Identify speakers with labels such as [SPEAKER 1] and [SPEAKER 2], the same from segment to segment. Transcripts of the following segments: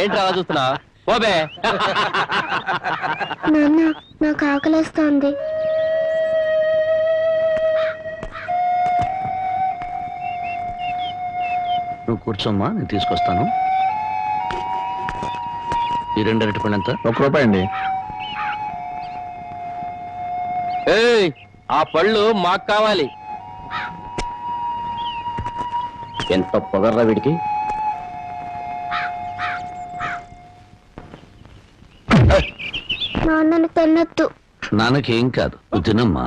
[SPEAKER 1] ఏంటి అలా చూస్తున్నా ఓబే
[SPEAKER 2] నాన్న నాకు ఆకలేస్తోంది.
[SPEAKER 3] నువ్వు కూర్చోమ్మా, నేను తీసుకొస్తాను. ఈ 2 అరటిపండు ఎంత?
[SPEAKER 4] ₹1 అండి.
[SPEAKER 1] ఏయ్, ఆ పళ్ళు మాకు కావాలి.
[SPEAKER 3] ఎంత పొగర్రా వీడికి.
[SPEAKER 2] నాన్నని తినొద్దు.
[SPEAKER 3] నాన్నకేం కాదు, నువ్వు తినమ్మా.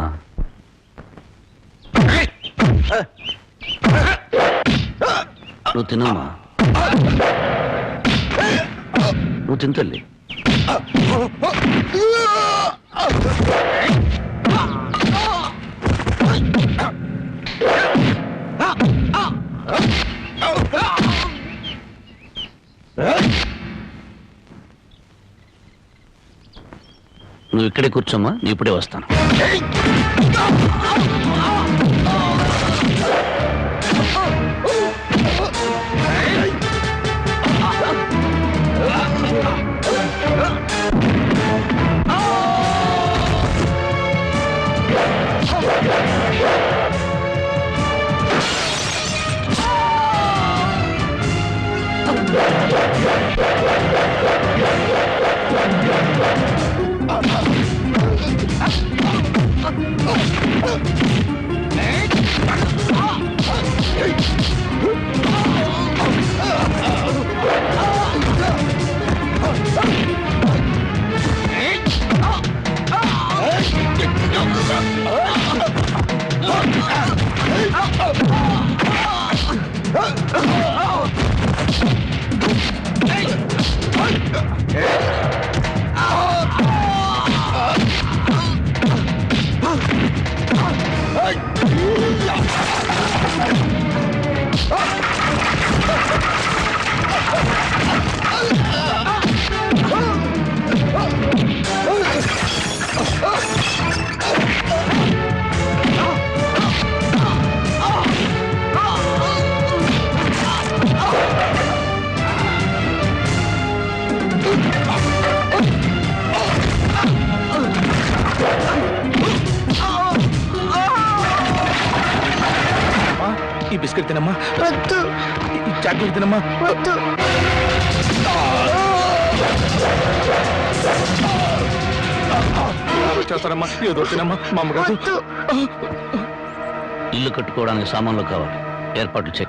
[SPEAKER 3] నువ్వు తినమ్మా, నువ్వు తింతల్లి. నువ్వు ఇక్కడే కూర్చోమ్మా, నీ ఇప్పుడే వస్తాను.
[SPEAKER 4] ఈ బిస్కెట్ తినమ్మా.
[SPEAKER 2] వద్దు.
[SPEAKER 4] ఈ చాక్లెట్ తినమ్మా.
[SPEAKER 2] వద్దు.
[SPEAKER 4] చేస్తారమ్మా, ఏదో తినమ్మా. మా అమ్మగారు
[SPEAKER 2] వద్దు.
[SPEAKER 3] ఇల్లు కట్టుకోవడానికి సామాన్లు కావాలి, ఏర్పాట్లు చేయి.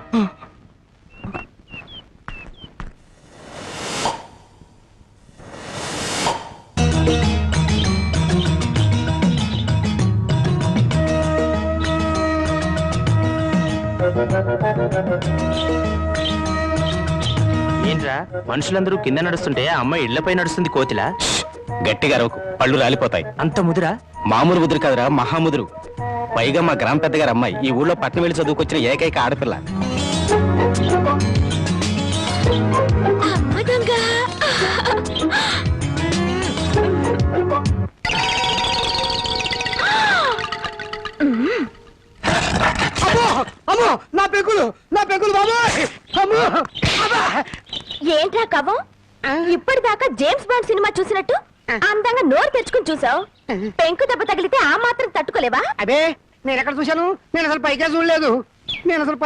[SPEAKER 1] ఏంట్రా మనుషులందరూ కింద నడుస్తుంటే అమ్మ ఇళ్లపై నడుస్తుంది కోతిలా? గట్టిగా అరవకు, పళ్ళు రాలిపోతాయి. అంత ముదురా? మామూలు ముదురు కదరా, మహాముదురు. పైగా మా గ్రామ పెద్దగారు అమ్మాయి, ఈ ఊళ్ళో పట్నం వెళ్ళి చదువుకొచ్చిన ఏకైక ఆడపిల్ల.
[SPEAKER 4] అమ్మో, నా పెగులు బాబాయ్.
[SPEAKER 2] ఏంట్రా కవ్వం? ఇప్పటిదాకా జేమ్స్ బాండ్ సినిమా చూసినట్టు అందంగా నోరు తెచ్చుకుని చూసావు. పెంకు దెబ్బ తగిలితే ఆ మాత్రం తట్టుకోలేవా?
[SPEAKER 5] అదే నేను ఎక్కడ చూశాను? నేను అసలు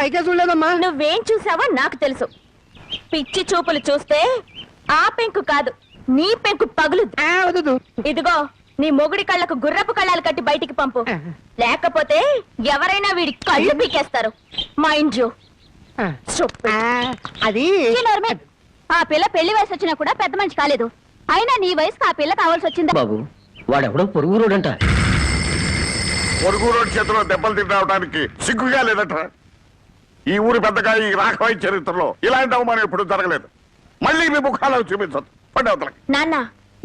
[SPEAKER 5] పైకే చూడలేదమ్మా.
[SPEAKER 2] నువ్వేం చూసావో నాకు తెలుసు. పిచ్చి చూపులు చూస్తే ఆ పెంకు కాదు, నీ పెంకు పగులు. ఇదిగో, నీ మొగుడి కళ్ళకు గుర్రపు కళ్ళాలు కట్టి బయటికి పంపు, లేకపోతే ఎవరైనా వీడి కళ్ళు పీకేస్తారు. Mind you.
[SPEAKER 5] అది
[SPEAKER 2] ఆ పిల్ల పెళ్లి వయసు వచ్చినా కూడా పెద్ద మనిషి కాలేదు. అయినా నీ వయసుకు ఆ పిల్ల కావాల్సి వచ్చిందా?
[SPEAKER 3] బాబు, వాడెవడో పొరుగు రోడంట.
[SPEAKER 6] పొరుగు రోడ్ చేతిలో దెబ్బలు తినడానికి సిగ్గుగా లేదట. ఈ ఊరి పెద్దగా ఈ రాఘవయ్య చరిత్రలో ఇలాంటి అవమానం ఎప్పుడు జరగలేదు. మళ్ళీ మీ ముఖాలను చూపించదు. పండవతలకి
[SPEAKER 2] నాన్న,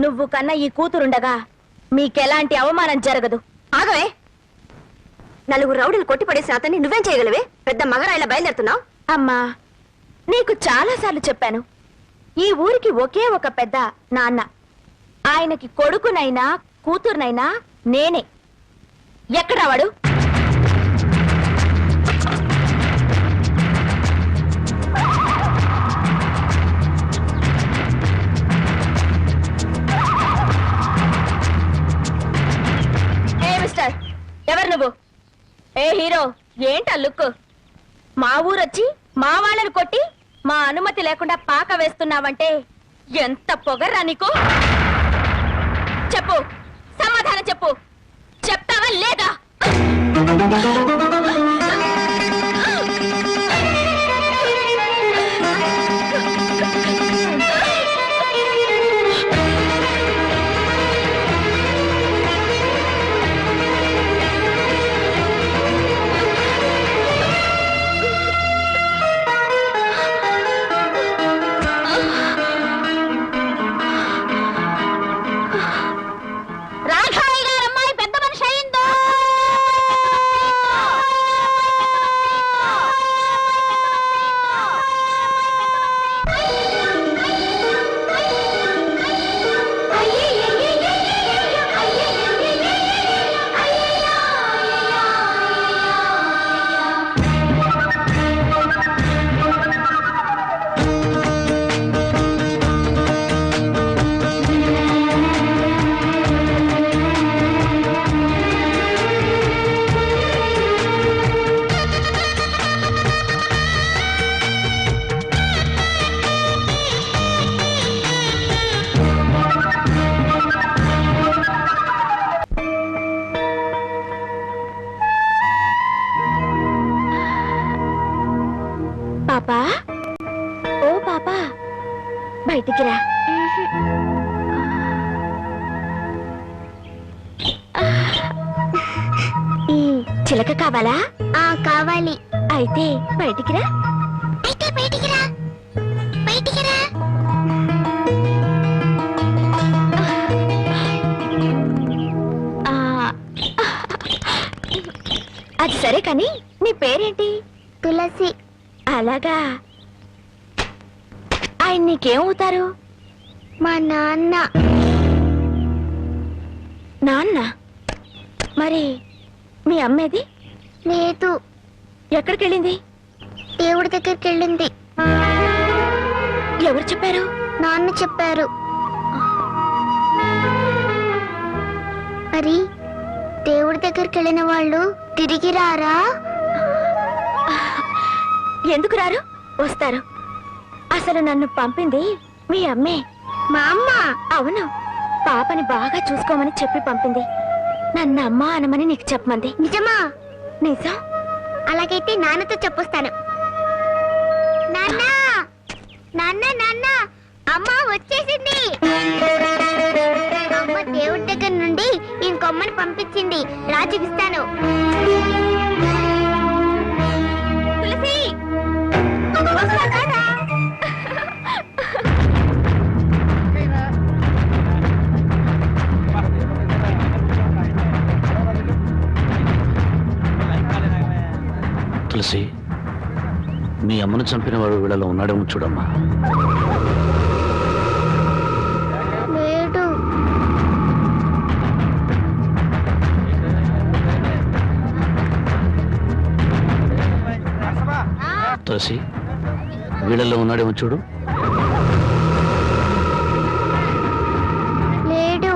[SPEAKER 2] నువ్వు కన్నా ఈ కూతురుండగా మీకెలాంటి అవమానం జరగదు.
[SPEAKER 7] ఆగవే, నలుగురు రౌడీలు కొట్టిపడేసిన అతన్ని నువ్వేం చేయగలవే? పెద్ద మగరాయిలా బయలుదేరుతున్నావు.
[SPEAKER 2] అమ్మా, నీకు చాలా సార్లు చెప్పాను, ఈ ఊరికి ఒకే ఒక పెద్ద నాన్న. ఆయనకి కొడుకునైనా కూతురునైనా నేనే. ఎక్కడా వాడు? హీరో ఏంటా లుక్? మా ఊరొచ్చి మా వాళ్ళని కొట్టి మా అనుమతి లేకుండా పాక వేస్తున్నావంటే ఎంత పొగర్రా నీకు? చెప్పు, సమాధానం చెప్పు. చెప్తావా లేదా? రాఘవయ్య గారి అమ్మాయి పెద్ద మనిషి అయిందో. పాపా, ఓ పాపా, బయటికి రా. చిలక కావాలా? కావాలి. అయితే బయటికి రా. బయటికి రా. అది సరే కానీ నీ పేరేంటి? తులసి. అలాగా. ఆయన నీకేమవుతారు? మా నాన్న. నాన్న? మరి మీ అమ్మేది? లేదు. ఎక్కడికి వెళ్ళింది? దేవుడి దగ్గరికి వెళ్ళింది. ఎవరు చెప్పారు? నాన్న చెప్పారు. మరి దేవుడి దగ్గరికి వెళ్ళిన వాళ్ళు తిరిగి రారా? ఎందుకు రారు? వస్తారు. అసలు నన్ను పంపింది మీ అమ్మే. మా అమ్మ? అవును. పాపని బాగా చూసుకోమని చెప్పి పంపింది. నన్ను అమ్మ అనమని నీకు చెప్పమంది. నిజమా? నిజం. అలాగైతే నాన్నతో చెప్పొస్తాను. నాన్న, నాన్న, నాన్న, అమ్మ వచ్చేసింది. అమ్మ దేవుడి దగ్గర నుండి ఇంకొమ్మని పంపించింది. రా చూపిస్తాను. తులసి, వస్తారా?
[SPEAKER 3] తులసి, మీ అమ్మను చంపిన వాడు వీళ్ళలో ఉన్నాడేమో చూడమ్మా.
[SPEAKER 7] లేడు.
[SPEAKER 3] తులసి, వీళ్ళలో ఉన్నాడేమో చూడు.
[SPEAKER 7] లేడు.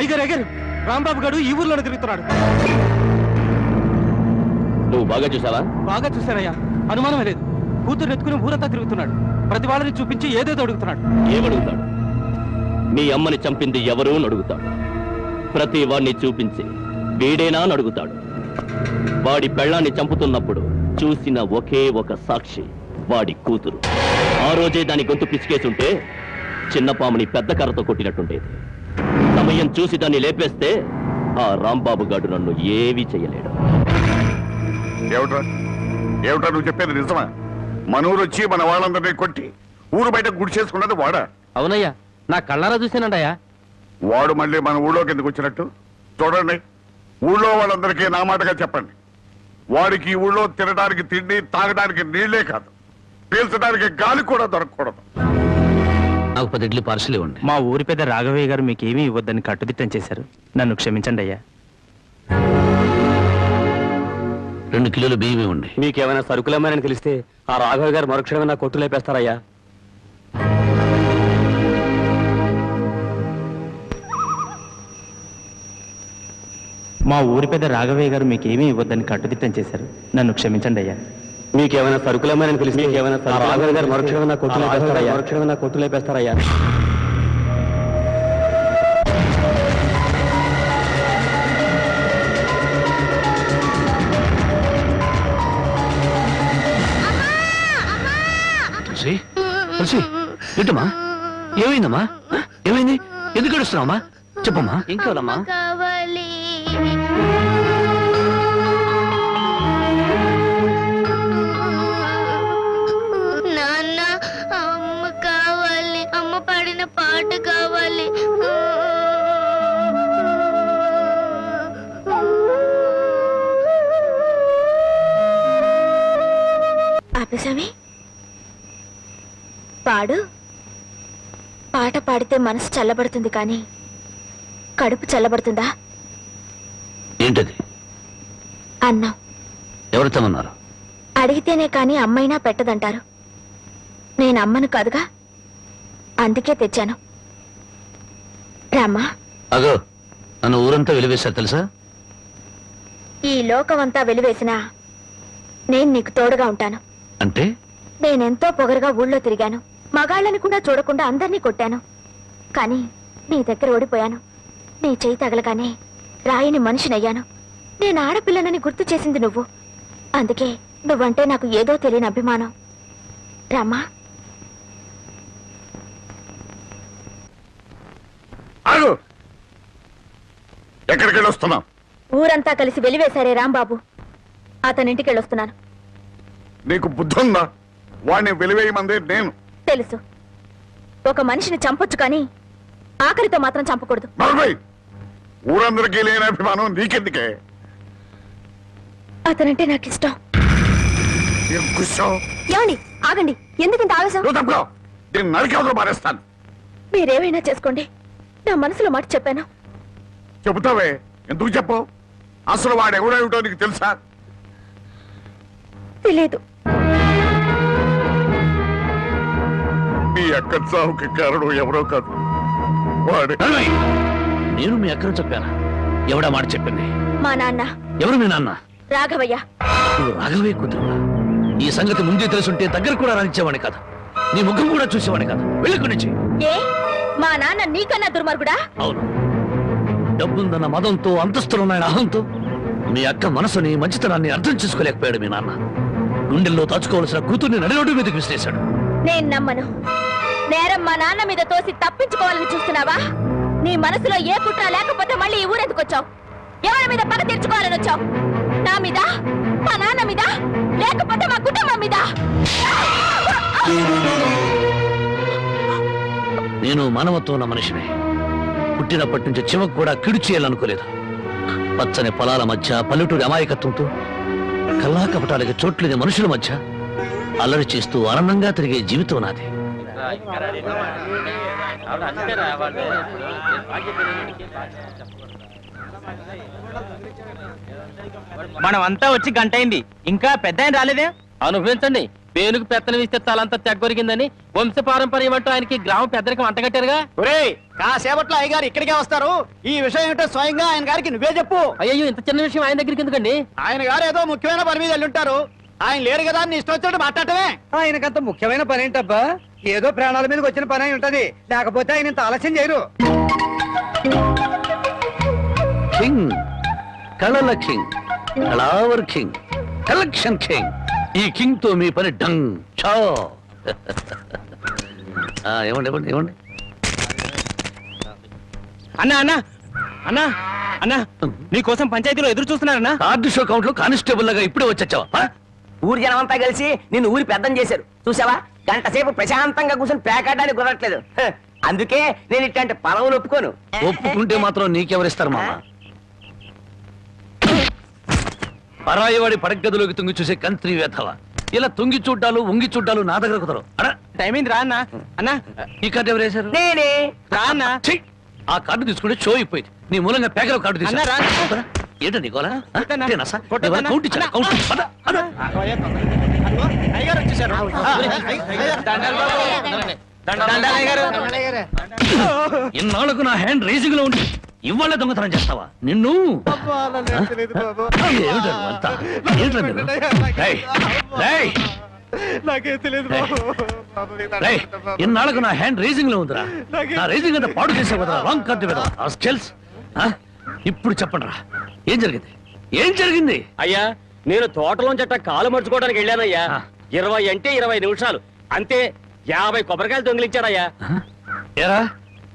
[SPEAKER 4] అయ్యగారు అయ్యగారు, రాంబాబు గారు ఈ ఊర్లోనే తిరుగుతున్నాడు.
[SPEAKER 1] నువ్వు బాగా చూసావా?
[SPEAKER 4] బాగా చూశానయ్యా, అనుమానమే లేదు. కూతురు ఎత్తుకుని ఊరంతా తిరుగుతున్నాడు. ప్రతి వాళ్ళని చూపించి ఏదేదో అడుగుతున్నాడు.
[SPEAKER 1] ఏమడుగుతాడు? మీ అమ్మని చంపింది ఎవరు అని అడుగుతాడు. ప్రతి వాడిని చూపించి వీడేనా అని అడుగుతాడు. వాడి పెళ్ళాన్ని చంపుతున్నప్పుడు చూసిన ఒకే ఒక సాక్షి వాడి కూతురు. ఆ రోజే దాని గొంతు పిసికేసుంటే చిన్న పాముని పెద్ద కర్రతో కొట్టినట్టుండేది. సమయం చూసి దాన్ని లేపేస్తే ఆ రాంబాబు గారు నన్ను ఏమీ చెయ్యలేడు.
[SPEAKER 6] ఏమిట్రా ఏమిట్రా నువ్వు చెప్పేది నిజమా? మనూరు వచ్చి మన వాళ్ళందరినీ కొట్టి ఊరు బయట గుడి చేసుకున్నది వాడా?
[SPEAKER 1] అవునయ్యా, నా కళ్ళారా చూశానండయ్యా.
[SPEAKER 6] వాడు మళ్ళీ మన ఊళ్ళోకి ఎందుకు వచ్చినట్టు? చూడండి, ఊళ్ళో వాళ్ళందరికీ నా మాటగా చెప్పండి. వాడికి ఈ ఊళ్ళో తినడానికి తిండి, తాగడానికి నీళ్లే కాదు, పీల్చడానికి గాలి కూడా దొరకకూడదు.
[SPEAKER 3] నాకు 10 ఇడ్లీ పార్సల్ ఇవ్వండి.
[SPEAKER 1] మా ఊరి పెద్ద రాఘవయ్య గారు మీకేమీ ఇవ్వద్దని కట్టుదిట్టం చేశారు. నన్ను క్షమించండి అయ్యా.
[SPEAKER 3] 2 కిలోలు బియ్యం ఇవ్వండి.
[SPEAKER 4] మీకేమైనా సరుకులేమని తెలిస్తే ఆ రాఘవ గారు మరుక్షణమే నా కొట్టు లేపేస్తారయ్యా.
[SPEAKER 1] మా ఊరి పెద్ద రాఘవయ్య గారు మీకేమీ ఇవ్వద్దని కట్టుదిట్టం చేశారు. నన్ను క్షమించండి అయ్యా.
[SPEAKER 4] మీకేమైనా సరుకులేమని తెలిస్తే ఆ రాఘవ గారు మరుక్షణమే నా కొట్టు లేపేస్తారయ్యా.
[SPEAKER 3] తులసి, తులసి, ఏంటమ్మా? ఏమైందమ్మా? ఏమైంది? ఎందుకు ఏడుస్తున్నావమ్మా? చెప్పమ్మా. ఏం కావాలమ్మా?
[SPEAKER 8] కావాలి. నాన్న, అమ్మ కావాలి. అమ్మ పాడిన పాట కావాలి.
[SPEAKER 2] ఆపేసామి పాడు. పాట పాడితే మనసు చల్లబడుతుంది కానీ కడుపు చల్లబడుతుందా?
[SPEAKER 3] ఏంటది?
[SPEAKER 2] అన్నం
[SPEAKER 3] ఎవరు తమన్నారు?
[SPEAKER 2] అడిగితేనే కాని అమ్మైనా పెట్టదంటారు. నేను అమ్మను కాదుగా, అందుకే తెచ్చాను. రామ్మా.
[SPEAKER 3] అగో, నన్ను ఊరంతా వెలివేశారు తెలుసా?
[SPEAKER 2] ఈ లోకమంతా వెలివేసినా నేను నీకు తోడుగా ఉంటాను.
[SPEAKER 3] అంటే
[SPEAKER 2] నేనెంతో పొగరుగా ఊళ్ళో తిరిగాను. మగాళ్ళని కూడా చూడకుండా అందరినీ కొట్టాను. కానీ నీ దగ్గర ఓడిపోయాను. నీ చేయి తగలగానే రాయిని మనిషినయ్యాను. నేను ఆడపిల్లనని గుర్తు చేసింది నువ్వు. అందుకే నువ్వంటే నాకు ఏదో తెలియని అభిమానం. రామ్మా.
[SPEAKER 6] ఆగు. ఎక్కడికి వెళ్ళొస్తున్నావు?
[SPEAKER 2] ఊరంతా కలిసి వెలివేశారే రాంబాబు, అతనింటికి వెళ్ళొస్తున్నాను.
[SPEAKER 6] నీకు బుద్ధి ఉందా? వాడిని వెలివేయమందే నేను.
[SPEAKER 2] తెలుసు, ఒక మనిషిని చంపొచ్చు కానీ ఆఖరితో మాత్రం చంపకూడదు.
[SPEAKER 6] మరొకటి, ఊరందరికీ లేని అభిమానం నీకెందుకే?
[SPEAKER 2] అతనంటే నాకు ఇష్టం.
[SPEAKER 6] ఏం కూర్చోవు?
[SPEAKER 7] ఏమండి, ఆగండి. ఎందుకు ఇంత ఆవేశం?
[SPEAKER 6] నువ్వు తప్పుకో. దీన్ని నరికేవతలో మారేస్తాను.
[SPEAKER 2] మీరేమైనా చేసుకోండి, నా మనసులో మాట చెప్పాను.
[SPEAKER 6] చెబుతావే, ఎందుకు చెప్పు? అసలు వాడు ఎవడేమిటో నీకు తెలుసా?
[SPEAKER 2] తెలియదు.
[SPEAKER 6] మీ అక్క చావుకి కారణం ఎవరో కాదు, వాడే.
[SPEAKER 3] నేను మీ అక్కను చెప్పానా? ఎవడా మాట చెప్పింది?
[SPEAKER 2] మా నాన్న.
[SPEAKER 3] ఎవరు మీ నాన్న?
[SPEAKER 2] రాఘవయ్య.
[SPEAKER 3] నువ్వు రాఘవయ్య కూతురు. ఈ సంగతి ముందే తెలుసుంటే దగ్గర కూడా రానిచ్చేవాడిని కాదు. నీ ముఖం కూడా చూసేవాడిని కాదు. వెళ్ళకు నుంచి.
[SPEAKER 2] ఏ, మా నాన్న నీకన్నా దుర్మార్గుడా?
[SPEAKER 3] అవును, డబ్బుందన్న మదంతో, అంతస్తులున్నాయన అహంతో మీ అక్క మనసుని, మంచితనాన్ని అర్థం చేసుకోలేకపోయాడు మీ నాన్న. గుండెల్లో దాచుకోవాల్సిన కూతుర్ని నడిరోడ్డు మీదకి విసిరేశాడు.
[SPEAKER 2] నేను నమ్మను. నేరం మా నాన్న మీద తోసి తప్పించుకోవాలని చూస్తున్నావా? నీ మనసులో ఏ కుట్ర లేకపోతే మళ్ళీ ఈ ఊరెందుకు వచ్చావు? ఎవరి మీద పగ తీర్చుకోవాలని వచ్చావు? నా మీద, మా నాన్న మీద, లేకపోతే మా కుటుంబం మీద?
[SPEAKER 3] నేను మానవత్వం ఉన్న మనిషిని. పుట్టినప్పటి నుంచి చివకు కూడా కిడు చేయాలనుకోలేదు. పచ్చని పొలాల మధ్య, పల్లెటూరి అమాయకత్వంతో, కల్లా కపటాలకి చోట్లేని మనుషుల మధ్య అల్లరి చేస్తూ ఆనందంగా తిరిగే జీవితం నాది.
[SPEAKER 1] మనమంతా వచ్చి గంట అయింది, ఇంకా పెద్ద ఆయన రాలేదే?
[SPEAKER 4] అనుభవించండి. పేనుకు పెత్తనం ఇస్తే తలంతా తెగ్గొరిగిందని వంశపారంపర్యం అంటూ ఆయనకి గ్రామ పెద్దరికి అంటగట్టారుగా.
[SPEAKER 5] ఒరేయ్, కాసేపట్లో అయ్యగారు ఇక్కడికే వస్తారు. ఈ విషయం ఏంటో స్వయంగా ఆయన గారికి నువ్వే చెప్పు.
[SPEAKER 4] అయ్యో, ఇంత చిన్న విషయం ఆయన దగ్గరికి ఎందుకండి?
[SPEAKER 5] ఆయన గారు ఏదో ముఖ్యమైన పని మీద వెళ్ళుంటారు. ఆయన లేరు కదా అని ఇష్టం వచ్చినట్టు మాట్లాడటమే. ఆయనకంత ముఖ్యమైన పని ఏంటబ్బా? ఏదో ప్రాణాల మీదకి వచ్చిన పని అయి ఉంటది, లేకపోతే ఆయన ఇంత ఆలస్యం చేయరు.
[SPEAKER 3] కింగ్, కళల కింగ్, కళావర్ కింగ్, కలెక్షన్ కింగ్. ఈ కింగ్ తో మీ పని డంగ్ చో. ఇవ్వండి ఇవ్వండి ఇవ్వండి.
[SPEAKER 1] అన్నా అన్నా అన్నా అన్నా, నీకోసం పంచాయతీలో ఎదురు చూస్తున్నారన్నా.
[SPEAKER 3] కార్డు షో కౌంట్ లో కానిస్టేబుల్ లాగా ఇప్పుడే వచ్చావా?
[SPEAKER 9] ఊరి జనం అంతా కలిసి నిన్ను ఊరి పెద్దం చేశారు చూసావా? గంట సేపు ప్రశాంతంగా కూర్చొని పేకాడడానికి కుదరట్లేదు. అందుకే నేను ఇట్లాంటి పొలవులు ఒప్పుకోను.
[SPEAKER 3] ఒప్పుకుంటే మాత్రం నీకెవరిస్తారు మామ? పరాయివాడి పడగదిలోకి తుంగి చూసే కంత్రి వేధవ. ఇలా తుంగి చూడ్డాలు ఉంగి చూడ్డాలు నా దగ్గర కుదరవు.
[SPEAKER 4] టైం అయింది రా అన్న. అన్నా
[SPEAKER 3] ఈ కార్డు ఎవరు వేశారు?
[SPEAKER 9] నేనే.
[SPEAKER 4] రా అన్న.
[SPEAKER 3] ఛీ! ఆ కార్డు తీసుకుంటే షో అయిపోయింది. నీ మూలంగా పేకలో కార్డు
[SPEAKER 4] అన్న, రా.
[SPEAKER 3] తీసుకున్నా. ఏంటో నీకోలా
[SPEAKER 4] కొట్టన్నా.
[SPEAKER 3] కౌంట్ ఇచ్చాను.
[SPEAKER 4] అయ్యగారు వచ్చేసారు.
[SPEAKER 3] ఇన్నాళ్ళకు నా హ్యాండ్ రేసింగ్ లో ఉండి ఇవాళ దొంగతనం చేస్తావా? నిన్ను ఏమిటో అంతా? ఏంటో మీరు? రేయ్, రేయ్,
[SPEAKER 5] నాకే తెలియదు
[SPEAKER 3] రేయ్, ఇన్నాళ్ళకు నా హ్యాండ్ రేసింగ్ లో ఉందిరా. నా రేసింగ్ అంతా పాడు చేసావు కదా. రాంగ్ కార్డు కదా. ఇప్పుడు చెప్పండి రా, ఏం జరిగింది? ఏం జరిగింది?
[SPEAKER 1] అయ్యా, నేను తోటలోంచట కాలు మర్చుకోవడానికి వెళ్ళానయ్యా. 20 అంటే 20 నిమిషాలు అంతే. 50 కొబ్బరికాయలు దొంగిలించాడయ్యా.
[SPEAKER 3] ఏరా,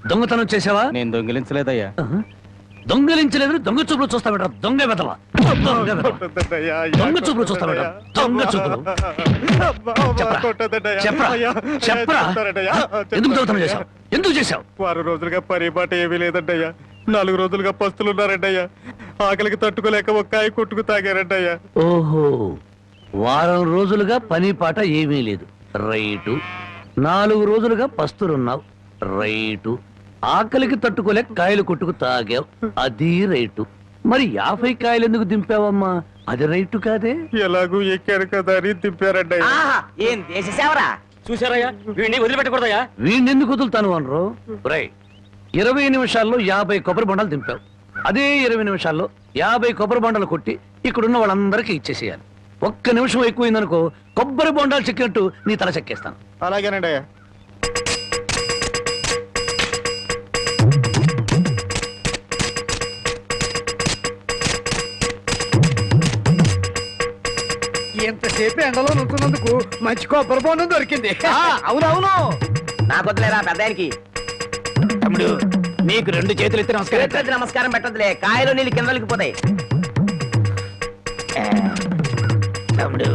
[SPEAKER 3] దొంగతనం చేసావా?
[SPEAKER 4] నేను దొంగిలించలేదయ్యా.
[SPEAKER 3] దొంగలించలేదు. దొంగ చూపులు చూస్తా బెటర్. దొంగ వెదవా. దొంగ చూపులు చూస్తా బెటర్. దొంగ చూపులు. చెప్పరా, చెప్పరా, చెప్పరా. ఎందుకు దొంగతనం చేశావు? ఎందుకు చేశావు?
[SPEAKER 5] 6 రోజులుగా పరిపాట ఏమీ లేదంటయ్యా. 4 రోజులుగా పస్తులున్నారంటయ్యా. ఆకలికి తట్టుకోలేక ఒక్కాయ కొట్టుకు తాగారంటయ్యా.
[SPEAKER 3] ఓహో, వారం రోజులుగా పని పాట ఏమీ లేదు. రైటు. 4 రోజులుగా పస్తులున్నావు. రైటు. ఆకలికి తట్టుకోలేక కాయలు కొట్టుకు తాగావు. అది రైటు. మరి 50 కాయలు ఎందుకు దింపావమ్మా? అది రైటు కాదే.
[SPEAKER 5] ఎలాగూ ఎక్కారు కదా అని తిప్పారంటయ్యా.
[SPEAKER 9] ఆహా, ఏం దేశ సేవరా.
[SPEAKER 1] చూసారయ్యా, వీడిని వదిలిపెట్టకూడదయ్యా.
[SPEAKER 3] వీణెందుకు వదులుతాను అనరు? రై, 20 నిమిషాల్లో 50 కొబ్బరి బొండాలు దింపావు. అదే 20 నిమిషాల్లో 50 కొబ్బరి బొండాలు కొట్టి ఇక్కడున్న వాళ్ళందరికీ ఇచ్చేసేయాలి. 1 నిమిషం ఎక్కువైందనుకో కొబ్బరి బొండాలు చెక్కినట్టు నీ తల చెక్కేస్తాను.
[SPEAKER 5] అలాగేనండి అయ్యా. ఎంతసేపు ఎండలో నుంచున్నందుకు మంచి కొబ్బరి బొండం దొరికింది.
[SPEAKER 9] అవునవును, నాకొద్దులేరా పెద్దానికి.
[SPEAKER 1] తమ్ముడు, నీకు 2 చేతులు ఎత్తి నమస్కారం.
[SPEAKER 9] నమస్కారం పెట్టదులే, కాయలు నీళ్ళు కిందలకి పోతాయి.
[SPEAKER 1] తమ్ముడు,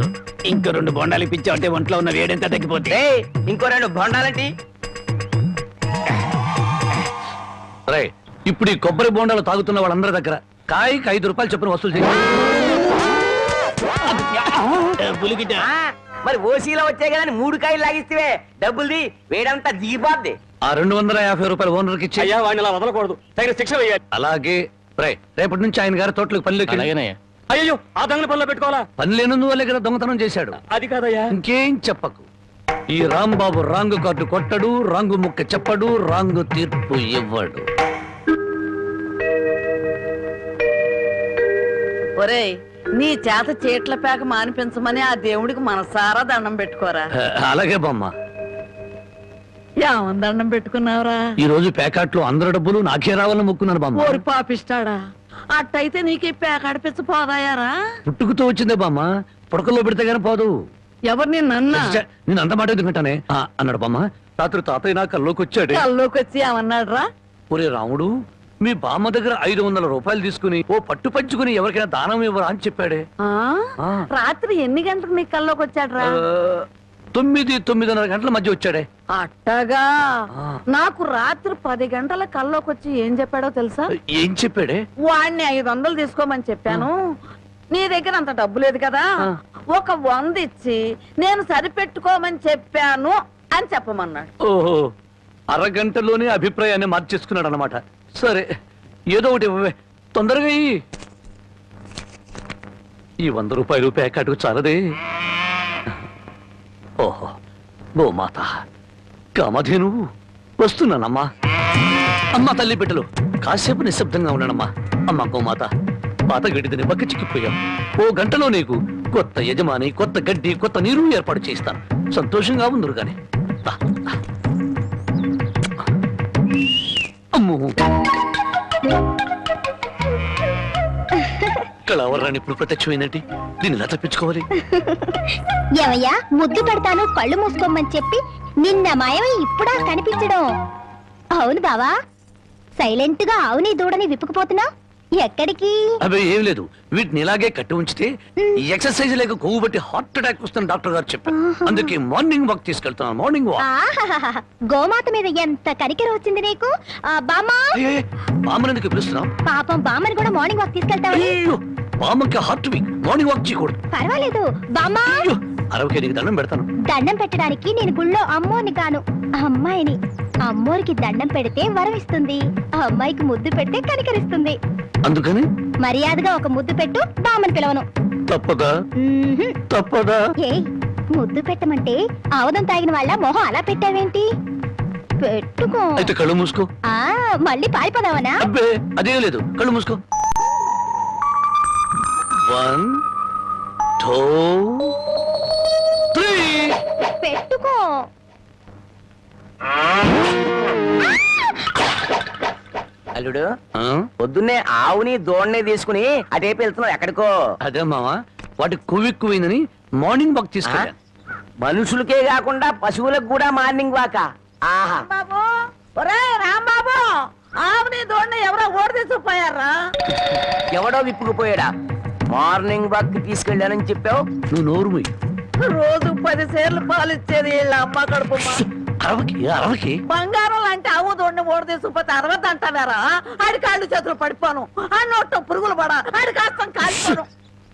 [SPEAKER 1] ఇంకో 2 బొండాలు ఇప్పించావంటే ఒంట్లో ఉన్న వేడెంత తగ్గిపోతే.
[SPEAKER 9] ఏయ్, ఇంకో 2 బొండాలంటి.
[SPEAKER 3] రై, ఇప్పుడు ఈ కొబ్బరి బొండాలు తాగుతున్న వాళ్ళందరి దగ్గర కాయకి 5 రూపాయలు చొప్పున వసూలు చేయాలి.
[SPEAKER 9] ఆ, మరి ఓసీలో వచ్చే కదా 3 కాయలు లాగిస్తే డబ్బుల్ది వేడంతా దిగిపోద్ది.
[SPEAKER 3] ఆ 250 రూపాయలు ఓనర్కి ఇచ్చి.
[SPEAKER 1] అయ్యా, వాడిని అలా వదలకూడదు. తగిన శిక్ష వేయాలి.
[SPEAKER 3] అలాగే. రై, రేపటి నుంచి ఆయన గారి తోటలకు పనిలోకి
[SPEAKER 1] అయ్యో, ఆ దొంగల పనిలో పెట్టుకోవాలా?
[SPEAKER 3] పని లేనందు వల్లే కదా దొంగతనం చేశాడు.
[SPEAKER 1] అది కాదయ్యా.
[SPEAKER 3] ఇంకేం చెప్పకు. ఈ రాంబాబు రాంగు కార్డు కొట్టడు, రాంగు ముక్క చెప్పడు, రాంగు తీర్పు ఇవ్వడు.
[SPEAKER 10] ఒరేయ్, నీ చేత చీట్ల పేక మానిపించమని ఆ దేవుడికి మనసారా దండం పెట్టుకోరా.
[SPEAKER 3] అలాగే బామ్మ.
[SPEAKER 10] ఏమని దండం పెట్టుకున్నావురా?
[SPEAKER 3] ఈ రోజు ప్యాకెట్లో అందరి డబ్బులు నాకే రావాలని మొక్కున్నాను బామ్మ.
[SPEAKER 10] ఓరి పాపిస్తాడా, అట్టయితే నీకు ఈ పేక అడిపించపోదాయారా?
[SPEAKER 3] పుట్టుకుతో వచ్చిందే బామ్మ, పుడకల్లో పెడితే గానీ పోదు.
[SPEAKER 10] ఎవరు నిన్నన్నా?
[SPEAKER 3] నేను అంత మాట ఎందుకంటానే అన్నాడు బామ్మ. రాత్రి తాతయ్య నా కల్లోకి వచ్చాడు.
[SPEAKER 10] కల్లోకి వచ్చి ఏమన్నాడు రా?
[SPEAKER 3] ఒరే రాముడు, మీ బామ్మ దగ్గర 500 రూపాయలు తీసుకుని ఓ పట్టు పంచుకుని ఎవరికైనా దానం ఇవ్వరా అని చెప్పాడే.
[SPEAKER 10] రాత్రి ఎన్ని గంటలకు నీ కల్లోకి వచ్చాడు రా?
[SPEAKER 3] 9-9:30 గంటల మధ్య వచ్చాడే.
[SPEAKER 10] అట్టగా. నాకు రాత్రి 10 గంటల కల్లోకి వచ్చి ఏం చెప్పాడో తెలుసా?
[SPEAKER 3] ఏం చెప్పాడే?
[SPEAKER 10] వాడిని 500 తీసుకోమని చెప్పాను. నీ దగ్గర అంత డబ్బు లేదు కదా, ఒక 100 ఇచ్చి నేను సరిపెట్టుకోమని చెప్పాను అని చెప్పమన్నాడు.
[SPEAKER 3] ఓహో, అరగంటలోనే అభిప్రాయాన్ని మార్చేసుకున్నాడు అన్నమాట. సరే, ఏదో ఒకటి ఇవ్వవే, తొందరగా ఇయ్యి. ఈ 100 రూపాయలు ప్యాకెట్కు చాలదే. ఓహో, గోమాత కామధేను వస్తున్నానమ్మా. అమ్మా తల్లి బిడ్డలు కాసేపు నిశ్శబ్దంగా ఉన్నానమ్మా. అమ్మా గోమాత, పాత గడ్డిదని బక్క చిక్కిపోయాం. ఓ గంటలో నీకు కొత్త యజమాని, కొత్త గడ్డి, కొత్త నీరు ఏర్పాటు చేస్తాను. సంతోషంగా ఉందరు గాని. అమ్మో, కళావరాన్ని ఇప్పుడు ప్రత్యక్షమైందంటే దీన్ని ఎలా తప్పించుకోవాలి?
[SPEAKER 8] ఏమయ్యా, ముద్దు పెడతాను కళ్ళు మూసుకోమని చెప్పి నిన్న మాయమై ఇప్పుడా కనిపించడం? అవును బావా, సైలెంట్ గా ఆవుని దూడని విప్పుకుపోతున్నా. ఎక్కడికి?
[SPEAKER 3] అవి ఏం లేదు, వీటిని ఇలాగే కట్టి ఉంచితే ఈ ఎక్సర్సైజ్ లేక కొవ్వు బట్టి హార్ట్ అటాక్ వస్తుంది డాక్టర్ గారు చెప్పారు. అందుకే మార్నింగ్ వాక్ తీసుకెళ్తున్నాను. Morning walk.
[SPEAKER 8] గోమాత మీద ఎంత కనికెర వచ్చింది నీకు. బామ్మా,
[SPEAKER 3] బామ్మని ఎందుకు పిలుస్తున్నావు?
[SPEAKER 8] పాపం బామ్మని కూడా మార్నింగ్ వాక్ తీసుకెళ్తావు.
[SPEAKER 3] బామ్మకి హార్ట్ వీక్, మార్నింగ్ వాక్ చేయకూడదు.
[SPEAKER 8] పర్వాలేదు బామ్మా.
[SPEAKER 3] అయ్యో, అరవకే నీకు దండం పెడతాను.
[SPEAKER 8] దండం పెట్టడానికి నేను గుళ్ళో అమ్మోని కాను, అమ్మాయిని. అమ్మోరికి దండం పెడితే వరం ఇస్తుంది, ఆ అమ్మాయికి ముద్దు పెడితే కనికరిస్తుంది.
[SPEAKER 3] అందుకని
[SPEAKER 8] మర్యాదగా ఒక ముద్దు పెట్టు, బామ్మని పిలవను.
[SPEAKER 3] తప్పదా? తప్పదా?
[SPEAKER 8] ఏయ్, ముద్దు పెట్టమంటే ఆవదం తాగిన వాళ్ళ మొహం అలా పెట్టావేంటి? పెట్టుకో.
[SPEAKER 3] అయితే కళ్ళు మూసుకో.
[SPEAKER 8] ఆ మళ్ళీ పారిపోదావనా?
[SPEAKER 3] అబ్బే అదే లేదు, కళ్ళు మూసుకో. 1 2 3.
[SPEAKER 8] పెట్టుకో.
[SPEAKER 9] అల్లుడు
[SPEAKER 3] ఆ?
[SPEAKER 9] పొద్దున్నే ఆవుని దోణ్ణి తీసుకుని అటేపు వెళ్తున్నావు ఎక్కడికో?
[SPEAKER 3] అదే మావా, వాటి కొవ్వెక్కువైందని మార్నింగ్ వాక్ తీసుకెళ్ళాను.
[SPEAKER 9] మనుషులకే కాకుండా పశువులకు కూడా మార్నింగ్ వాక. ఆహా,
[SPEAKER 10] బాబు ఒరే రాంబాబు, ఆవుని దోడిని ఎవరో ఓడి తీసుకుపోయారా?
[SPEAKER 9] ఎవడో విప్పుకుపోయాడా? మార్నింగ్ వాక్ తీసుకెళ్ళానని చెప్పావు.
[SPEAKER 3] నువ్వు నోరు మూయి.
[SPEAKER 10] రోజు 10 సేర్లు పాలు ఇచ్చేది వీళ్ళ అమ్మ కడుపు.
[SPEAKER 3] అరవకి
[SPEAKER 10] బంగారం లాంటి ఆవు దోడిని ఓడి తీసుకుపోతే 60 అంటావారా? ఆడి కాళ్ళు చేతులు పడిపోను, ఆ నోట్లో పురుగులు పడా, ఆడి కాస్తం కాలిపోను.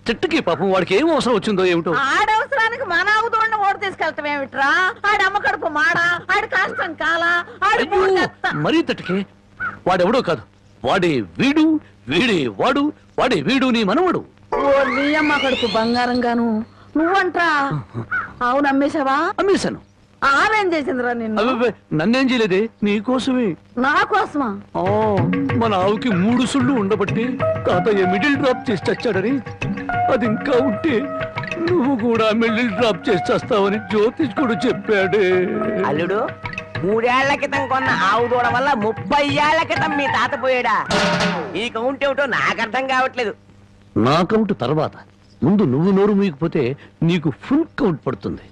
[SPEAKER 3] చెట్టుకి పాపం వాడికి ఏం అవసరం వచ్చిందో ఏమిటో.
[SPEAKER 10] ఆడవసరానికి మన ఆవు దోడిని ఓడి తీసుకెళ్తాం ఏమిట్రా? ఆడి అమ్మ కడుపు మాడా, ఆడి కాస్తం కాలా, ఆడి
[SPEAKER 3] మరీ తట్టుకే. వాడెవడో కాదు, వాడే వీడు, వీడే వాడు, వాడే వీడు నీ మనవడు.
[SPEAKER 10] ఓ నీ అమ్మ కడుపు బంగారం గాను. నువ్వంట్రా ఆవు నమ్మేశావా?
[SPEAKER 3] అమ్మేశాను.
[SPEAKER 10] ఆవేం చేసిందిరా నిన్ను?
[SPEAKER 3] అబ్బే నన్నేం చేయలేదే, నీకోసమే.
[SPEAKER 10] నా కోసమా?
[SPEAKER 3] ఆ, మన ఆవుకి 3 సుళ్ళు ఉండబట్టి తాతయ్య మిడిల్ డ్రాప్ చేసి చచ్చాడని, అది ఇంకా ఉంటే నువ్వు కూడా మిడిల్ డ్రాప్ చేసి చేస్తావని జ్యోతిష్కుడు చెప్పాడే.
[SPEAKER 9] అల్లుడు, 3 ఏళ్ల క్రితం కొన్న ఆవు దూడ వల్ల 30 ఏళ్ల క్రితం మీ తాత పోయాడా? ఈ కౌంట్ ఏమిటో నాకు అర్థం కావట్లేదు.
[SPEAKER 3] నా కౌంట్ తర్వాత, ముందు నువ్వు నోరు మూయకపోతే నీకు ఫుల్ కౌంట్ పడుతుంది.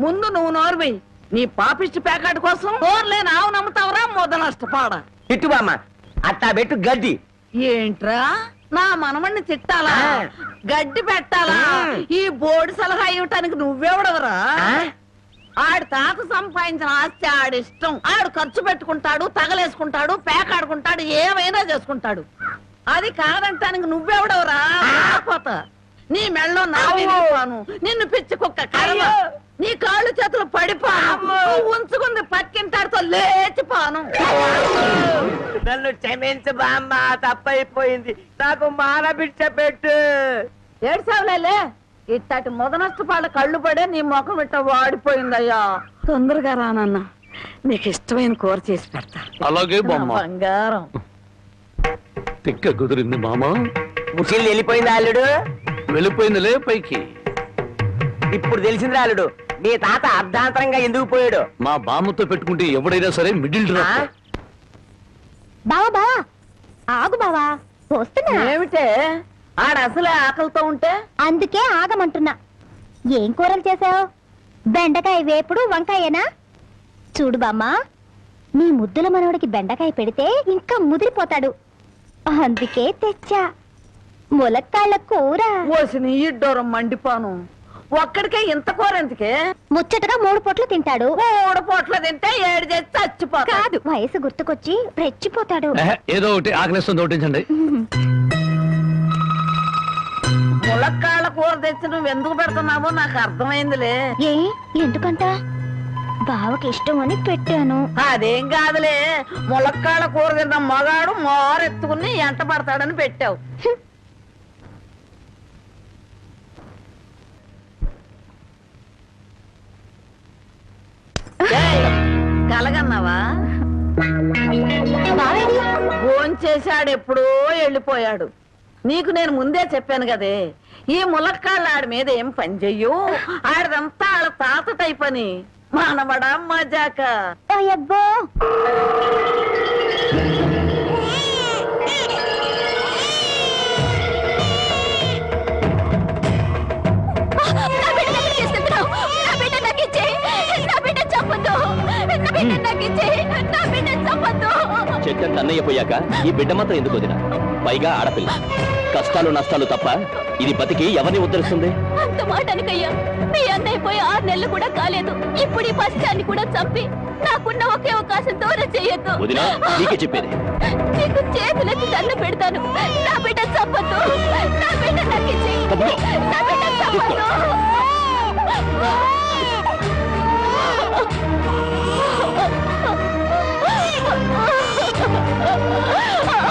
[SPEAKER 10] ముందు నువ్వు నోర్వి. నీ పాపిష్టి ప్యాకెట్ కోసం నోర్లేని ఆవు నమ్ముతావరా? మొద నష్టపాడ.
[SPEAKER 9] తిట్టు బామ్మ, అట్టా పెట్టు గడ్డి.
[SPEAKER 10] ఏంట్రా నా మనమణ్ణి తిట్టాలా, గడ్డి పెట్టాలా? ఈ బోర్డు సలహా ఇవ్వటానికి నువ్వెవడవరా? ఆడి తాత సంపాదించిన ఆస్తి ఆడిష్టం. ఆడు ఖర్చు పెట్టుకుంటాడు, తగలేసుకుంటాడు, పేకాడుకుంటాడు, ఏమైనా చేసుకుంటాడు. అది కాదంటానికి నువ్వెవడవరా? పోతా నీ మెళ్ళో నా విరిగిపోను, నిన్ను పిచ్చి కుక్క కర్మ, నీ కాళ్ళు చేతులు పడిపోను, నువ్వు ఉంచుకుంది పక్కింటాడితో లేచిపోను.
[SPEAKER 9] నన్ను క్షమించు బామ్మ, తప్పైపోయింది. నాకు మానబిడ్డ పెట్టు.
[SPEAKER 10] ఏడ్సావులే, ఇట్టటి మొద నష్టపాళ్ళ కళ్ళు పడే నీ ముఖం ఇట్ట వాడిపోయిందయ్యా. తొందరగా రానన్నా, నీకు ఇష్టమైన కూర చేసి పెడతా.
[SPEAKER 3] అలాగే బామ్మ.
[SPEAKER 10] నా బంగారం.
[SPEAKER 3] తిక్క కుదిరింది మామా.
[SPEAKER 9] ముసిళ్ళు వెళ్ళిపోయింది అల్లుడు.
[SPEAKER 3] వెళ్ళిపోయిందిలే పైకి.
[SPEAKER 9] ఇప్పుడు తెలిసింది అల్లుడు, మీ తాత అర్ధాంతరంగా ఎందుకు పోయాడు.
[SPEAKER 3] మా బామ్మతో పెట్టుకుంటే ఎవడైనా సరే మిడిల్ డ్రాప్.
[SPEAKER 8] బావా బావా ఆగు బావా, వస్తున్నా.
[SPEAKER 10] ఏమిటే ఆడ అసలే ఆకలితో ఉంటే?
[SPEAKER 8] అందుకే ఆగమంటున్నా. ఏం కూరలు చేసావు? బెండకాయ వేపుడు, వంకాయేనా? చూడు బామ్మా, నీ ముద్దుల మనవడికి బెండకాయ పెడితే ఇంకా ముదిరిపోతాడు, అందుకే తెచ్చా ములక్కాళ్ళ కూర.
[SPEAKER 10] ఓసి నీ ఇడ్డోరం మండిపోను. ఒక్కడికే ఇంత కూర ఎందుకే?
[SPEAKER 8] ముచ్చటగా 3 పూట్లు తింటాడు.
[SPEAKER 10] 3 పూట్ల తింటే 7 చేసి చచ్చిపోతాడు.
[SPEAKER 8] కాదు, వయసు గుర్తుకొచ్చి రెచ్చిపోతాడు.
[SPEAKER 3] ఏదో ఒకటి ఆకలిస్తుంది ఒకటించండి.
[SPEAKER 10] ములక్కాళ్ళ కూర తెచ్చి నువ్వు ఎందుకు పెడుతున్నావో నాకు అర్థమైందిలే.
[SPEAKER 8] ఏ ఎందుకంట? బావకి ఇష్టం అని పెట్టాను.
[SPEAKER 10] అదేం కాదులే, ములక్కాళ్ళ కూర తిన్న మగాడు మోరెత్తుకుని ఎంట పడతాడని పెట్టావు. కలగన్నావా? భోంచేశాడు, ఎప్పుడో వెళ్ళిపోయాడు. నీకు నేను ముందే చెప్పాను కదే, ఈ ములక్కాళ్ళు ఆడి మీద ఏం పని చెయ్యు, ఆడిదంతా ఆడ తాత టైప్ అని. మానవడా మజాక.
[SPEAKER 8] అబ్బో
[SPEAKER 1] చెట్టంత అన్నయ్య పోయాక ఈ బిడ్డ మాత్రం ఎందుకు వదినా? పైగా ఆడపిల్ల. కష్టాలు నష్టాలు తప్ప ఇది బతికి ఎవరిని ఉద్ధరిస్తుంది?
[SPEAKER 2] అంత మాట అనకయ్యా, మీ అన్నయ్య పోయి 6 నెలలు కూడా కాలేదు. ఇప్పుడు ఈ పసిదాన్ని కూడా చంపి నాకున్న ఒకే అవకాశం దూరం చెయ్యొద్దు.
[SPEAKER 1] వదినా నీకే చెప్పేది.
[SPEAKER 2] నీకు చేతులెత్తి దండ పెడతాను. నా బిడ్డ చంపొద్దు. నా బిడ్డ నాకు ఇచ్చేయ్. నా బిడ్డ చంపొద్దు.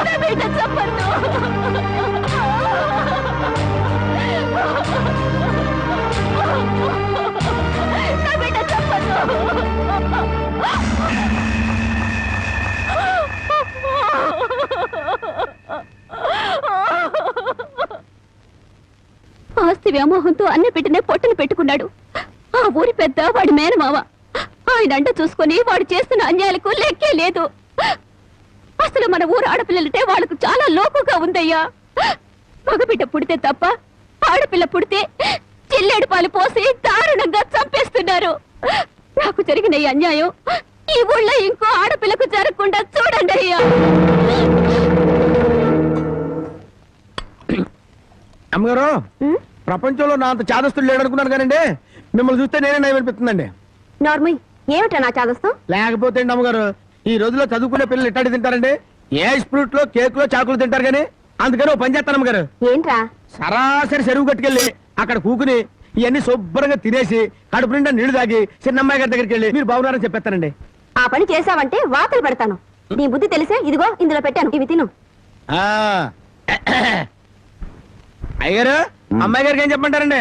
[SPEAKER 2] నా బిడ్డ చంపొద్దు. నా బిడ్డ చంపొద్దు. ఆస్తి వ్యామోహంతో అన్న బిడ్డనే పొట్టను పెట్టుకున్నాడు. ఆ ఊరి పెద్ద వాడి మేనమావ. ఆయన అండ చూసుకొని వాడు చేస్తున్న అన్యాయాలకు లెక్కే లేదు. అసలు మన ఊరు ఆడపిల్లలంటే వాళ్ళకు చాలా లోకుగా ఉందయ్యా. మగబిడ్డ పుడితే తప్ప ఆడపిల్ల పుడితే చిల్లేడు పాలు పోసి దారుణంగా చంపేస్తున్నారు. నాకు జరిగిన ఈ అన్యాయం ఈ ఊళ్ళో ఇంకో ఆడపిల్లకు జరగకుండా చూడండి అయ్యా.
[SPEAKER 5] అమ్మగారు, ప్రపంచంలో నా అంత చాదస్తుడు లేడనుకున్నాను కానండి, మిమ్మల్ని చూస్తే నేనే నయం అనిపిస్తుందండి.
[SPEAKER 7] నార్మల్ ఏమిటా నా చాదస్తం?
[SPEAKER 5] లేకపోతే అండి అమ్మగారు, ఈ రోజుల్లో చదువుకునే పిల్లలు ఇట్టాడి తింటారండి. ఏ ఫ్రూట్ లో కేక్ లో చాకులు తింటారు కానీ, అందుకని ఓ పని చేస్తాను అమ్మగారు.
[SPEAKER 7] ఏంట్రా?
[SPEAKER 5] సరాసరి చెరువు కట్టుకెళ్ళి అక్కడ కూకుని ఇవన్నీ శుభ్రంగా తినేసి కడుపు నిండా నీళ్లు తాగి చిన్నమ్మాయి గారి దగ్గరికి వెళ్ళి మీరు బాగున్నారని చెప్పేస్తానండి.
[SPEAKER 7] ఆ పని చేసావంటే వాతలు పెడతాను. నీ బుద్ధి తెలిసే ఇదిగో ఇందులో పెట్టాను, ఇవి తిను.
[SPEAKER 5] అయ్యారు, అమ్మాయి గారికి ఏం చెప్పమంటారండి?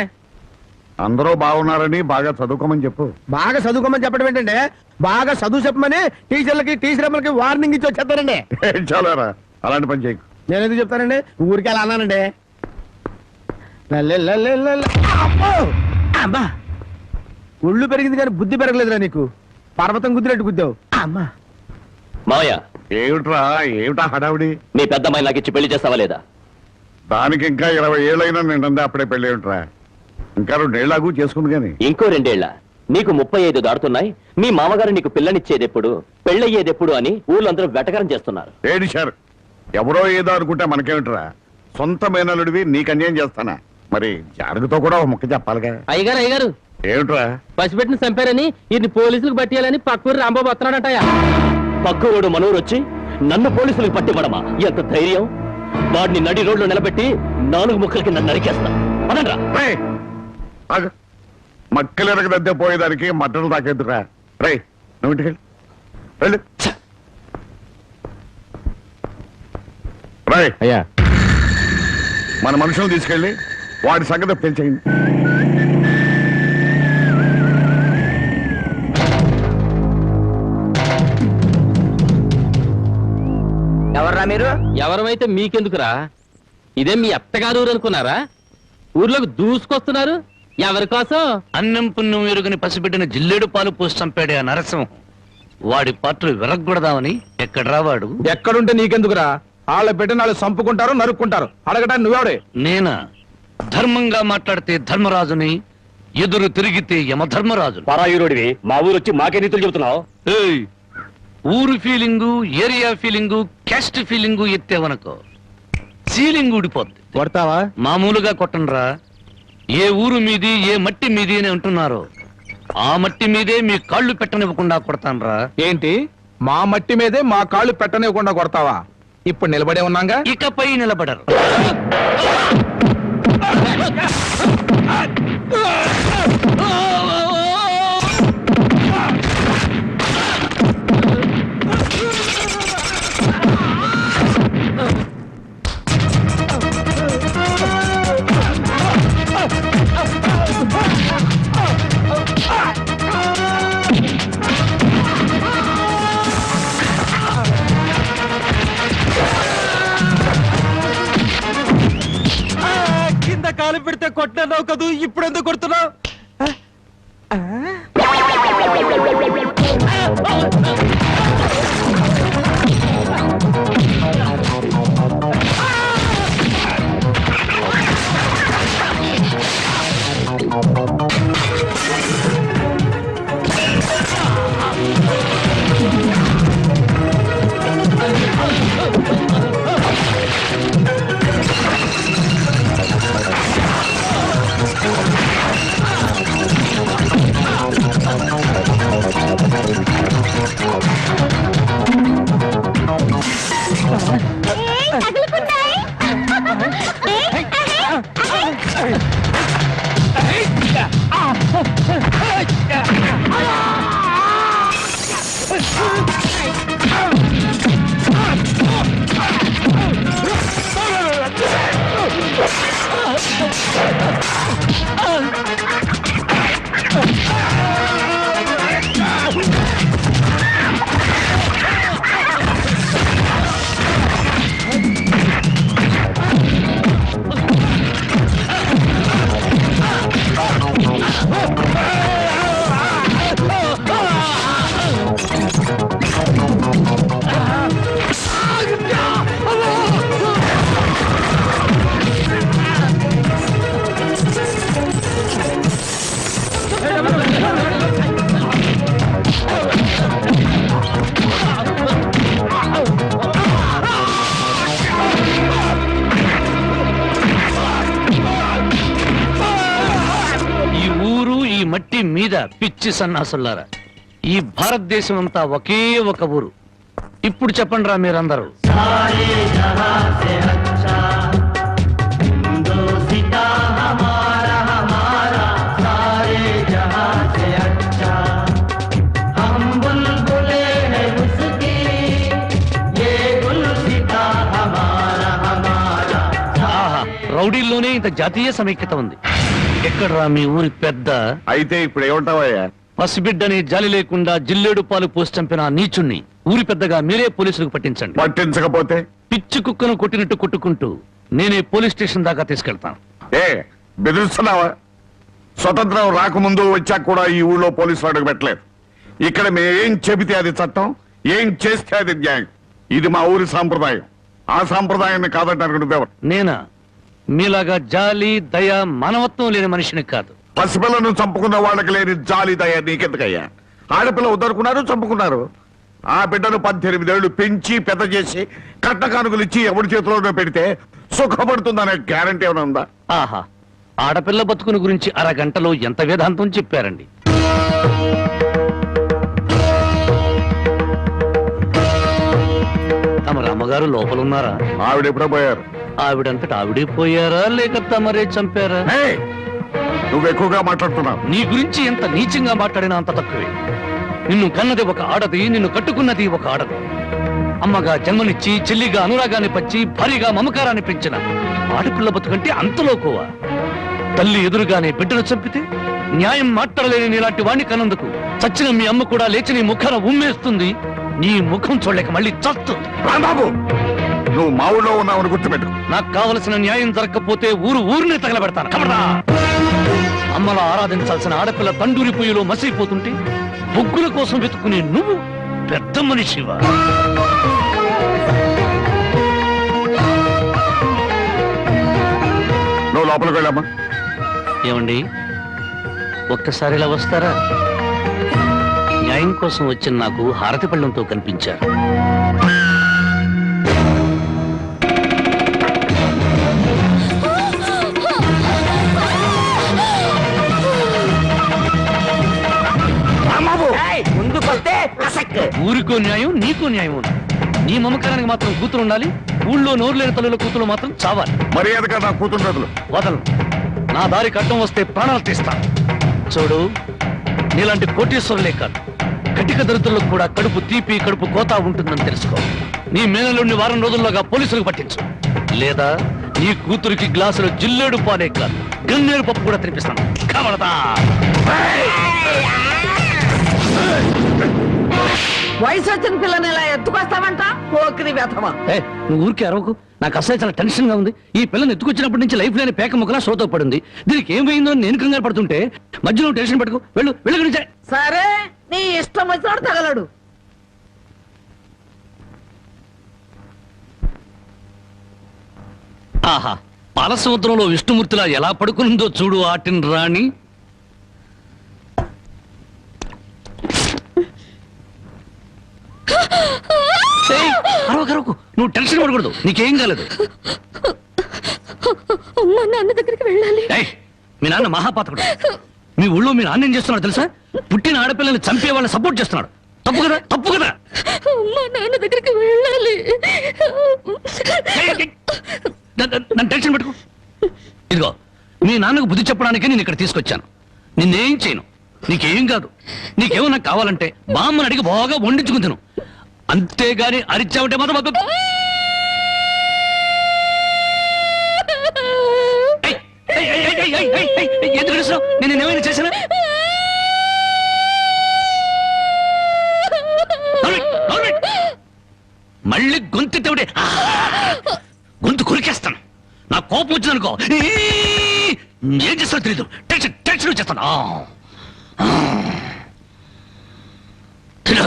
[SPEAKER 6] అందరూ బాగున్నారని బాగా చదువుకోమని చెప్పు.
[SPEAKER 5] బాగా చదువుకోమని చెప్పడం ఏంటంటే, బాగా చదువు చెప్పమని టీచర్లకి టీచర్ అమ్మలకి వార్నింగ్ ఇచ్చి వచ్చేస్తారండి.
[SPEAKER 6] చాలారా, అలాంటి పని చేయకు.
[SPEAKER 5] నేను ఎందుకు చెప్తానండి, ఊరికి అలా అన్నానండి. అమ్మా, ఒళ్ళు పెరిగింది కానీ బుద్ధి పెరగలేదురా నీకు. పర్వతం గుద్దినట్టు గుద్దావు. అమ్మా
[SPEAKER 1] మావయ్య,
[SPEAKER 6] ఏమిటా హడావుడి?
[SPEAKER 1] నీ పెద్దమ్మాయి నాకు ఇచ్చి పెళ్లి చేస్తావా లేదా?
[SPEAKER 6] దానికి ఇంకా 20 ఏళ్ళైనా నిండే అప్పుడే పెళ్ళి ఏమిట్రా? ఇంకా 2 ఏళ్ళకు చేసుకుంది కానీ.
[SPEAKER 1] ఇంకో 2 ఏళ్ల? నీకు 35 దాడుతున్నాయి. మీ మామగారు నీకు పిల్లనిచ్చేదెప్పుడు, పెళ్ళయ్యేదెప్పుడు అని ఊళ్ళందరూ వెటకరం చేస్తున్నారు.
[SPEAKER 6] ఏడిశారు. ఎవరో ఏదో అనుకుంటే మనకేమిట్రా? సొంత మేనలుడివి నీకు అన్యాయం చేస్తానా? మరి జానకితో కూడా ఒక ముక్క చెప్పాలిగా.
[SPEAKER 4] అయ్యగారు
[SPEAKER 6] ఏమిట్రా?
[SPEAKER 4] పసిపెట్టిన చంపారని ఇది పోలీసులకు పట్టియాలని పక్కూరు రాంబాబు వస్తున్నాడటయా.
[SPEAKER 1] పక్కూరు మనూరు వచ్చి నన్ను పోలీసులకు పట్టివ్వడమా? ఎంత ధైర్యం! వాడిని నడి రోడ్లో నిలబెట్టి 4 ముక్కలకి నన్ను నరికేస్తా. పదండ్రా.
[SPEAKER 6] మక్కలెరగదద్దే పోయేదానికి మట్టలు తాకేద్దురా. రై, నువ్వు ఇంటికి వెళ్ళు. రై
[SPEAKER 1] అయ్యా,
[SPEAKER 6] మన మనుషులను తీసుకెళ్ళి వాడి సంగతి పెంచేయండి.
[SPEAKER 9] ఎవర్రా మీరు?
[SPEAKER 4] ఎవరమైతే మీకెందుకురా? ఇదే మీ అత్తగారు ఊరు అనుకున్నారా? ఊర్లోకి దూసుకొస్తున్నారు. ఎవరి కోసం?
[SPEAKER 3] అన్నం పుణ్యం ఎరుగని పసిబిడ్డని జిల్లేడు పాలు పోసి చంపాడే ఆ నరసింహం. వాడి పాత్ర విరగ్గొడదామని. ఎక్కడ్రా వాడు?
[SPEAKER 5] ఎక్కడుంటే నీకెందుకురా? వాళ్ళ బిడ్డను వాళ్ళు చంపుకుంటారు, నరుక్కుంటారు. అడగడానికి నువ్వెవడే?
[SPEAKER 3] నేనా? ధర్మంగా మాట్లాడితే ధర్మరాజుని, ఎదురు తిరిగితే యమధర్మరాజు.
[SPEAKER 1] పరాయురుడివి మా ఊరు వచ్చి మాకే నీతులు చెబుతున్నావు.
[SPEAKER 3] ఏయ్, ఊరు feeling, area feeling, caste feeling ఎత్తేవనుకో సీలింగ్ ఊడిపోద్ది.
[SPEAKER 5] కొడతావా?
[SPEAKER 3] మామూలుగా కొట్టనరా. ఏ ఊరు మీది, ఏ మట్టి మీది అని అంటున్నారో ఆ మట్టి మీదే మీ కాళ్ళు పెట్టనివ్వకుండా కొడతానరా.
[SPEAKER 5] ఏంటి, మా మట్టి మీదే మా కాళ్ళు పెట్టనివ్వకుండా కొడతావా? ఇప్పుడు నిలబడే ఉన్నాగా.
[SPEAKER 3] ఇకపై నిలబడరు.
[SPEAKER 4] కింద కాలు పెడితే కొట్టినావు కదూ, ఇప్పుడు ఎందుకు కొడుతున్నావు?
[SPEAKER 3] మట్టి మీద పిచ్చి సన్నాసులారా, ఈ భారతదేశం అంతా ఒకే ఒక ఊరు. ఇప్పుడు చెప్పండి రా మీరందరూ. రౌడీల్లోనే ఇంత జాతీయ సమైక్యత ఉంది. ఎక్కడ్రా మీ ఊరి పెద్ద?
[SPEAKER 6] అయితే ఇప్పుడు ఏమంటావయ్యా?
[SPEAKER 3] పసిబిడ్డని జాలి లేకుండా జిల్లేడు పాలు పోసి చంపిన నీచుణ్ణి ఊరి పెద్దగా మీరే పోలీసులకు పట్టించండి.
[SPEAKER 6] పట్టించకపోతే
[SPEAKER 3] పిచ్చి కుక్కను కొట్టినట్టు కొట్టుకుంటూ నేనే పోలీస్ స్టేషన్ దాకా తీసుకెళ్తాను.
[SPEAKER 6] ఏ బెదిరిస్తున్నావా? స్వతంత్రం రాకముందు వచ్చాక కూడా ఈ ఊళ్ళో పోలీసులు అడుగు పెట్టలేదు. ఇక్కడ మేమేం చెబితే అది చట్టం, ఏం చేస్తే అది న్యాయం. ఇది మా ఊరి సాంప్రదాయం. ఆ సాంప్రదాయాన్ని కాదంటారు నువ్వెవరు?
[SPEAKER 3] నేనా? మీలాగా జాలి దయ మానవత్వం లేని మనిషిని కాదు.
[SPEAKER 6] పసిపిల్లను చంపుకున్న వాళ్ళకి లేని జాలి దయ నీకెందుకయ్యా? ఆడపిల్ల వద్దనుకున్నారు, చంపుకున్నారు. ఆ బిడ్డను 18 ఏళ్లు పెంచి పెద్ద చేసి కట్ట కానుకలు ఇచ్చి ఎవరి చేతిలోనో పెడితే సుఖపడుతుందనే గ్యారంటీ ఏమైనా ఉందా?
[SPEAKER 3] ఆహా, ఆడపిల్ల బతుకుని గురించి అరగంటలో ఎంత వేదాంతం చెప్పారండి. తమ రామగారు లోపలున్నారా?
[SPEAKER 6] ఆవిడ ఎప్పుడో పోయారు.
[SPEAKER 3] ఆవిడంతటా ఆవిడే పోయారా లేక తమరే చంపారా?
[SPEAKER 6] నువ్వు ఎక్కువగా మాట్లాడుతున్నావు.
[SPEAKER 3] నీ గురించి ఎంత నీచంగా మాట్లాడినా అంత తక్కువే. నిన్ను కన్నది ఒక ఆడది, నిన్ను కట్టుకున్నది ఒక ఆడది. అమ్మగా జన్మనిచ్చి, చెల్లిగా అనురాగాన్ని పంచి, భారీగా మమకారాన్ని పెంచిన ఆడపిల్ల బతుకంటే అంతలోకోవా? తల్లి ఎదురుగానే బిడ్డను చంపితే న్యాయం మాట్లాడలేని నీలాంటి వాణ్ణి కన్నందుకు చచ్చిన మీ అమ్మ కూడా లేచి నీ ముఖాన ఉమ్మేస్తుంది. నీ ముఖం చూడలేక మళ్ళీ చస్తుంది.
[SPEAKER 6] రాంబాబు, నువ్వు మా ఊళ్ళో ఉన్నావని గుర్తుపెట్టు.
[SPEAKER 3] నాకు కావలసిన న్యాయం జరగకపోతే ఊరినే తగలబెడతాను. కబడా! అమ్మలా ఆరాధించాల్సిన ఆడపిల్ల తండూరి పొయ్యిలో మసిపోతుంటే బొగ్గుల కోసం వెతుక్కునే నువ్వు పెద్ద మనిషివా?
[SPEAKER 6] నువ్వు లోపలికి వెళ్ళామా?
[SPEAKER 3] ఏమండి, ఒక్కసారి ఇలా వస్తారా? న్యాయం కోసం వచ్చిన నాకు హారతి పళ్ళంతో కనిపించారు. ఊరికో న్యాయం, నీకో న్యాయం ఉంది. నీ మమకారానికి మాత్రం కూతురు ఉండాలి. ఊళ్ళో నోరు లేని తల్లుల కూతురు మాత్రం చావాలి.
[SPEAKER 6] మర్యాదగా నా కూతురు
[SPEAKER 3] వదలను. నా దారికి అడ్డం వస్తే ప్రాణాలు తీస్తాను. చూడు, నీలాంటి కోటీశ్వరులే కాదు, కటిక దరిద్రులకు కూడా కడుపు తీపి, కడుపు కోత ఉంటుందని తెలుసుకో. నీ మేనలుండి వారం రోజుల్లోగా పోలీసులకు పట్టించు. లేదా నీ కూతురికి గ్లాసులో జిల్లేడు పాలే కాదు, గన్నేరు పప్పు కూడా తినిపిస్తాను. కవడదా!
[SPEAKER 10] వయసు వచ్చిన పిల్లని ఇలా ఎత్తుకొస్తామంట? పోకిరి వ్యథమా.
[SPEAKER 3] నువ్వు ఊరికి అరవకు. నాకు అసలు చాలా టెన్షన్ గా ఉంది. ఈ పిల్లని ఎత్తుకొచ్చినప్పటి నుంచి లైఫ్ లేని పేక ముక్కలా సోతో పడింది. దీనికి ఏమైందో నేను కంగారు పడుతుంటే మధ్యలో టెన్షన్ పట్టుకు వెళ్ళు.
[SPEAKER 10] సరే, నీ ఇష్టం వచ్చినాడు తగలడు.
[SPEAKER 3] ఆహా, పాలసముద్రంలో విష్ణుమూర్తిలా ఎలా పడుకుందో చూడు ఆటిన్ రాణి. అరవకు, నువ్వు టెన్షన్ పడకూడదు. నీకేం కాలేదు.
[SPEAKER 2] నాన్న దగ్గరికి వెళ్ళాలి.
[SPEAKER 3] మీ నాన్న మహాపాతకుడు. మీ ఊళ్ళో మీ నాన్న ఏం చేస్తున్నాడు తెలుసా? పుట్టిన ఆడపిల్లల్ని చంపే వాళ్ళని సపోర్ట్ చేస్తున్నాడు. తప్పు కదా?
[SPEAKER 2] నాన్న దగ్గరికి వెళ్ళాలి.
[SPEAKER 3] నన్ను టెన్షన్ పెట్టుకో. ఇదిగో, మీ నాన్నకు బుద్ధి చెప్పడానికి నేను ఇక్కడ తీసుకొచ్చాను. నిన్నేం చేయను. నీకేం కాదు. నీకేమన్నా కావాలంటే బామ్మని అడిగి బాగా వండించుకుంటాను. అంతేగాని అరిచావంటే మాత్రం ఎందుకు అరుస్తున్నావు? నేను ఏమైనా చేశానా? మళ్ళీ గొంతెత్తే గొంతు కొరికేస్తాను. నా కోపం వచ్చిందనుకో ఏం చేస్తానో తెలీదు. టెన్షన్ టెన్షన్ వచ్చేస్తాను. తిను.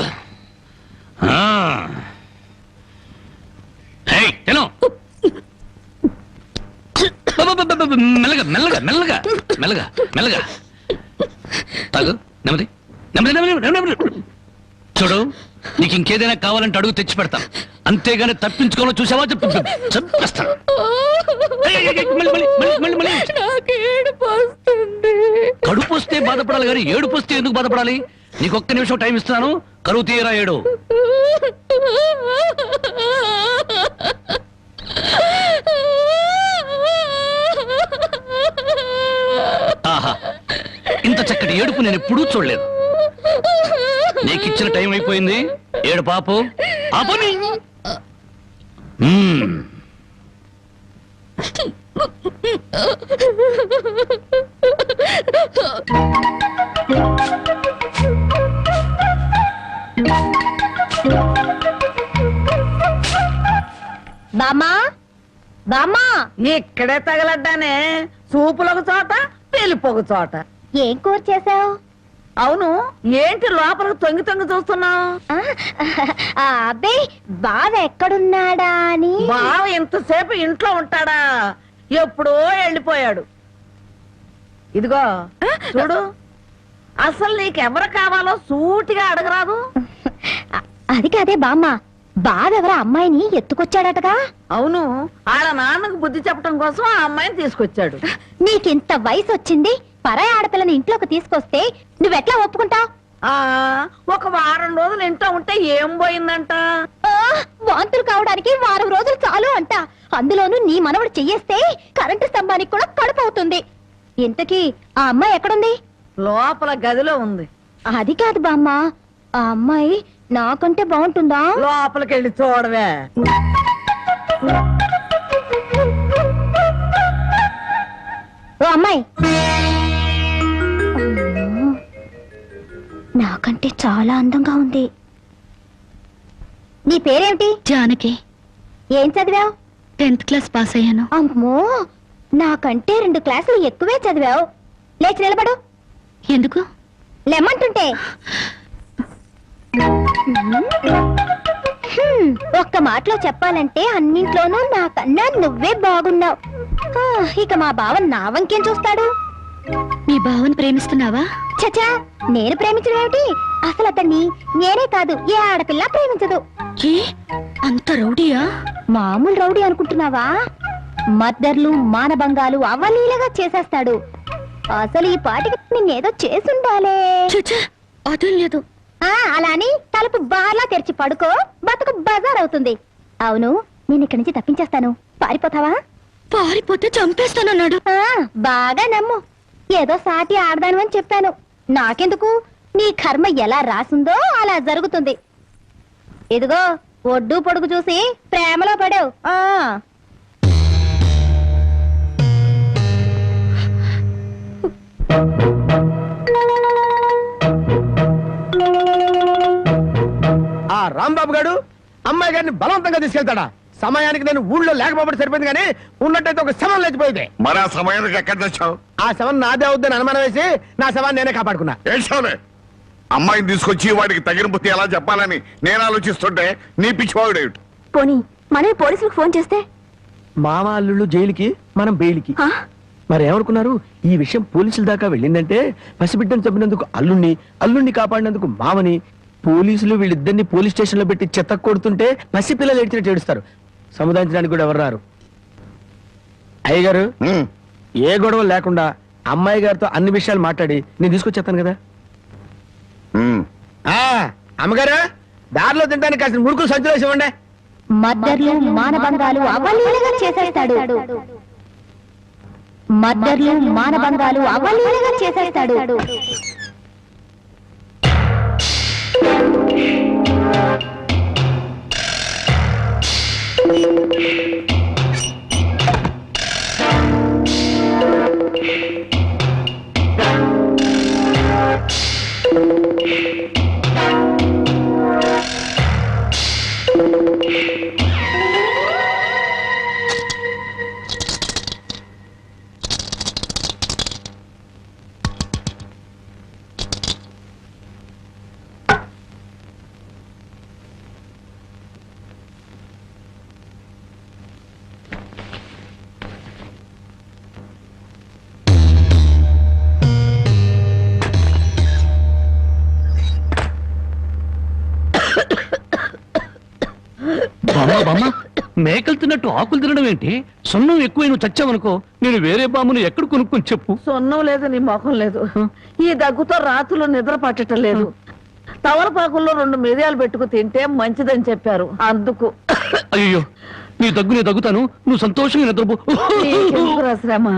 [SPEAKER 3] తిను. మెల్లగా మెల్లగా మెల్లగా మెల్లగా మెల్లగా తాగు. నెమ్మది నెమ్మది నెమ్మది నెమ్మది. చూడు, నీకు ఇంకేదైనా కావాలంటే అడుగు తెచ్చి పెడతా. అంతేగాని తప్పించుకోవాలో చూసావా చంపేస్తాను. కడుపు వస్తే బాధపడాలి కానీ ఏడుపు వస్తే ఎందుకు బాధపడాలి? నీకు ఒక్క నిమిషం టైం ఇస్తున్నాను. కరువు తీయరా ఏడు. ఆహా, ఇంత చక్కటి ఏడుపు నేను ఎప్పుడూ చూడలేదు. నీకిచ్చిన టైం అయిపోయింది. ఏడు పాపు ఆపని.
[SPEAKER 8] బామ్మా బామ్మా,
[SPEAKER 10] ఇక్కడే తగలడ్డానే. సూపులకు చోట పెళ్లిపోకు చోట.
[SPEAKER 8] ఏం కూర చేసావు?
[SPEAKER 10] అవును, ఏంటి లోపలికి తొంగి తొంగి చూస్తున్నావు?
[SPEAKER 8] అబ్బే, బావ ఎక్కడున్నాడా అని.
[SPEAKER 10] బావ ఎంతసేపు ఇంట్లో ఉంటాడా? ఎప్పుడో వెళ్ళిపోయాడు. ఇదిగో చూడు, అసలు నీకెవరు కావాలో సూటిగా అడగరాదు.
[SPEAKER 8] అది కాదే బామ్మ, బావెవరా అమ్మాయిని ఎత్తుకొచ్చాడటగా?
[SPEAKER 10] అవును, వాళ్ళ నాన్నకు బుద్ధి చెప్పడం కోసం ఆ అమ్మాయిని తీసుకొచ్చాడు.
[SPEAKER 8] నీకింత వయసు వచ్చింది, పరాయి ఆడపిల్లని ఇంట్లోకి తీసుకొస్తే నువ్వెట్లా ఒప్పుకుంటావు?
[SPEAKER 10] ఒక వారం రోజులు ఇంట్లో ఉంటే ఏం పోయిందంట?
[SPEAKER 8] వాంతులు కావడానికి వారం రోజులు చాలు అంట. అందులోనూ నీ మనవడు చెయ్యేస్తే కరెంటు స్తంభానికి కూడా కడుపు అవుతుంది. ఇంతకీ ఆ అమ్మాయి ఎక్కడుంది?
[SPEAKER 10] లోపల గదిలో ఉంది.
[SPEAKER 8] అది కాదు బామ్మ, ఆ అమ్మాయి నాకంటే బాగుంటుందా?
[SPEAKER 10] లోపలికి వెళ్ళి చూడవే.
[SPEAKER 8] ఓ అమ్మాయి, నాకంటే చాలా అందంగా ఉంది. నీ పేరేమిటి?
[SPEAKER 2] జానకి.
[SPEAKER 8] ఏం చదివావు?
[SPEAKER 2] 10th క్లాస్ పాస్ అయ్యాను.
[SPEAKER 8] అమ్మో, నాకంటే 2 క్లాసులు ఎక్కువే చదివావు. లేచి నిలబడు.
[SPEAKER 2] ఎందుకు?
[SPEAKER 8] లెమ్మంటుంటే. ఒక్క మాటలో చెప్పాలంటే అన్నింట్లోనూ నాకన్నా నువ్వే బాగున్నావు. ఇక మా బావ నా వంకేం చూస్తాడు?
[SPEAKER 2] మీ బావని ప్రేమిస్తున్నావా?
[SPEAKER 8] చచా, నేను ప్రేమించడం ఏమిటి? అసలు అతన్ని నేనే కాదు, ఏ ఆడపిల్ల ప్రేమించదు.
[SPEAKER 2] ఏ అంత రౌడీయా?
[SPEAKER 8] మామూలు రౌడీ అనుకుంటున్నావా? మద్దర్లు మానభంగాలు అవలీలగా చేసేస్తాడు. అసలు ఈ పాటికి నిన్నేదో చేసుండాలే.
[SPEAKER 2] అదేం లేదు.
[SPEAKER 8] అలా అని తలుపు బార్లా తెరిచి పడుకో, బతుకు బజార్ అవుతుంది. అవును, నేను ఇక్కడి నుంచి తప్పించేస్తాను. పారిపోతావా?
[SPEAKER 2] పారిపోతే చంపేస్తానన్నాడు.
[SPEAKER 8] బాగా నమ్ము. ఏదో సాటి ఆడదాను అని చెప్పాను. నాకెందుకు? నీ కర్మ ఎలా రాసుందో అలా జరుగుతుంది. ఇదిగో, ఒడ్డు పొడుగు చూసి ప్రేమలో పడావు.
[SPEAKER 5] ఆ రాంబాబు గారు అమ్మాయి గారిని బలవంతంగా తీసుకెళ్తాడా? సమయానికి నేను ఊళ్ళో లేకపోతే సరిపోయింది, కానీ ఉన్నట్టయితే ఒక శవం లేచిపోయింది.
[SPEAKER 6] మరి ఆ సమయానికి ఎక్కడ తెచ్చావు?
[SPEAKER 5] ఆ శవం నాదే అవుద్దని అనుమానం వేసి నా శవాన్ని నేనే కాపాడుకున్నా.
[SPEAKER 6] ఏడ్చావులే. అమ్మాయిని తీసుకొచ్చి వాడికి తగిన బుద్ధి ఎలా చెప్పాలని నేను ఆలోచిస్తుంటే నీ పిచ్చివాడు.
[SPEAKER 7] పోనీ మనమే పోలీసులకు ఫోన్ చేస్తే?
[SPEAKER 5] మామ అల్లుళ్ళు జైలుకి, మనం బెయిల్కి. మరి ఏమనుకున్నారు? ఈ విషయం పోలీసుల దాకా వెళ్ళిందంటే పసిబిడ్డను చంపినందుకు అల్లుణ్ణి కాపాడినందుకు మామని, పోలీసులు వీళ్ళిద్దరిని పోలీస్ స్టేషన్ లో పెట్టి చెత్త కొడుతుంటే పసిపిల్లలు ఏడ్చినట్టు ఏడుస్తారు. సముదాయించడానికి కూడా ఎవరు రారు. అయ్యగారు, ఏ గొడవ లేకుండా అమ్మాయి గారితో అన్ని విషయాలు మాట్లాడి నేను తీసుకొచ్చేస్తాను కదా. అమ్మగారు, దారిలో తింటానికి కాసిన మురుకులు సంచులేసి ఇవ్వండి.
[SPEAKER 8] మద్దర్లు మానభంగాలు అవలీలగా చేసేస్తాడు. మద్దర్లు మానభంగాలు అవలీలగా చేసేస్తాడు.
[SPEAKER 3] బామ్మ మేకలు తిన్నట్టు ఆకులు తినడం ఏంటి? సొన్నం ఎక్కువ నువ్వు చచ్చావనుకో నేను వేరే బామ్మను ఎక్కడ కొనుక్కొని చెప్పు.
[SPEAKER 10] సొన్నం లేదు, నీ మొఖం లేదు. ఈ దగ్గుతో రాత్రులు నిద్ర పట్టడం లేదు. తవలపాకుల్లో 2 మిరియాలు పెట్టుకు తింటే మంచిదని చెప్పారు, అందుకు.
[SPEAKER 3] అయ్యో నీ దగ్గు నేను దగ్గుతాను, నువ్వు సంతోషంగా నిద్రపో.
[SPEAKER 10] నీకెందుకురా శ్రమ?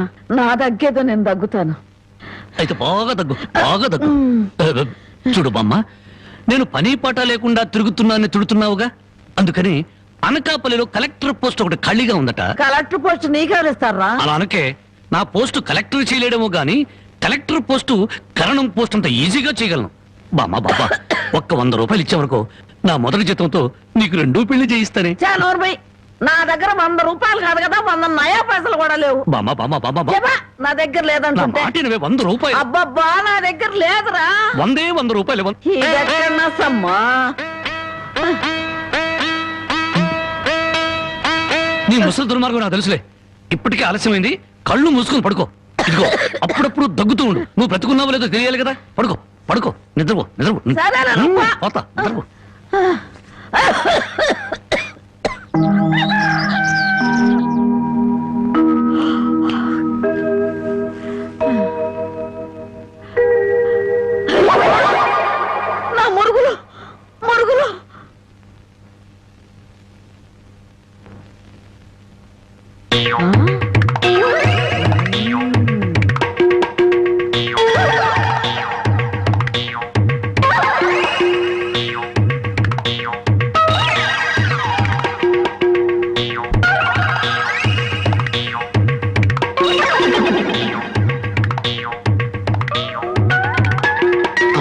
[SPEAKER 10] నా దగ్గేదో నేను దగ్గుతాను.
[SPEAKER 3] అయితే బాగా దగ్గు. చూడు బామ్మ, నేను పని పాట లేకుండా తిరుగుతున్నానని తిడుతున్నావుగా, అందుకని అనకాపల్లిలో కలెక్టర్ పోస్ట్ ఒకటి ఖాళీగా ఉందట.
[SPEAKER 10] కలెక్టర్ పోస్ట్ నీకెవరిస్తారా?
[SPEAKER 3] అలా అనకే, నా పోస్టు కలెక్టర్ చేయలేడేమో గాని కలెక్టర్ పోస్టు కరణం పోస్ట్ అంత ఈజీగా చేయగలను. బామ్మ ఒక్క 100 రూపాయలు ఇచ్చావనుకో, నా మొదటి జీతంతో నీకు 2 పెళ్లి చేయిస్తానే.
[SPEAKER 10] చానోర్బై, నా దగ్గర 100 రూపాయలు కాదు కదా, 100 నయా పైసలు కూడా లేవు.
[SPEAKER 3] బామ్మ
[SPEAKER 10] ఏమా, నా దగ్గర లేదంటుంటే
[SPEAKER 3] 100 రూపాయలు.
[SPEAKER 10] అబ్బబ్బా, నా దగ్గర లేదురా.
[SPEAKER 3] 100 రూపాయలు.
[SPEAKER 10] ఇదెక్కడన్నా సమ్మా?
[SPEAKER 3] నీ ముసలి దుర్మార్గం నాకు తెలుసులే. ఇప్పటికే ఆలస్యమైంది, కళ్ళు మూసుకొని పడుకో. ఇదిగో అప్పుడప్పుడు దగ్గుతూ ఉండు. నువ్వు బ్రతుకున్నావో లేదో తెలియాలి కదా. పడుకో నిద్రపో.
[SPEAKER 10] సరేనా, నువ్వు?
[SPEAKER 3] పోతా నిద్రపో.
[SPEAKER 10] నా మురుగులు.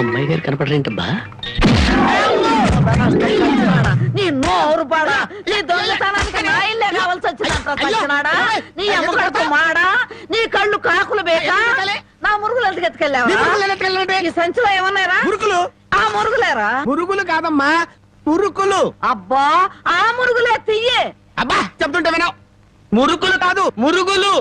[SPEAKER 3] అమ్మాయి గారు కనపడరేంటబ్బా?
[SPEAKER 10] నీ నోరు పాడా, నీ దొంగతనానికి నా ఇల్లే కావాల్సి వచ్చిందంట. సచ్చినాడా, నీ అమ్మగడతో మాడా, నీ కళ్ళు కాకులు బేక. నా మురుగులు ఎందుకు ఎత్తుకెళ్ళావా? ఈ సంచిలో ఏమన్నారా?
[SPEAKER 5] మురుకులు.
[SPEAKER 10] ఆ మురుగులేరా?
[SPEAKER 5] మురుగులు కాదమ్మా, మురుకులు.
[SPEAKER 10] అబ్బా, ఆ మురుగులే తియ్యే.
[SPEAKER 5] అబ్బా చెప్తుంటే వినవు. మురుకులు కాదు, మురుగులు.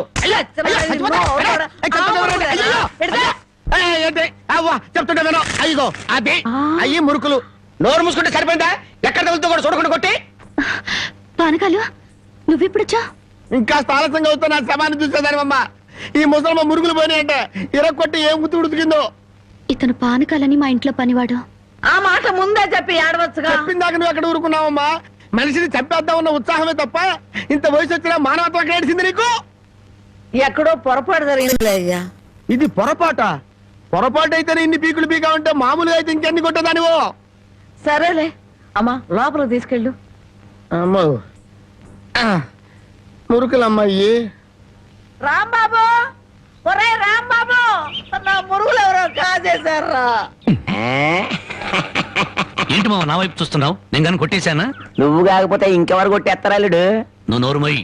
[SPEAKER 5] చెప్తుంటే వినవు. అయ్యో అదే అయ్యి మురుకులు. నోరు మూసుకుంటే సరిపోయిందా? ఎక్కడ తగులుతో కూడా చూడకుండా కొట్టి.
[SPEAKER 8] పానకాలు నువ్వెప్పుడొచ్చా?
[SPEAKER 5] ఇంకా ఆలస్యంగా అవుతా నా శవాన్ని చూసేదానివమ్మ. ఈ ముసలమ్మ మురుగులు పోయినాయంటే ఇరక్కొట్టి ఏం గుర్తు ఉడికిందో.
[SPEAKER 8] ఇతను పానకాలని మా ఇంట్లో పనివాడు.
[SPEAKER 10] ఆ మాట ముందే చెప్పి ఏడవచ్చుగా.
[SPEAKER 5] చెప్పిందాక నువ్వు ఎక్కడ ఊరుకున్నావమ్మా? మనిషిని చంపేద్దాం ఉన్న ఉత్సాహమే తప్ప ఇంత వయసు వచ్చినా మానవత్వం ఏడిసింది నీకు.
[SPEAKER 10] ఎక్కడో పొరపాటు జరిగిందిలే అయ్యా.
[SPEAKER 5] ఇది పొరపాటు అయితేనే ఇన్ని పీకులు పీకా ఉంటే మామూలుగా అయితే ఇంకెన్ని కొట్టేదానివో.
[SPEAKER 10] సరేలే అమ్మా, లోపల తీసుకెళ్ళు.
[SPEAKER 5] అమ్మో మురుకులమ్మాయి.
[SPEAKER 10] రాంబాబు, ఒరే రాంబాబు, నా మురుగులు ఎవరో కాజేశారా?
[SPEAKER 3] ఏంటి మామ నా వైపు చూస్తున్నావు? నేను కానీ కొట్టేశానా?
[SPEAKER 9] నువ్వు కాకపోతే ఇంకెవరు కొట్టేస్తారాలుడు?
[SPEAKER 3] నువ్వు నోరుమోయి.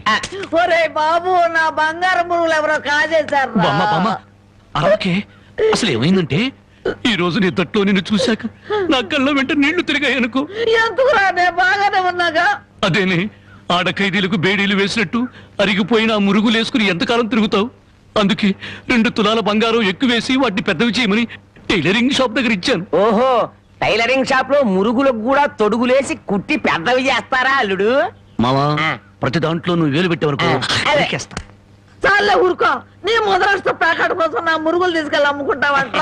[SPEAKER 10] ఒరే బాబు, నా బంగారు మురుగులు ఎవరో కాజేశారా?
[SPEAKER 3] అలాగే అసలు ఏమైందంటే, ఈ రోజు నీ తట్లో నిన్ను చూశాక నా కళ్ళ వెంట నీళ్లు తిరిగాయనుకో.
[SPEAKER 10] ఎందుకురా, నేను బాగానే ఉన్నాగా.
[SPEAKER 3] అదేనే, ఆడ ఖైదీలకు బేడీలు వేసినట్టు అరిగిపోయిన ఆ మురుగులు వేసుకుని ఎంతకాలం తిరుగుతావు? అందుకే 2 తులాల బంగారం ఎక్కువేసి వాటిని పెద్దవి చేయమని టైలరింగ్ షాప్ దగ్గర ఇచ్చాను.
[SPEAKER 9] ఓహో, టైలరింగ్ షాప్ లో మురుగులకు కూడా తొడుగులేసి కుట్టి పెద్దవి చేస్తారా అల్లుడు?
[SPEAKER 3] మావా, ప్రతి దాంట్లో నువ్వు వేలు పెట్టేవరకు
[SPEAKER 10] చాలే ఊరుకో. నీ ముద్రాష్ట్ర ప్యాకెట్ కోసం నా మురుగులు తీసుకెళ్ళి అమ్ముకుంటావంట.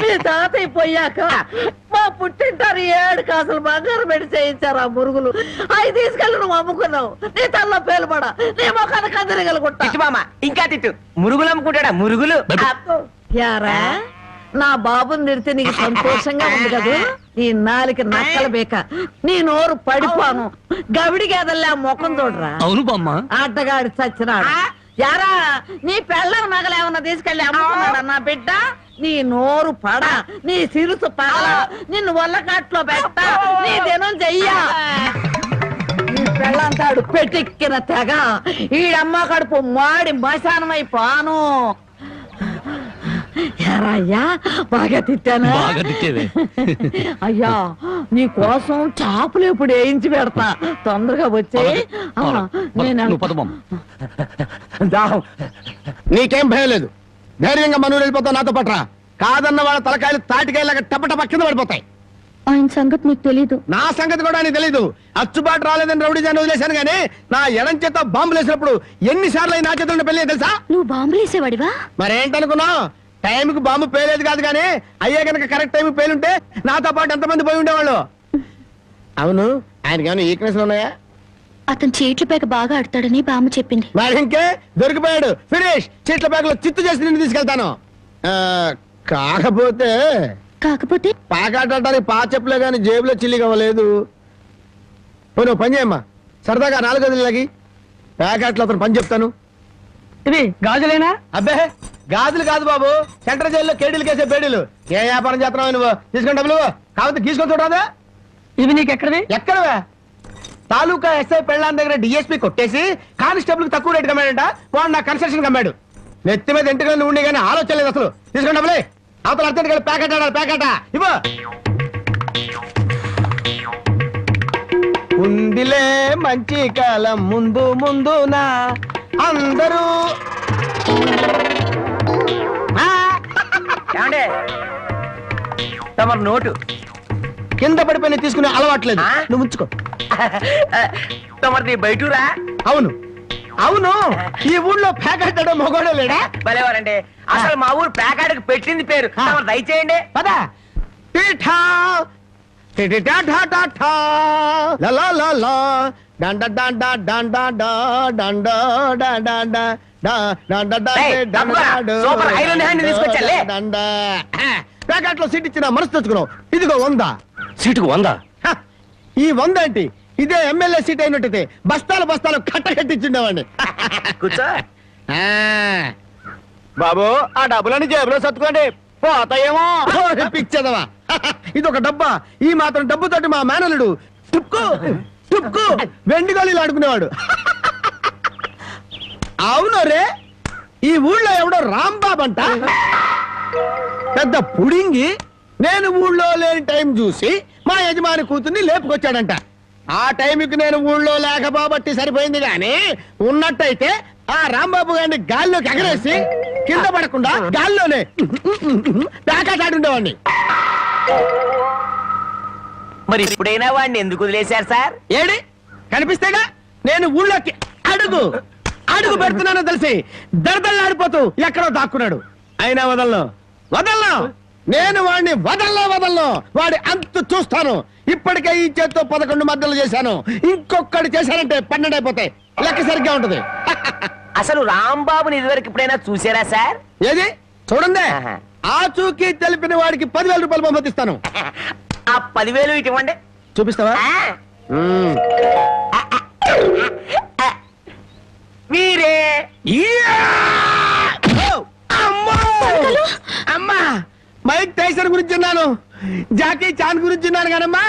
[SPEAKER 10] మీ తాతయ్య పోయాక మా పుట్టింటారు 7 కాసులు బంగారం పెట్టి చేయించారు ఆ మురుగులు. అవి తీసుకెళ్ళి నువ్వు అమ్ముకున్నావు. నీ తల్ల పేలుపడ, నీ మొఖానికి అందరిగలుగుంటా.
[SPEAKER 9] తిట్టు మామ, ఇంకా తిట్టు. మురుగులు అమ్ముకుంటాడా? మురుగులు.
[SPEAKER 10] యారా, నా బాబుని తిడితే నీకు సంతోషంగా ఉంది కదా? ఈ నాలికి నక్కల బేక నీ నోరు పడిపోను గవిడి గేదల్లా ముఖం చూడరా.
[SPEAKER 3] అవును బామ్మ.
[SPEAKER 10] ఆటగాడి చచ్చినాడు. యారా నీ పెళ్ళం నగలేమన్నా తీసుకెళ్ళి అమ్ముకున్నాడా నా బిడ్డ? నీ నోరు పడ, నీ సిరుసు పగల, నిన్ను వల్లకాట్లో పెట్ట, నీ దినం చెయ్యా. నీ పెళ్ళంతాడు పెట్టెక్కిన తెగ ఈడమ్మ కడుపు మాడి మశానమైపోను. అయ్యా బాగా తిట్టానా?
[SPEAKER 3] బాగా తిట్టేవే.
[SPEAKER 10] అయ్యా నీ కోసం చాపులు ఇప్పుడు వేయించి పెడతా, తొందరగా వచ్చే.
[SPEAKER 3] నువ్వు పద బామ్మ.
[SPEAKER 5] నీకేం భయం లేదు, ధైర్యంగా మనూరు వెళ్ళిపోతావు నాతో పట్రా. కాదన్న వాళ్ళ తలకాయలు తాటికాయలాగా టపటప కింద పడిపోతాయి.
[SPEAKER 8] ఆయన సంగతి నీకు తెలీదు.
[SPEAKER 5] నా సంగతి కూడా నీకు తెలీదు. అచ్చుబాటు రాలేదని రౌడీ జాన్ వదిలేశాను గానీ నా ఎడం చేత బాంబులు వేసినప్పుడు ఎన్నిసార్లు నా చేతుల్లో పెళ్ళి తెలుసా?
[SPEAKER 8] నువ్వు బాంబులు వేసేవాడివా?
[SPEAKER 5] మరేంటనుకున్నావు? టైంకి బాంబు పేలేదు కాదు కానీ అయ్యే కనుక కరెక్ట్ టైంకి పేలుంటే నాతో పాటు ఎంతమంది పోయి ఉండేవాళ్ళు. అవును, ఆయనకి ఏమైనా ఈక్నెస్ ఉన్నాయా?
[SPEAKER 8] అతను చీట్ల పేక బాగా ఆడతాడని బామ్మ చెప్పింది.
[SPEAKER 5] మరి ఇంకే దొరికిపోయాడు, ఫినిష్. చీట్ల బ్యాగ్ లో చిత్తు చేసి నిన్ను తీసుకెళ్తాను. కాకపోతే పాకాటానికి పా చెప్పులే గాని జేబులో చిల్లి కావలేదు. నువ్వు పని చేయమ్మా, సరదాగా 4 గదులకి ప్యాకెట్లో అతను పని చెప్తాను.
[SPEAKER 9] ఇది గాజులేనా?
[SPEAKER 5] అబ్బే గాజులు కాదు బాబు, సెంట్రల్ జైల్లో కేడీలు కేసే బేడీలు. ఏ వ్యాపారం చేస్తున్నావు నువ్వు? తీసుకుని డబ్బులు కాకపోతే గీసుకొని చూడరాదా?
[SPEAKER 9] ఇవి నీకు ఎక్కడవి?
[SPEAKER 5] ఎక్కడవే? తాలూకా ఎస్ఐ పెళ్ళాన్ దగ్గర డిఎస్పీ కొట్టేసి కానిస్టేబుల్ కు తక్కువ రేటు కమ్మాడంట. వాడు నా కన్స్ట్రక్షన్ కమ్మాడు. నెత్తి మీద ఇంటికి ఉండి కానీ ఆలోచన లేదు అసలు. తీసుకుని డబ్బులే. అవతల అర్థం కలిసి ప్యాకెట్ ఆడాలి. ప్యాకెట్ ఇవ్వ. ఉందిలే మంచి కాలం ముందు ముందునా అందరూ.
[SPEAKER 9] తమరు నోటు
[SPEAKER 5] కింద పడిపోయిన తీసుకునే అలవాట్లేదు. నువ్వు ఉంచుకో.
[SPEAKER 9] తమరిది బయటూరా?
[SPEAKER 5] అవును అవును, ఈ ఊళ్ళో ప్యాకెట్ మొగోడే లేడా?
[SPEAKER 9] భలేవారండి. అసలు మా ఊరు ప్యాకాడికి పెట్టింది పేరు. తమరు దయచేయండి.
[SPEAKER 5] పద. టీఠా టిటిటా ఠా ఠా ఠా లా లా లా లా డండ డండ డండ డా డండ డండ డా డండ డండ డండ
[SPEAKER 9] సూపర్ ఐరన్ హ్యాండ్ తీసుకొచ్చాలే.
[SPEAKER 5] డండ ప్యాకెట్ లో సీట్ ఇచ్చిన మనసు తెచ్చుకున్నావు. ఇదిగో 100.
[SPEAKER 1] సీటుకు 100?
[SPEAKER 5] ఈ 100 ఏంటి? ఇదే ఎమ్మెల్యే సీట్ అయినట్టయితే బస్తాలు బస్తాలు కట్టించుండేవాడిని.
[SPEAKER 9] కూర్చో.
[SPEAKER 5] బాబు ఆ డబ్బులని జేబులో సర్దుకోండి, పోతాయేమో. పిచ్చదవా, ఇది ఒక డబ్బా. ఈ మాత్రం డబ్బుతోటి మా మేనలుడు టుక్కు టుక్కు వెండి గోళీలు ఆడుకునేవాడు. అవును రే, ఈ ఊళ్ళో ఎవడో రాంబాబు అంట పెద్ద పుడింగి. నేను ఊళ్ళో లేని టైం చూసి మా యజమాని కూతుర్ని లేపుకొచ్చాడంట. ఆ టైంకి నేను ఊళ్ళో లేకపోబట్టి సరిపోయింది గాని ఉన్నట్టయితే ఆ రాంబాబు గారిని గాల్లోకి ఎగరేసి కింద పడకుండా గాల్లోనే ప్యాకెట్ ఉండేవాడిని.
[SPEAKER 9] మరి ఇప్పుడైనా వాడిని ఎందుకు వదిలేశారు సార్?
[SPEAKER 5] ఏడి కనిపిస్తేగా నేను ఊళ్ళోకి అడుగు అడుగు పెడుతున్నానో తెలిసి దడదళ్ళాడిపోతూ ఎక్కడో దాక్కున్నాడు. అయినా వదలను వదలను, నేను వాడిని వదలను. వాడి అంతు చూస్తాను. ఇప్పటికే ఈ చేత్తో 11 మద్దలు చేశాను. ఇంకొకటి చేశానంటే 12 అయిపోతాయి. లెక్క సరిగ్గా ఉంటది.
[SPEAKER 9] అసలు రాంబాబుని ఇదివరకు ఎప్పుడైనా చూసారా సార్?
[SPEAKER 5] ఏది చూడండి, ఆ చూకి తెలిపిన వాడికి 10,000 రూపాయలు బహుమతిస్తాను.
[SPEAKER 9] ఆ 10,000 ఇటు ఇవ్వండి.
[SPEAKER 5] చూపిస్తావా?
[SPEAKER 9] మీరే.
[SPEAKER 5] అమ్మా, మైక్ టైసన్ గురించి విన్నాను, జాకీ చాన్ గురించి విన్నాను కానమ్మా,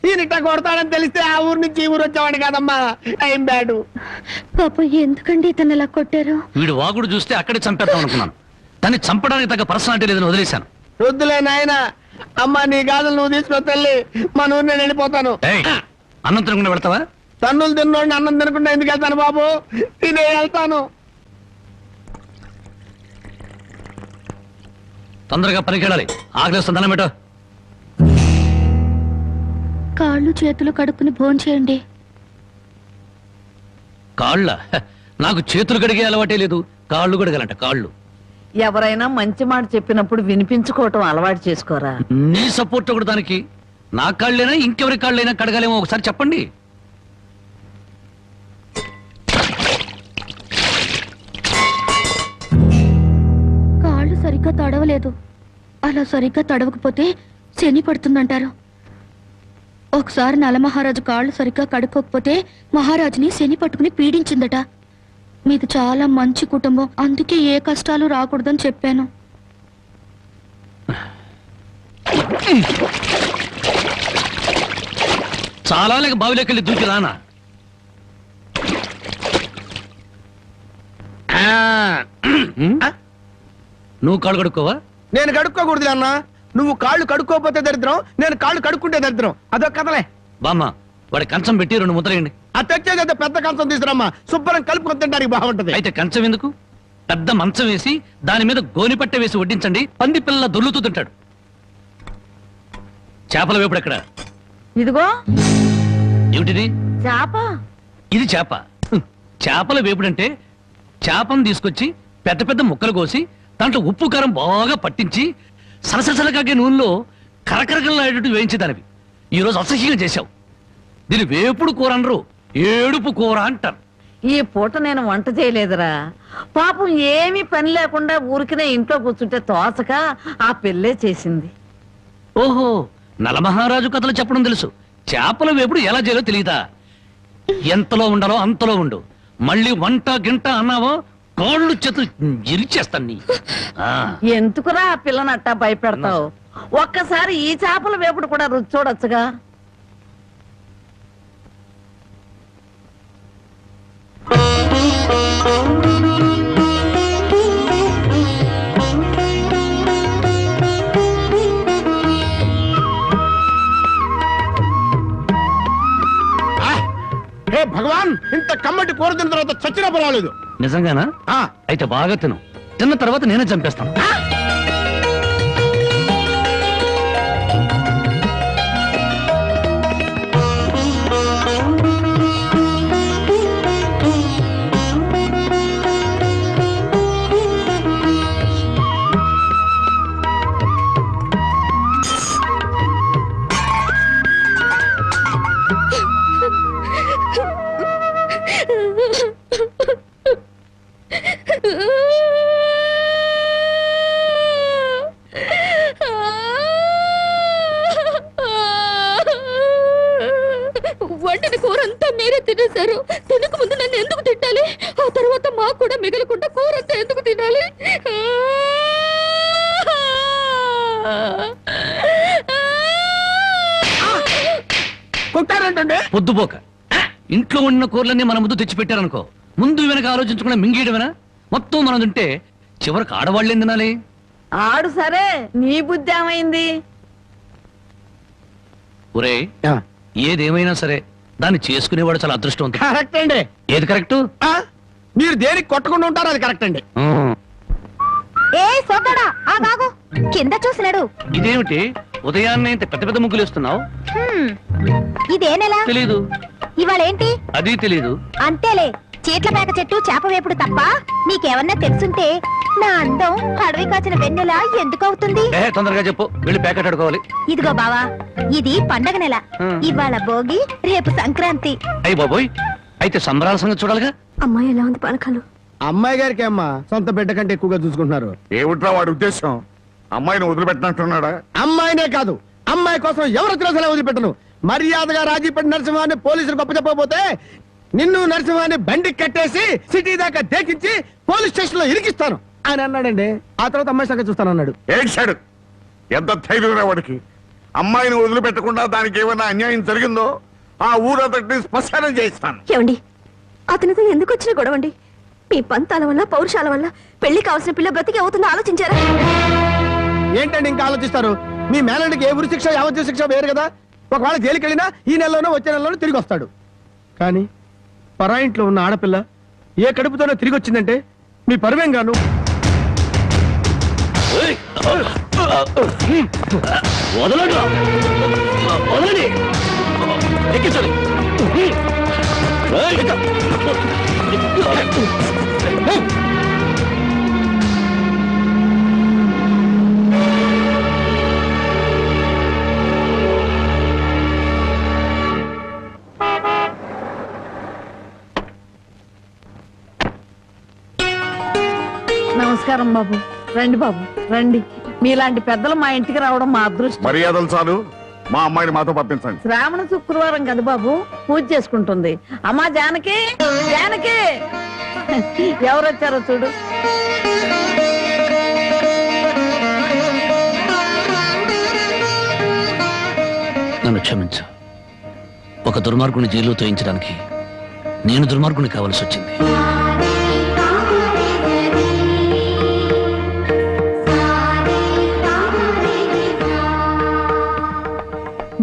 [SPEAKER 5] ఈయనిట్ట కొడతాడని తెలిస్తే ఆ ఊరు నుంచి ఈ ఊరు వచ్చేవాడు కాదమ్మా. Time bad.
[SPEAKER 8] పాప ఎందుకండి ఇతను ఇలా కొట్టారు?
[SPEAKER 3] వీడు వాగుడు చూస్తే అక్కడే చంపేద్దాం అనుకున్నాను, కానీ చంపడానికి తగ్గ పర్సనాలిటీ లేదని వదిలేశాను.
[SPEAKER 5] వద్దులే నాయన. అమ్మా నీ గాజులు నువ్వు తీసుకుని తల్లి, మా ఊరు నేను వెళ్ళిపోతాను.
[SPEAKER 3] అన్నం తినకుండా వెళ్తావా?
[SPEAKER 5] తన్నులు తిన్నోడిని అన్నం తినకుండా ఎందుకు వెళ్తాను బాబు? తినే వెళ్తాను.
[SPEAKER 3] తొందరగా పనికి వెళ్ళాలి. ఆకలిస్తుంది, అన్నం పెట్టు.
[SPEAKER 8] కాళ్ళు చేతులు కడుక్కుని భోంచేయండి.
[SPEAKER 3] కాళ్ళ? నాకు చేతులు కడిగే అలవాటే లేదు, కాళ్ళు కడగాలంట. కాళ్ళు
[SPEAKER 10] ఎవరైనా మంచి మాట చెప్పినప్పుడు వినిపించుకోవటం అలవాటు చేసుకోరా.
[SPEAKER 3] నీ సపోర్ట్ ఒకటి దానికి. నా కాళ్ళైనా ఇంకెవరి కాళ్ళైనా కడగాలేమో ఒకసారి చెప్పండి.
[SPEAKER 8] కాళ్ళు సరిగ్గా తడవలేదు. అలా సరిగ్గా తడవకపోతే శని పడుతుందంటారు.
[SPEAKER 2] ఒకసారి నలమహారాజు కాళ్ళు సరిగ్గా కడుక్కోకపోతే మహారాజుని శని పట్టుకుని పీడించిందట. మీది చాలా మంచి కుటుంబం, అందుకే ఏ కష్టాలు రాకూడదని చెప్పాను.
[SPEAKER 3] చాలా లేక బావిలోకి వెళ్ళి దూకి రానా? నువ్వు కాళ్ళు కడుక్కోవా?
[SPEAKER 5] నేను కడుక్కోకూడదు అన్న. నువ్వు కాళ్ళు కడుక్కోపోతే దరిద్రం, నేను కాళ్ళు కడుక్కుంటే దరిద్రం. అదొక కథలే.
[SPEAKER 3] బామ్మ వాడి కంచం పెట్టి 2 ముద్రయండి.
[SPEAKER 5] ఆ తెచ్చేదైతే పెద్ద కంచం తీసుకురమ్మా, శుభ్రం కలుపుకొని తింటానికి బాగుంటది.
[SPEAKER 3] అయితే కంచం ఎందుకు, పెద్ద మంచం వేసి దాని మీద గోనిపట్ట వేసి వడ్డించండి, పంది పిల్ల దొర్లుతూ తింటాడు. చేపల వేపుడు ఎక్కడ?
[SPEAKER 10] ఇదిగో
[SPEAKER 3] ఏమిటిది?
[SPEAKER 10] చేప.
[SPEAKER 3] ఇది చేప. చేపల వేపుడంటే చేపను తీసుకొచ్చి పెద్ద పెద్ద ముక్కలు కోసి దాంట్లో ఉప్పు కారం బాగా పట్టించి సలసలకాగే నూనెలో కరకరకలాడేటట్టు వేయించేదానివి. ఈరోజు అసహ్యంగా చేశావు. దీని వేపుడు కూర అనరు, ఏడుపు కూర అంటారు.
[SPEAKER 10] ఈ పూట నేను వంట చేయలేదురా. పాపం ఏమీ పని లేకుండా ఊరికినే ఇంట్లో కూర్చుంటే తోసక ఆ పెళ్ళే చేసింది.
[SPEAKER 3] ఓహో, నలమహారాజు కథలు చెప్పడం తెలుసు, చేపల వేపుడు ఎలా చేయాలో తెలియదా? ఎంతలో ఉండాలో అంతలో ఉండు. మళ్ళీ వంట గింట అన్నావో కాళ్ళు చేతులు ఇరిచేస్తాను నీ.
[SPEAKER 10] ఎందుకురా ఆ పిల్లని అట్టా భయపెడతావు? ఒక్కసారి ఈ చేపల వేపుడు కూడా రుచి చూడొచ్చుగా.
[SPEAKER 5] హే భగవాన్, ఇంత కమ్మటి కూర తిన్న తర్వాత చచ్చినా పర్వాలేదు.
[SPEAKER 3] నిజంగానా? అయితే బాగా తిను, తిన్న తర్వాత నేనే చంపేస్తాను.
[SPEAKER 2] వండిన కూర అంతా మీరే తినేశారు. తినక ముందు నన్ను ఎందుకు తిట్టాలి? ఆ తర్వాత మాకు కూడా మిగలకుండా కూర అంతా ఎందుకు తినాలి?
[SPEAKER 5] కొట్టారంటే
[SPEAKER 3] పొద్దుపోక ఇంట్లో వండిన కూరలన్నీ మన ముందు తెచ్చిపెట్టారనుకో, ముందు వెనక ఆలోచించకుండా మింగేయడమేనా? మొత్తం మనం తింటే చివరికి ఆడవాళ్ళేం తినాలి?
[SPEAKER 10] ఆడు సరే, నీ బుద్ధి ఏమైంది?
[SPEAKER 3] ఒరే, ఏదేమైనా సరే దాన్ని చేసుకునేవాడు చాలా అదృష్టవంతుడు.
[SPEAKER 5] కరెక్ట్ అండి.
[SPEAKER 3] ఏది కరెక్ట్?
[SPEAKER 5] మీరు దేనికి కొట్టకుండా ఉంటారో అది కరెక్ట్ అండి.
[SPEAKER 8] ఏ సోదడా, ఆ బాగు కింద చూసినాడు.
[SPEAKER 3] ఇదేమిటి ఉదయాన్నే ఇంత పెద్ద పెద్ద ముగ్గులు వేస్తున్నావు?
[SPEAKER 8] ఇదే నెల?
[SPEAKER 3] తెలీదు.
[SPEAKER 8] ఇవాళేంటి?
[SPEAKER 3] అది తెలీదు.
[SPEAKER 8] అంతేలే, చీట్ల పేక చెట్టు చేప వేపుడు తప్ప నీకేమన్నా తెలుసుంటే నా అందం అడవి కాచిన వెన్నెల ఎందుకు అవుతుంది?
[SPEAKER 3] తొందరగా చెప్పు, వెళ్ళి ప్యాకెట్ అడుకోవాలి.
[SPEAKER 8] ఇదిగో బావా, ఇది పండగ నెల. ఇవాళ భోగి, రేపు సంక్రాంతి.
[SPEAKER 3] అయ్యి బాబోయ్, అయితే సంబరాల సంగతి చూడాలిగా.
[SPEAKER 7] అమ్మాయి ఎలా ఉంది పానకాలు?
[SPEAKER 5] అమ్మాయి గారికి అమ్మా సొంత బిడ్డ కంటే ఎక్కువగా చూసుకుంటున్నారు.
[SPEAKER 6] ఏమిట్రా వాడి ఉద్దేశం? అమ్మాయిని వదిలిపెట్టినట్టున్నాడా?
[SPEAKER 5] అమ్మాయినే కాదు, అమ్మాయి కోసం ఎవరు వచ్చినా వదిలిపెట్టను. మర్యాదగా రాజీపడి నరసింహాన్ని పోలీసులు గొప్ప చెప్పకపోతే నిన్ను నరసింహాన్ని బండికి కట్టేసి సిటీ దాకా దేకించి పోలీస్ స్టేషన్ లో ఇరికిస్తాను అని అన్నాడండి. ఆ తర్వాత అమ్మాయి సంగతి చూస్తానన్నాడు.
[SPEAKER 6] ఏడ్చాడు. ఎంత ధైర్యం వాడికి! అమ్మాయిని వదిలిపెట్టకుండా దానికి ఏమైనా అన్యాయం జరిగిందో ఆ ఊరంతటిని శ్మశానం చేయిస్తాను.
[SPEAKER 7] ఏమండి, అతనితో ఎందుకు వచ్చిన గొడవండి? మీ పంతాల వల్ల, పౌరుషాల వల్ల పెళ్లి కావాల్సిన పిల్ల బ్రతికి అవుతుందో ఆలోచించారా?
[SPEAKER 5] ఏంటండి ఇంకా ఆలోచిస్తారు? మీ మేనడికి ఏ ఉరి శిక్ష, యావజ్జీవ శిక్ష వేరు కదా. ఒకవేళ జైలుకి వెళ్ళినా ఈ నెలలోనో వచ్చే నెలలోనో తిరిగి వస్తాడు. కానీ పరాయింట్లో ఉన్న ఆడపిల్ల ఏ కడుపుతోనో తిరిగి వచ్చిందంటే మీ పరువేం గాను.
[SPEAKER 10] నమస్కారం బాబు. రండి బాబు, రండి. మీలాంటి పెద్దలు మా ఇంటికి రావడం మా అదృష్టం.
[SPEAKER 6] మర్యాదలు చాలు, మా అమ్మాయిని మాతో పంపించండి.
[SPEAKER 10] శ్రావణ శుక్రవారం కదా బాబు, పూజ చేసుకుంటుంది. అమ్మా జానకి, జానకి ఎవరు వచ్చారో చూడు.
[SPEAKER 3] నన్ను క్షమించు. ఒక దుర్మార్గుని జైల్లో తోయించడానికి నేను దుర్మార్గుని కావాల్సి వచ్చింది.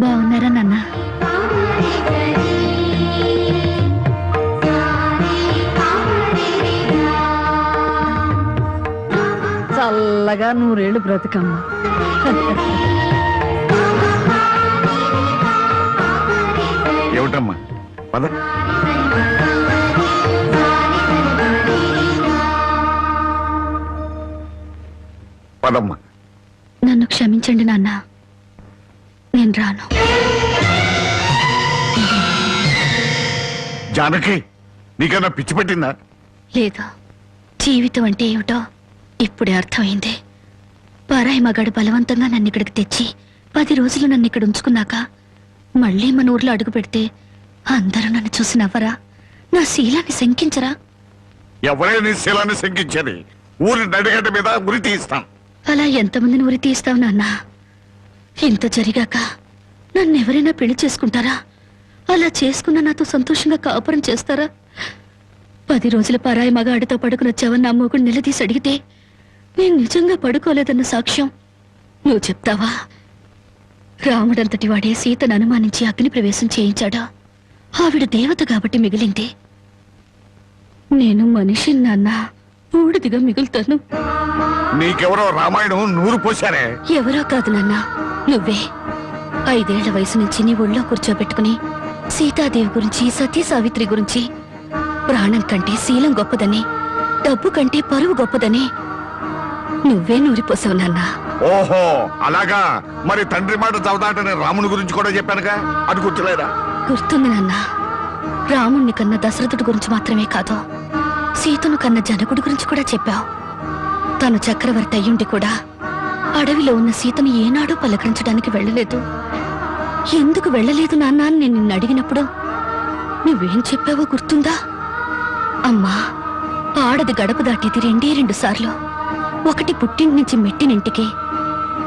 [SPEAKER 8] బాగున్నారా నాన్న?
[SPEAKER 10] చల్లగా 100 ఏళ్ళు బ్రతికమ్మా.
[SPEAKER 6] ఏమిటమ్మా పద. పదమ్మా.
[SPEAKER 8] నన్ను క్షమించండి నాన్న, నేను రాను.
[SPEAKER 6] జానకి నీకన్నా పిచ్చి పట్టిందా?
[SPEAKER 8] లేదు, జీవితం అంటే ఏమిటో ఇప్పుడే అర్థమైంది. పరాయి మగాడు బలవంతంగా నన్ను ఇక్కడికి తెచ్చి 10 రోజులు నన్ను ఇక్కడ ఉంచుకున్నాక మళ్ళీ మన ఊర్లో అడుగు పెడితే అందరూ నన్ను చూసి నవ్వరా? నా శీలాన్ని శంకించరా?
[SPEAKER 6] ఎవరే నీ శీలాన్ని శంకించేది? ఊరి నడిగడ్డ మీద ఉరి తీస్తాం.
[SPEAKER 8] అలా ఎంతమందిని ఉరి తీస్తావు నాన్న? ఇంత జరిగాక నన్నెవరైనా పెళ్లి చేసుకుంటారా? అలా చేసుకున్న నాతో సంతోషంగా కాపురం చేస్తారా? 10 రోజుల పరాయి మగాడితో పడుకుని వచ్చావని నా మొగుడు నిలదీసి అడిగితే నేను నిజంగా పడుకోలేదన్న సాక్ష్యం నువ్వు చెప్తావా? రాముడంతటి వాడే సీతను అనుమానించి అగ్ని ప్రవేశం చేయించాడా? ఆవిడ దేవత కాబట్టి మిగిలింది. నేను మనిషిని నాన్న, బూడిదిగా మిగులుతాను.
[SPEAKER 6] నీకెవరో రామాయణం 100 పోశారే.
[SPEAKER 8] ఎవరో కాదు నాన్న, నువ్వే. 5 ఏళ్ల వయసు నుంచి నీ ఒళ్ళో కూర్చోబెట్టుకుని సీతాదేవి గురించి, సతీ సావిత్రి గురించి, ప్రాణం కంటే శీలం గొప్పదని, డబ్బు కంటే పరువు గొప్పదని నువ్వే నూరిపోసావు నాన్న.
[SPEAKER 6] ఓహో అలాగా. మరి తండ్రి మాట చవదాటని రాముని గురించి కూడా చెప్పానుగా, అది గుర్తులేదా?
[SPEAKER 8] గుర్తుంది నాన్న. రాముణ్ణి కన్న దశరథుడి గురించి మాత్రమే కాదు, సీతను కన్న జనకుడి గురించి కూడా చెప్పావు. తను చక్రవర్తి అయ్యుండి కూడా అడవిలో ఉన్న సీతను ఏనాడూ పలకరించడానికి వెళ్ళలేదు. ఎందుకు వెళ్ళలేదు నాన్న అని నేను నిన్ను అడిగినప్పుడు నువ్వేం చెప్పావో గుర్తుందా? అమ్మా, ఆడది గడప దాటేది 2 సార్లు. ఒకటి పుట్టింటి నుంచి మెట్టినింటికి,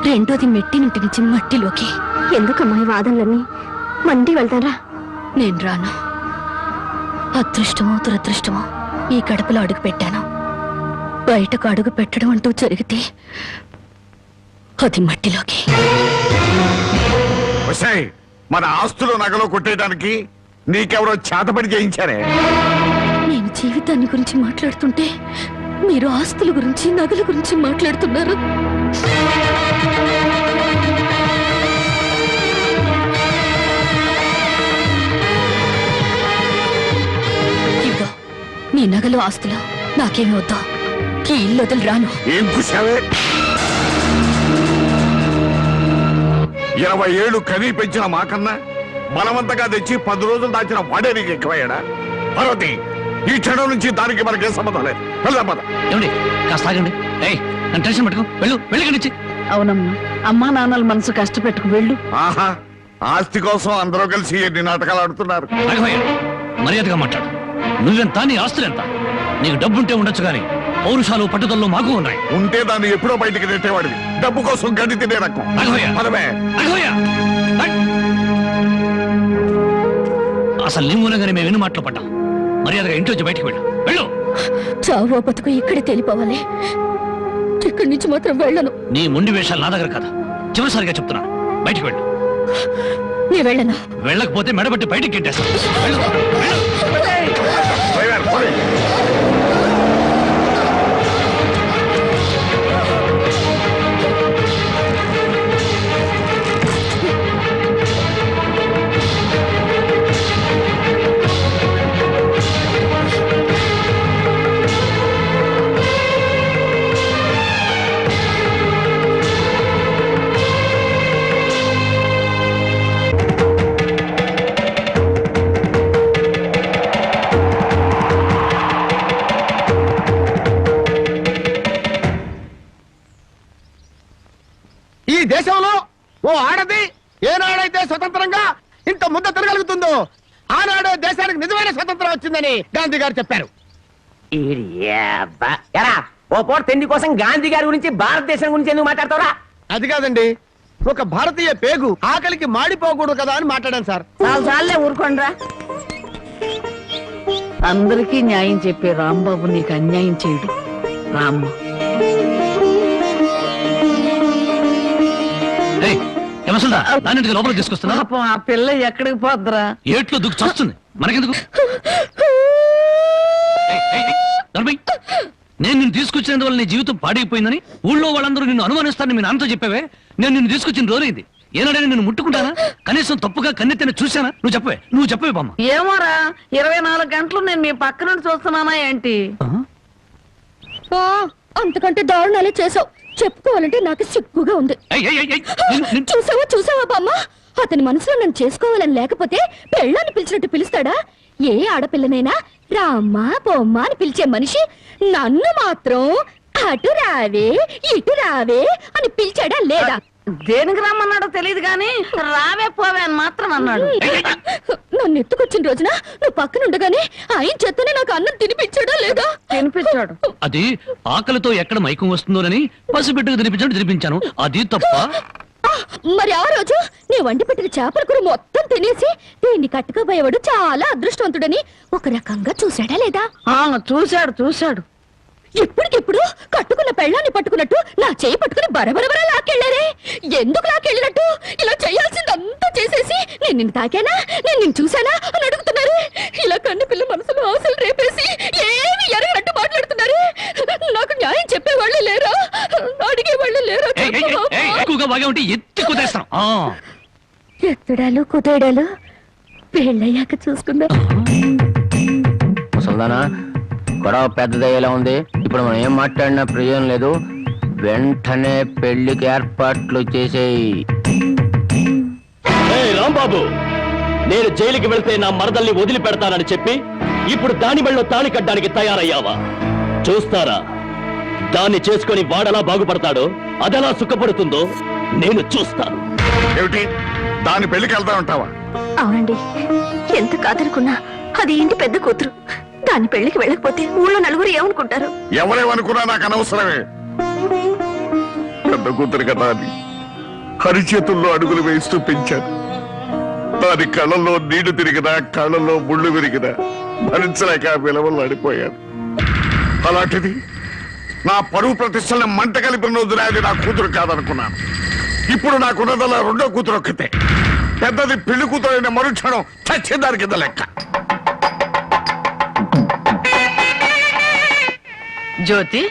[SPEAKER 8] రెండోది మెట్టినింటి నుంచి మట్టిలోకి.
[SPEAKER 7] ఎందుకమ్మా ఈ వాదనలన్నీ? మండి వెళ్తారా?
[SPEAKER 8] నేను రాను. అదృష్టమో దురదృష్టమో ఈ గడపలో అడుగు పెట్టాను. బయటకు అడుగు పెట్టడం అంటూ జరిగితే అది మట్టిలోకి.
[SPEAKER 6] వసాయ్, మన ఆస్తులు నగలో కొట్టేయడానికి నీకెవరో చేతపడి చేయించారే.
[SPEAKER 8] నేను జీవితాన్ని గురించి మాట్లాడుతుంటే మీరు ఆస్తుల గురించి, నగల గురించి మాట్లాడుతున్నారు. ఇదిగో నీ నగలు, ఆస్తులు నాకేమి వద్దా. ఈ ఇల్లు వదిలి రాను.
[SPEAKER 6] ఏం కూసావే? 20 ఏళ్ళు కనీ పెంచిన మాకన్నా బలవంతంగా తెచ్చి 10 రోజులు దాచిన వాడే నీకు ఎక్కువయ్యాడా? పార్వతి, ఈ క్షణం నుంచి దానికి మనకేం సంబంధం లేదు. వెళ్దాం పద.
[SPEAKER 3] ఏమండి, కాస్త ఆగండి. ఏయ్, నన్ను టెన్షన్ పెట్టుకో. వెళ్ళి.
[SPEAKER 10] అవునమ్మా, అమ్మా నాన్నల మనసు కష్టపెట్టుకు వెళ్ళు.
[SPEAKER 6] ఆహా, ఆస్తి కోసం అందరూ కలిసి ఎన్ని నాటకాలు ఆడుతున్నారు.
[SPEAKER 3] రాఘవయ్య, మర్యాదగా మాట్లాడు. నువ్వెంత, నీ ఆస్తులెంత? నీకు డబ్బుంటే ఉండొచ్చు కానీ పౌరుషాలు, పట్టుదలలో మాకు ఉన్నాయి.
[SPEAKER 6] ఉంటే దాన్ని ఎప్పుడో బయటికి నెట్టేవాడివి. డబ్బు కోసం గడ్డి తినే రకం.
[SPEAKER 3] రాఘవయ్య,
[SPEAKER 6] పదవే.
[SPEAKER 3] రాఘవయ్య, అసలు నీ మూలంగానే మేము ఎన్ని మాటలు పడ్డాం. మర్యాదగా ఇంట్లోంచి బయటికి వెళ్ళు.
[SPEAKER 8] చావో బతుకు ఇక్కడే తెలిపోవాలి. ఇక్కడి నుంచి మాత్రం వెళ్ళను.
[SPEAKER 3] నీ మొండి వేషాలు నా దగ్గర కదా. చివరిసారిగా చెప్తున్నా, బయటికి వెళ్ళు.
[SPEAKER 8] నీ వెళ్ళను.
[SPEAKER 3] వెళ్ళకపోతే మెడబట్టి బయటికి గిట్టేస్తాను.
[SPEAKER 6] డ్రైవర్, పోనీ.
[SPEAKER 5] ఈ దేశంలో ఓ ఆడది ఏనాడైతే స్వతంత్రంగా ఇంత ముద్ద తిరగలుగుతుందో ఆనాడే దేశానికి నిజమైన స్వతంత్రం వచ్చిందని గాంధీ గారు చెప్పారు.
[SPEAKER 9] ఎరా ఓ పూట తిండి కోసం గాంధీ గారి గురించి భారతదేశం గురించి ఎందుకు మాట్లాడతావురా?
[SPEAKER 5] అది కాదండి, ఒక భారతీయ పేగు ఆకలికి మాడిపోకూడదు కదా అని మాట్లాడాను సార్.
[SPEAKER 10] చాలే ఊరుకోండ్రా. అందరికీ న్యాయం చెప్పే రాంబాబు నీకు అన్యాయం చేయడు. రామ్మ
[SPEAKER 3] లోపలికి తీసుకొస్తున్నా.
[SPEAKER 10] పాపం ఆ పిల్ల ఎక్కడికి పోద్దురా?
[SPEAKER 3] ఏట్లో దుక్కు చస్తుంది, మనకెందుకు? నేను నిన్ను తీసుకొచ్చినందువల్ల నీ జీవితం పాడైపోయిందని ఊళ్ళో వాళ్ళందరూ నిన్ను అనుమానిస్తారని మీ నాన్నతో చెప్పావే. నేను నిన్ను తీసుకొచ్చిన రోజైంది. ఏనాడైనా నేను ముట్టుకుంటానా? కనీసం తప్పుగా కన్నెత్తిన చూశానా? నువ్వు చెప్పవే బామ్మ.
[SPEAKER 10] ఏమోరా, 24 గంటలు నేను మీ పక్క నుండి చూస్తున్నానా ఏంటి?
[SPEAKER 7] అంతకంటే దారుణాలే చేసావు. చెప్పుకోవాలంటే నాకు సిగ్గుగా ఉంది. చూసావా బామ్మ, అతని మనసులో నన్ను చేసుకోవాలని లేకపోతే పెళ్ళాన్ని పిలిచినట్టు పిలుస్తాడా? ఏ ఆడపిల్లనైనా రామ్మా బొమ్మ అని పిలిచే మనిషి నన్ను మాత్రం అటు రావే ఇటు రావే అని పిలిచాడా లేదా?
[SPEAKER 10] దేనికి రమ్మన్నాడో తెలియదు గాని రావే పోవే అని మాత్రం అన్నాడు.
[SPEAKER 7] నన్ను ఎత్తుకొచ్చిన రోజున నువ్వు పక్కనుండగానే ఆయన చేతనే నాకు అన్నం తినిపించాడా లేదా?
[SPEAKER 10] తినిపించాడు.
[SPEAKER 3] అది ఆకలితో ఎక్కడ మైకం వస్తుందోనని పసిబిడ్డకు తినిపించాను. అది తప్ప.
[SPEAKER 7] మరి ఆ రోజు నీ వండి పెట్టిన చేపల కూర మొత్తం తినేసి దీన్ని కట్టుకోబోయేవాడు చాలా అదృష్టవంతుడని ఒక రకంగా చూశాడా లేదా?
[SPEAKER 10] చూశాడు.
[SPEAKER 7] ఇప్పటికిప్పుడు కట్టుకున్న పెళ్ళాన్ని పట్టుకున్నట్టు నా చేయి పట్టుకుని బరబరబర లాక్కెళ్ళారే. ఎందుకు లాక్కెళ్ళినట్టు? ఇలా చేయాల్సిందంతా చేసేసి నేను నిన్ను తాకానా, నేను నిన్ను చూసానా అని అడుగుతున్నారు. ఇలా కన్ను పిల్ల మనసులో ఆశలు రేపేసి ఏమి ఎరగనట్టు మాట్లాడుతున్నారు. నాకు న్యాయం చెప్పేవాళ్ళు లేరా? అడిగేవాళ్ళు లేరా? ఎత్తడాలు కుదేడాలు పెళ్ళయ్యాక చూసుకుందా.
[SPEAKER 1] ముసల్దానా, గొడవ పెద్దదయ్యేలా ఉంది. ఇప్పుడు మనం ఏం మాట్లాడినా ప్రయోజనం లేదు. వెంటనే పెళ్లికి ఏర్పాట్లు చేసేయి.
[SPEAKER 4] రాంబాబు, నేను జైలుకి వెళ్తే నా మరదల్ని వదిలిపెడతానని చెప్పి ఇప్పుడు దాని మెళ్ళలో తాళి కట్టడానికి తయారయ్యావా? చూస్తారా, దాన్ని చేసుకుని వాడలా బాగుపడతాడో, అదెలా సుఖపడుతుందో నేను చూస్తాను.
[SPEAKER 6] ఏమిటి దాని పెళ్లికి వెళ్తా ఉంటావా?
[SPEAKER 7] అవునండి, ఎంత కాదనుకున్నా అది ఇంటి పెద్ద కూతురు. దాని పెళ్లికి వెళ్ళకపోతే ఊళ్ళో నలుగురు ఏమనుకుంటారు?
[SPEAKER 6] ఎవరేమనుకున్నా నాకు అనవసరమే. పెద్ద కూతురు కదా అని హరిచేతుల్లో అడుగులు వేస్తూ పెంచాను. దాని కళ్ళల్లో నీళ్లు తిరిగినా కళ్ళల్లో ముళ్ళు విరిగినా భరించలేక విలవలు అడిపోయాను. అలాంటిది నా పరువు ప్రతిష్టలను మంట కలిపిన రోజున అది నా కూతురు కాదనుకున్నాను. ఇప్పుడు నాకున్నదల్లా రెండో కూతురు ఒక్కతే. పెద్దది పెళ్లి కూతురు అయిన మరుక్షణం చచ్చేదాని కింద లెక్క.
[SPEAKER 10] జ్యోతి,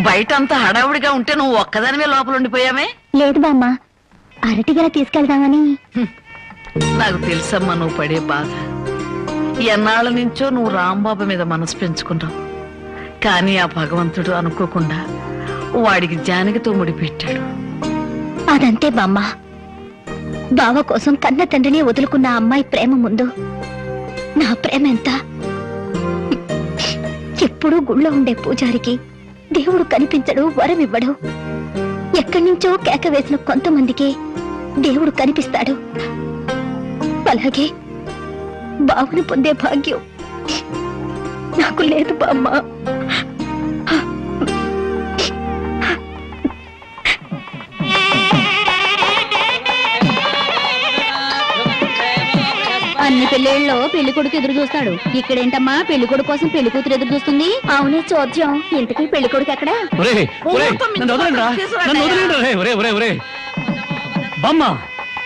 [SPEAKER 10] బయటంతా హడావుడిగా ఉంటే నువ్వు ఒక్కదానివే లోపల ఉండిపోయామే?
[SPEAKER 8] లేదు బామ్మ, అరటిగల తీసుకెళ్దామని.
[SPEAKER 10] నాకు తెలుసమ్మా నువ్వు పడే బాధ. ఎన్నాళ్ళ నుంచో నువ్వు రాంబాబు మీద మనసు పెంచుకున్నావు. కానీ ఆ భగవంతుడు అనుకోకుండా వాడికి జానకితో ముడిపెట్టాడు.
[SPEAKER 8] అదంతే బామ్మ. బావ కోసం కన్న తండ్రిని వదులుకున్న అమ్మాయి ప్రేమ ముందు నా ప్రేమ ఎంత? ఎప్పుడూ గుళ్ళో ఉండే పూజారికి దేవుడు కనిపించడు, వరం ఇవ్వడు. ఎక్కడి నుంచో కేక వేసిన కొంతమందికి దేవుడు కనిపిస్తాడు. అలాగే బావుని పొందే భాగ్యం నాకు లేదు బామ్మ.
[SPEAKER 7] అన్ని పెళ్ళిళ్ళలో పెళ్లి కొడుకు ఎదురు చూస్తాడు. ఇక్కడేంటమ్మా పెళ్లి కొడుకు కోసం పెళ్లి కూతురు ఎదురు చూస్తుంది? అవునే చోద్యం. ఇంతకీ పెళ్లి కొడుకు ఎక్కడా?
[SPEAKER 3] బామ్మ,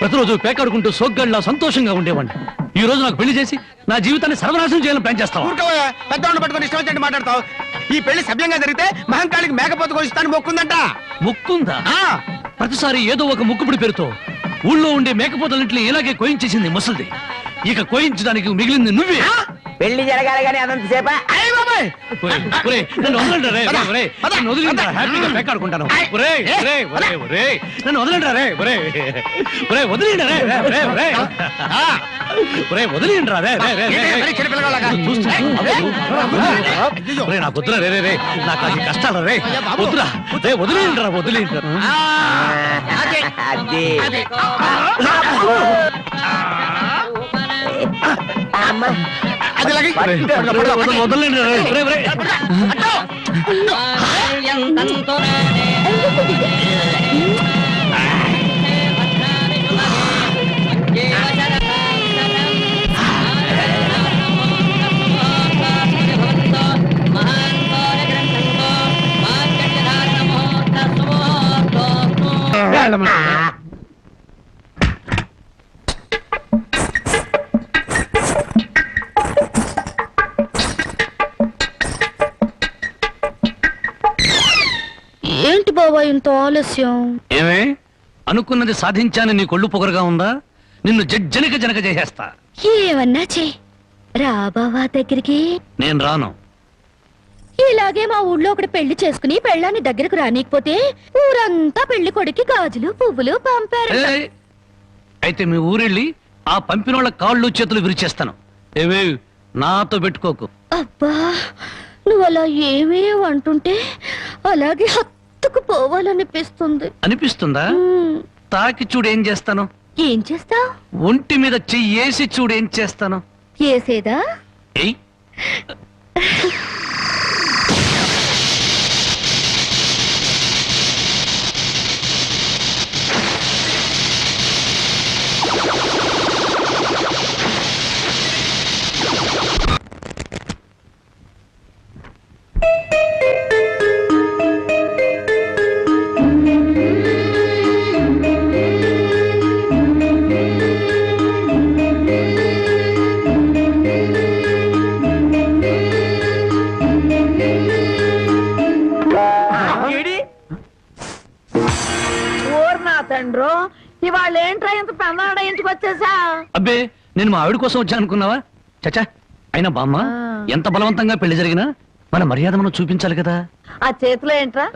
[SPEAKER 3] ప్రతిరోజు పేకాడుకుంటూ సోగ్గాడిలా సంతోషంగా ఉండేవాడిని. ఈ రోజు నాకు పెళ్లి చేసి నా జీవితాన్ని సర్వనాశనం చేయాలని ప్లాన్ చేస్తావు.
[SPEAKER 5] పెద్దవాళ్ళు పట్టుకొని ఇష్టం వచ్చినట్టు మాట్లాడతావు. ఈ పెళ్లి సభ్యంగా జరిగితే మహంకాళికి మేకపోతు కోసిస్తాను మొక్కుందంట.
[SPEAKER 3] మొక్కుందా? ప్రతిసారి ఏదో ఒక ముక్కుపుడి పేరుతో ఊళ్ళో ఉండే మేకపోతలన్నింటినీ ఇలాగే కోయించేసింది ముసలిది. ఇక కోయించడానికి మిగిలింది నువ్వే.
[SPEAKER 9] పెళ్లి జరగాలి కానీ అదంతసేపా?
[SPEAKER 5] బాబాయ్
[SPEAKER 3] నన్ను వదలండి రే, రే, నన్ను వదిలిండ్రా, హ్యాపీగా పేకాడుకుంటాను. ఒరేయ్, ఒరేయ్, ఒరేయ్, ఒరేయ్, నన్ను వదలండి రే, ఒరేయ్, ఒరేయ్, వదిలిండ్రా రే, రే, రే, ఒరేయ్. ఒరేయ్, వదిలిండ్రా రే, రే, రే, రే. చూస్తున్నా. ఒరేయ్, నాకు వద్దురా రే, రే, రే, నాకు అది కష్టాలు రే, వద్దురా రే, వదిలిండ్రా, వదిలిండ్రా.
[SPEAKER 9] అదే అమ్మా
[SPEAKER 3] వదలండి రే, రే, రే.
[SPEAKER 7] ఏంటి బాబా ఇంత ఆలస్యం?
[SPEAKER 3] ఏమే అనుకున్నది సాధించాలని నీ కొళ్ళు పొగరుగా ఉందా? నిన్ను జనక జనక చేసేస్తా.
[SPEAKER 7] ఏమన్నా చే రా బావా దగ్గరికి.
[SPEAKER 3] నేను రాను.
[SPEAKER 7] ఇలాగే మా ఊళ్ళో ఒకటి పెళ్లి చేసుకుని పెళ్ళాన్ని దగ్గరకు రానికపోతే ఊరంతా పెళ్లి కొడుకి గాజులు పువ్వులు పంపారు.
[SPEAKER 3] ఏయ్, అయితే మీ ఊరెళ్ళి ఆ పంపినోళ్ళ కాళ్ళు చేతులు విరిచేస్తాను. ఏవే నాతో పెట్టుకోకు.
[SPEAKER 7] అబ్బా నువ్వు అలా ఏమీ అంటుంటే అలాగే హత్తుకు పోవాలనిపిస్తుంది.
[SPEAKER 3] అనిపిస్తుందా? తాకి చూడు ఏం చేస్తాను.
[SPEAKER 7] ఏం చేస్తావ్?
[SPEAKER 3] ఒంటి మీద చెయ్యేసి చూడు ఏం చేస్తాను.
[SPEAKER 7] ఏసేదా?
[SPEAKER 3] ఏయ్
[SPEAKER 10] తండ్రో ఇవాళ ఏంట్రా ఇంత పెన్నాడ ఇంటికి వచ్చేసా?
[SPEAKER 3] అబ్బే నేను మా ఆవిడ కోసం వచ్చా అనుకున్నావా? చచ్చా అయినా బామ్మ ఎంత బలవంతంగా పెళ్లి జరిగినా మన మర్యాద మనం చూపించాలి కదా.
[SPEAKER 10] ఆ చేతిలో ఏంట్రా?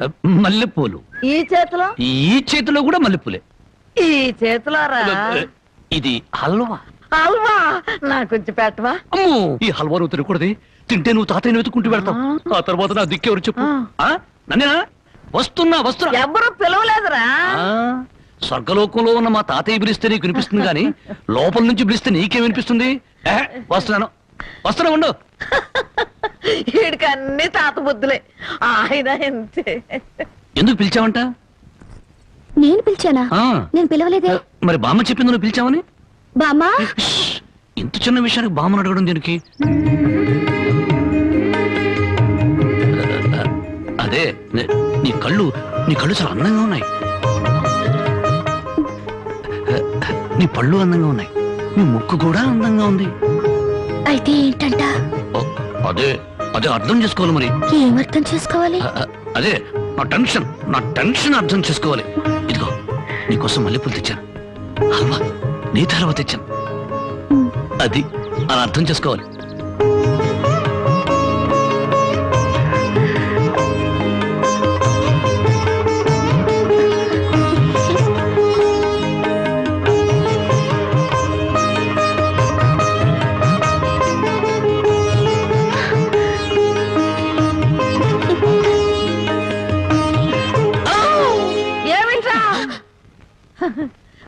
[SPEAKER 3] మల్లెపూలు.
[SPEAKER 10] ఈ చేతిలో?
[SPEAKER 3] ఈ చేతిలో కూడా మల్లెపూలే.
[SPEAKER 10] ఈ చేతిలో రా.
[SPEAKER 3] ఇది హల్వా.
[SPEAKER 10] హల్వా నాకు కొంచెం పెట్టవా?
[SPEAKER 3] అమ్మో ఈ హల్వా నువ్వు తినకూడదు. తింటే నువ్వు తాతయ్యను వెతుకుంటూ వెళ్తావు. ఆ తర్వాత నా దిక్కెవరు చెప్పు. నన్నేనా? వస్తున్నా వస్తున్నా.
[SPEAKER 10] ఎవరు పిలవలేదురా.
[SPEAKER 3] స్వర్గలోకంలో ఉన్న మా తాతయ్య పిలిస్తే నీకు వినిపిస్తుంది గాని లోపల నుంచి పిలిస్తే నీకేం వినిపిస్తుంది? వస్తున్నాను వస్తున్నా ఉండు.
[SPEAKER 10] వీడికి అన్ని తాత బుద్ధులే. ఆయన అంతే.
[SPEAKER 3] ఎందుకు పిలిచావంట?
[SPEAKER 7] నేను పిలిచానా? నేను పిలవలేదే.
[SPEAKER 3] మరి బామ్మ చెప్పింది నువ్వు పిలిచావని.
[SPEAKER 7] బామ్మా
[SPEAKER 3] ఇంత చిన్న విషయానికి బామ్మను అడగడం దీనికి. అదే నీ కళ్ళు చాలా అందంగా ఉన్నాయి. నీ పళ్ళు అందంగా ఉన్నాయి. నీ ముక్కు కూడా అందంగా ఉంది.
[SPEAKER 7] అయితే ఏంటంట?
[SPEAKER 3] అదే అదే అర్థం చేసుకోవాలి. మరి
[SPEAKER 7] ఏం అర్థం చేసుకోవాలి?
[SPEAKER 3] అదే నా టెన్షన్ అర్థం చేసుకోవాలి. ఇదిగో నీకోసం మల్లెపూలు తెచ్చాను. హల్వా నీ హల్వా తెచ్చాను. అది అలా అర్థం చేసుకోవాలి.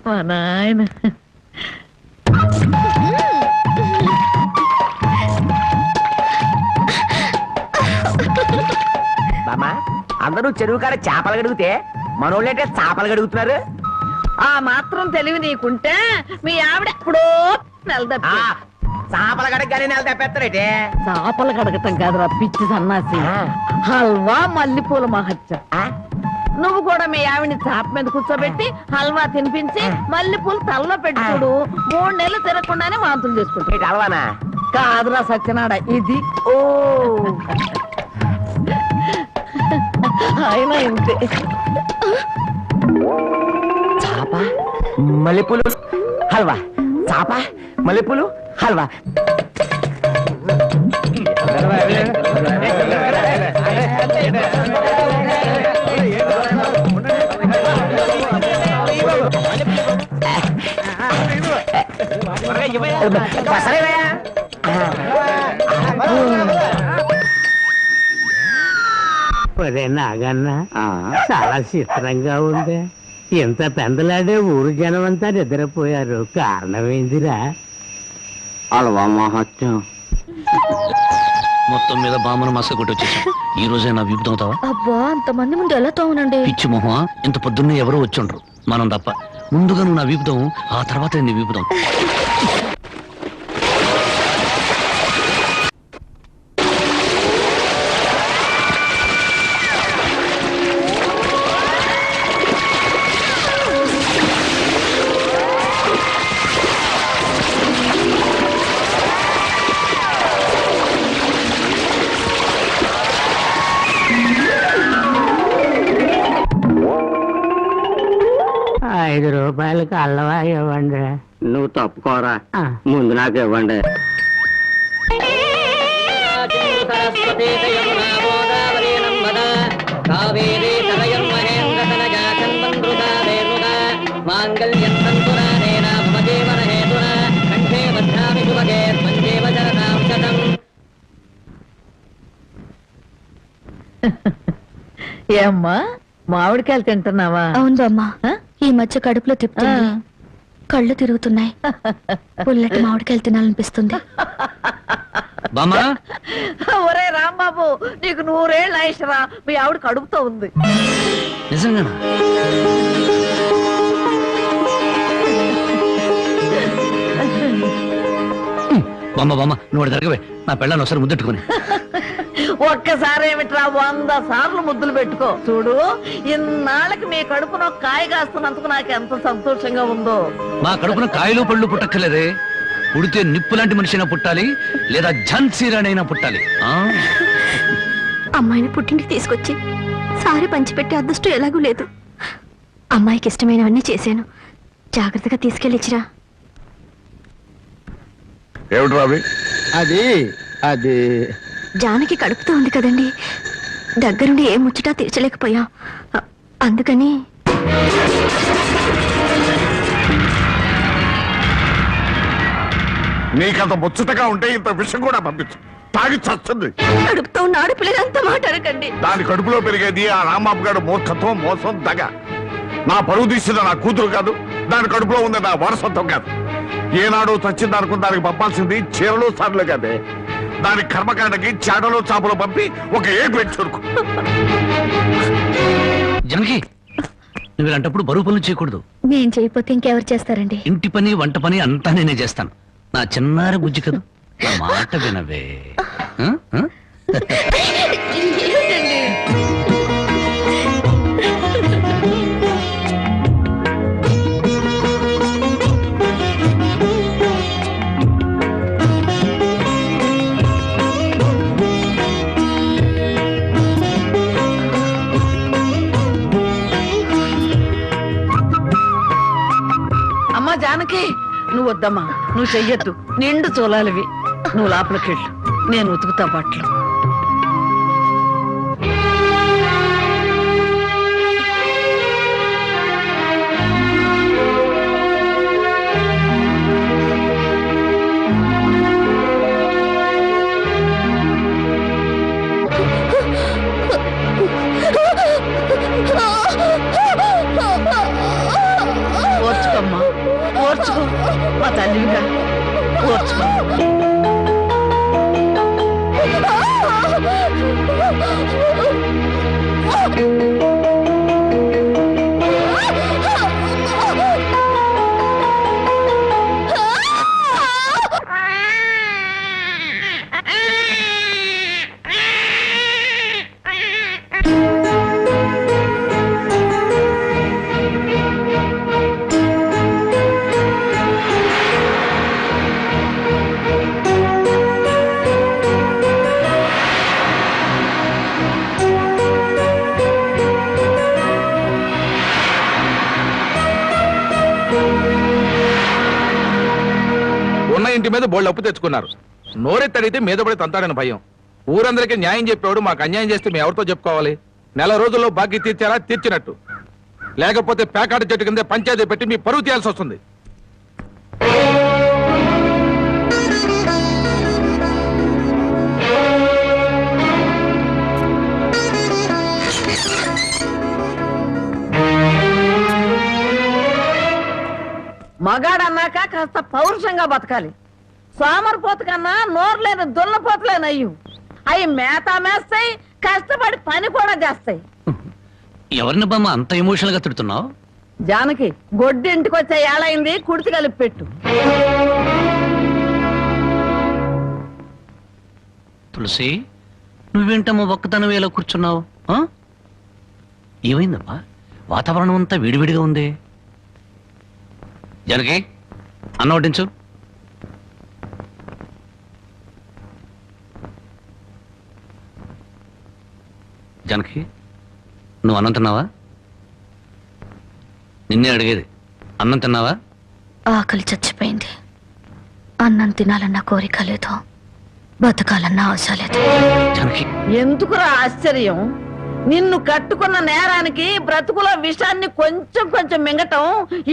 [SPEAKER 10] మా నాయన
[SPEAKER 9] బామ్మా అందరూ చెరువు కాడ చేపలు గడిగితే మనోళ్ళంటే చేపలు గడుగుతున్నారు.
[SPEAKER 10] ఆ మాత్రం తెలివి నీకుంటే మీ ఆవిడ ఎప్పుడో నెలదప్పి
[SPEAKER 9] చేపలు గడగగానే నెల తప్పేస్తారేటే.
[SPEAKER 10] చేపలు కడగటం కాదురా పిచ్చి సన్నాసి. హల్వా మల్లెపూల మహత్యం. నువ్వు కూడా మీ ఆవిడ్ని చాప మీద కూర్చోబెట్టి హల్వా తినిపించి మల్లెపూలు తలలో పెట్టి చూడు. 3 నెలలు తిరగకుండానే వాంతులు చేసుకుంటా.
[SPEAKER 9] హల్వానా?
[SPEAKER 10] కాదురా సత్యనాడ ఇది. ఓ ఆయన ఇంతే.
[SPEAKER 9] చాప మల్లెపూలు హల్వా. చాప మల్లెపూలు హల్వా.
[SPEAKER 11] ఒరే నాగన్న చాలా చిత్రంగా ఉంది. ఇంత పెందలాడే ఊరు జనం అంతా నిద్రపోయారు. కారణం ఏందిరా? అలవా మహత్యం.
[SPEAKER 3] మొత్తం మీద బామ్మను మసక కొట్టి వచ్చేసాం. ఈ రోజే నా వీపు తోముతావా?
[SPEAKER 7] అబ్బా అంతమంది ముందు ఎలా తోమనండి?
[SPEAKER 3] పిచ్చి మొహ, ఇంత పొద్దున్నే ఎవరో వచ్చుండ్రు, మనం తప్ప. ముందుగా నువ్వు నా వీపుతావు, ఆ తర్వాత నీ వీపుతావు.
[SPEAKER 11] ₹5 అల్లవా ఇవ్వండి. నువ్వు తప్పుకోరా, ముందు నాకు ఇవ్వండి.
[SPEAKER 10] ఏమ్మా మామిడికాయలు తింటున్నావా?
[SPEAKER 7] అవును బామ్మ, ఈ మధ్య కడుపులో తిప్పుతుంది, కళ్ళు తిరుగుతున్నాయి, పుల్లటి మామిడికాయలు తినాలనిపిస్తుంది.
[SPEAKER 10] ఒరే రాంబాబు, నీకు 100 ఏళ్ళ ఆయుష్రా. మీ ఆవిడ కడుపుతో ఉంది.
[SPEAKER 3] నిజంగానా? బామ్మ బామ్మ, నువ్వు జరగవే, నా పెళ్ళాన్ని ఒకసారి ముద్దెట్టుకుని.
[SPEAKER 10] ఒక్కసారి ఏమిట్రా 100 సార్లు ముద్దులు పెట్టుకో. చూడు, ఇన్నాళ్ళకి మీ కడుపున కాయ కాస్తున్నందుకు నాకు ఎంత సంతోషంగా ఉందో.
[SPEAKER 3] మా కడుపున కాయలు పళ్ళు పుట్టక్కర్లేదే, పుడితే నిప్పు లాంటి మనిషినా పుట్టాలి, లేదా ఝాన్సీరానైనా పుట్టాలి.
[SPEAKER 7] అమ్మాయిని పుట్టింటికి తీసుకొచ్చి సారి పంచిపెట్టే అదృష్టం ఎలాగూ లేదు. అమ్మాయికి ఇష్టమైనవన్నీ చేశాను, జాగ్రత్తగా తీసుకెళ్ళిచ్చిరా.
[SPEAKER 6] ఏమిటి రావి?
[SPEAKER 5] అది అది
[SPEAKER 7] జానకి కడుపుతూ ఉంది కదండి, దగ్గరుండి ఏ ముచ్చటా తీర్చలేకపోయా, అందుకని.
[SPEAKER 6] నీకంత ముచ్చటగా ఉంటే ఇంత విషయం కూడా పంపించు, తాగి చస్తుంది.
[SPEAKER 7] కడుపుతో ఉన్న ఆడపిల్లలంతా మాట అనకండి.
[SPEAKER 6] దాని కడుపులో పెరిగేది ఆ రాంబాబు గారు మూర్ఖత్వం, మోసం, దగ. నా పరువు తీసిన నా కూతురు కాదు, దాని కడుపులో ఉంది నా వారసత్వం కాదు. ఏనాడు చచ్చింది అనుకుని దానికి పంపాల్సింది చీరలు సార్లు కాదే. దాని కర్మకాండకి చాటలో చాపలు పంపి ఒక ఏడు చురుకు.
[SPEAKER 3] జనకి, నువ్వు ఇలాంటప్పుడు బరువు పనులు చేయకూడదు.
[SPEAKER 7] నేను చేయకపోతే ఇంకెవరు చేస్తారండి?
[SPEAKER 3] ఇంటి పని వంట పని అంతా నేనే చేస్తాను. నా చిన్నారి బుజ్జి కదా, నా మాట వినవే.
[SPEAKER 10] అమ్మా జానకి, నువ్వు వద్దమ్మా, నువ్వు చెయ్యొద్దు. నిండు చూలాలివి. నువ్వు లోపలికెళ్ళు, నేను ఉతుకుతా బట్టలు. ఓర్చుకోమ్మా, ఓర్చుకో. మా తల్లిగా ఓర్చుకో.
[SPEAKER 5] ఉన్న ఇంటి మీద బోళ్ళు అప్పు తెచ్చుకున్నారు. నోరెత్తడితే మీద పడి తంతాడని భయం.
[SPEAKER 12] ఊరందరికీ న్యాయం చెప్పేవాడు మాకు అన్యాయం చేస్తే మేము ఎవరితో చెప్పుకోవాలి? నెల రోజుల్లో బాకీ తీర్చారా? తీర్చినట్టు. లేకపోతే పేకాట చెట్టు కింద పంచాయతీ పెట్టి మీ పరువు తీయాల్సి వస్తుంది.
[SPEAKER 10] మగాడన్నాక కాస్త పౌరుషంగా బతకాలి. సోమరిపోతు కన్నా నోరు లేని దున్నపోతులేనయ్యు. అవి మేత మేస్తాయి, కష్టపడి పని కూడా చేస్తాయి.
[SPEAKER 3] ఎవరిని బామ్మ అంత ఎమోషనల్ గా తిడుతున్నావు?
[SPEAKER 10] జానకి గొడ్డి ఇంటికి వచ్చే ఏళైంది, కుడితి కలిపి పెట్టు.
[SPEAKER 3] తులసి, నువ్వేంటమ్మా ఒక్కతనం ఇలా కూర్చున్నావు? ఏమైందమ్మా? వాతావరణం అంతా వేడివేడిగా ఉంది. జానకి, అన్నం వడ్డించు. జానకి, నువ్వు అన్నం తిన్నావా? నిన్నే అడిగేది, అన్నం తిన్నావా?
[SPEAKER 7] ఆకలి చచ్చిపోయింది. అన్నం తినాలన్న కోరిక లేదు, బతకాలన్న ఆశ లేదు.
[SPEAKER 3] జానకి,
[SPEAKER 10] ఎందుకురా ఆశ్చర్యం? నిన్ను కట్టుకున్న నేరానికి బ్రతుకుల విషాన్ని కొంచెం కొంచెం మింగటం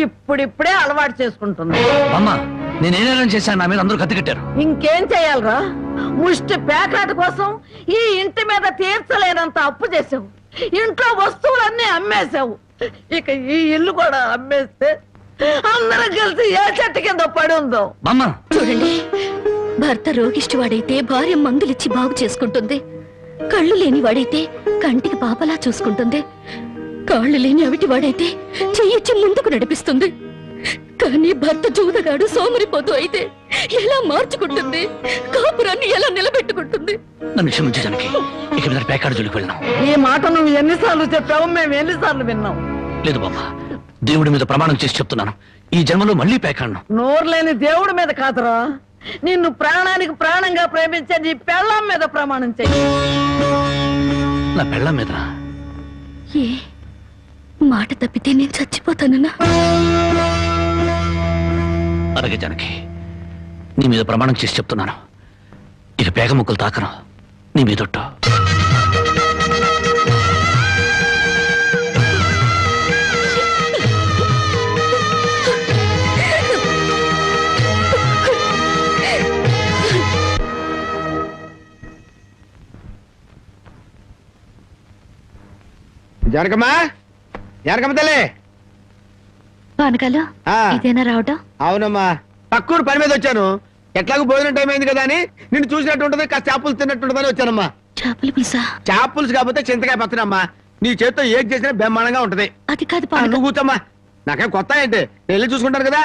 [SPEAKER 10] ఇప్పుడిప్పుడే అలవాటు చేసుకుంటుంది.
[SPEAKER 3] అమ్మా, నేనేం చేశాను? నా మీద అందరూ కత్తి కట్టారు.
[SPEAKER 10] ఇంకేం చెయ్యాలరా? ముష్టి పేకాట కోసం ఈ ఇంటి మీద తీర్చలేనంత అప్పు చేసావు. ఇంట్లో వస్తువులన్నీ అమ్మేశావు. ఇక ఈ ఇల్లు కూడా అమ్మేస్తే అందరం కలిసి ఏ చెట్టు కింద పడి ఉందో.
[SPEAKER 7] చూడండి, భర్త రోగిష్టి వాడైతే భార్య మందులిచ్చి బాగు చేసుకుంటుంది. కళ్ళు లేని వాడైతే కంటికి పాపలా చూసుకుంటుంది. కాళ్ళు లేని అవిటి వాడైతే చెయ్యిచ్చి ముందుకు నడిపిస్తుంది. కానీ భర్త జూదగాడు సోమరిపోతూ అయితే ఎలా మార్చుకుంటుంది? కాపురాన్ని ఎలా నిలబెట్టుకుంటుంది?
[SPEAKER 3] నన్ను క్షమించు జానకి, ఇక మీద పేకాడు జోలికి వెళ్ళినాం.
[SPEAKER 10] ఈ మాట నువ్వు ఎన్నిసార్లు చెప్పావు, మేము ఎన్నిసార్లు విన్నాం.
[SPEAKER 3] లేదు బామ్మ, దేవుడి మీద ప్రమాణం చేసి చెప్తున్నాను, ఈ జన్మలో మళ్ళీ పేకాడను.
[SPEAKER 10] నోరు లేని దేవుడి మీద కాదురా, నిన్ను ప్రాణానికి ప్రాణంగా ప్రేమించే నీ పెళ్ళాం మీద ప్రమాణం చెయ్యి.
[SPEAKER 3] నా పెళ్ళాం మీద?
[SPEAKER 7] ఏ మాట తప్పితే నేను చచ్చిపోతానన్నా?
[SPEAKER 3] అలాగే జానకి, నీ మీద ప్రమాణం చేసి చెప్తున్నాను, ఇక పేగ ముక్కలు తాకను నీ మీదొట్టు.
[SPEAKER 5] జానకమ్మా, జానకమ్మ తల్లి.
[SPEAKER 7] పానకాలు ఇదేనా రావటం?
[SPEAKER 5] అవునమ్మా, పక్కూరు పని మీద వచ్చాను. ఎట్లాగో భోజనం టైం అయింది కదా అని నిన్ను చూసినట్టు ఉంటది, కాస్త చేపలు తిన్నట్టుంటదని వచ్చానమ్మా.
[SPEAKER 7] చేపల పులుసా?
[SPEAKER 5] చేపలుసు కాకపోతే చింతకాయ పచ్చనమ్మా. నీ చేత్తో ఏది చేసినా బ్రహ్మాండంగా ఉంటది.
[SPEAKER 7] అది కాదు,
[SPEAKER 5] నువ్వు కూర్చోమ్మా, నాకేం కొత్త ఏంటి, నేను వెళ్ళి చూసుకుంటాను కదా.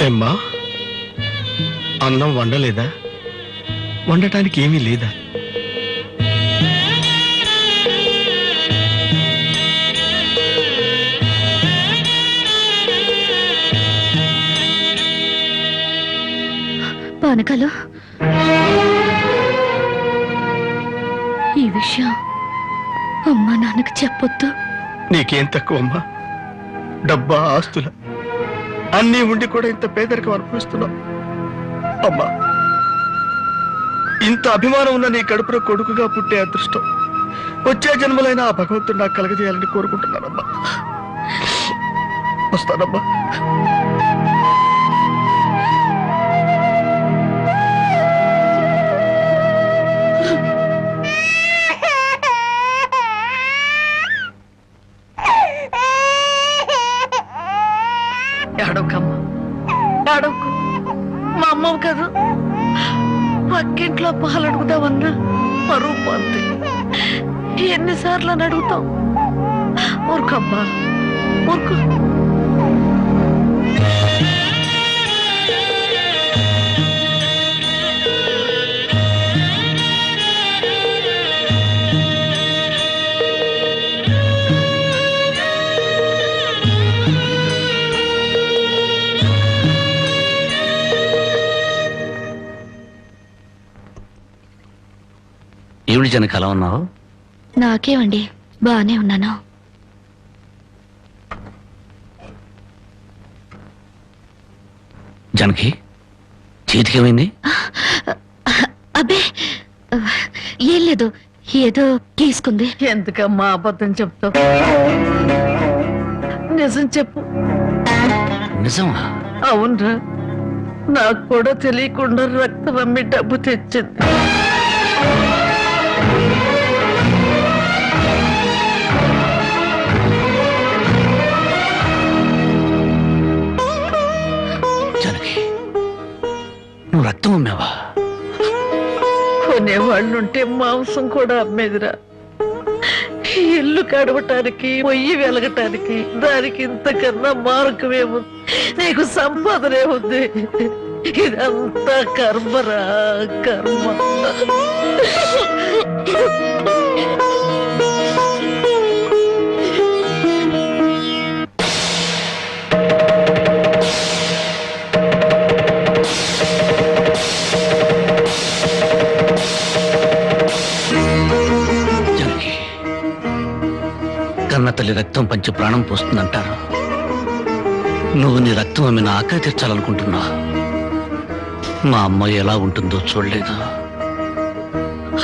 [SPEAKER 5] ఏమ్మా, అన్నం వండలేదా? వండటానికి ఏమీ లేదా?
[SPEAKER 7] పానకాలు, ఈ విషయం అమ్మా నాన్నకు చెప్పొద్దు.
[SPEAKER 5] నీకేం తక్కువమ్మా? డబ్బా, ఆస్తుల అన్నీ ఉండి కూడా ఇంత పేదరికం అనుభవిస్తున్నావు. అమ్మా, ఇంత అభిమానం ఉన్న నీ కడుపులో కొడుకుగా పుట్టే అదృష్టం వచ్చే జన్మలైనా ఆ భగవంతుడు నాకు కలగజేయాలని కోరుకుంటున్నానమ్మా. వస్తానమ్మా.
[SPEAKER 10] ఏడవకమ్మా, ఏడవకు. మా అమ్మవు కదా, పక్కింట్లో పాలు అడుగుదామన్నా పరువు పోద్ది. ఎన్నిసార్లు అని అడుగుతావు? ఊరుకమ్మా, ఊరుకు.
[SPEAKER 3] ఏమిటి జనక అలా ఉన్నావు?
[SPEAKER 7] నాకేమండి, బానే ఉన్నాను.
[SPEAKER 3] జనకి చేతికేమైంది?
[SPEAKER 7] అబ్బే ఏం లేదు, ఏదో గీసుకుంది.
[SPEAKER 10] ఎందుకమ్మా అబద్ధం చెప్తావు? నిజం చెప్పు.
[SPEAKER 3] నిజమా?
[SPEAKER 10] అవునరా, నాకు కూడా తెలియకుండా రక్తం అమ్మి డబ్బు తెచ్చింది.
[SPEAKER 3] జనకి నువ్వు రక్తం అమ్మావా?
[SPEAKER 10] కొనేవాళ్ళుంటే మాంసం కూడా అమ్మేదిరా. ఇల్లు కడవటానికి, పొయ్యి వెలగటానికి దానికి ఇంతకన్నా మార్గమేముంది? నీకు సంపాదనే ఉంది. ఇదంతా కర్మరా, కర్మ.
[SPEAKER 3] కన్న తల్లి రక్తం పంచి ప్రాణం పోస్తుందంటారు. నువ్వు నీ రక్తం అమ్మి నా ఆకలి తీర్చాలనుకుంటున్నా. మా అమ్మ ఎలా ఉంటుందో చూడలేదు,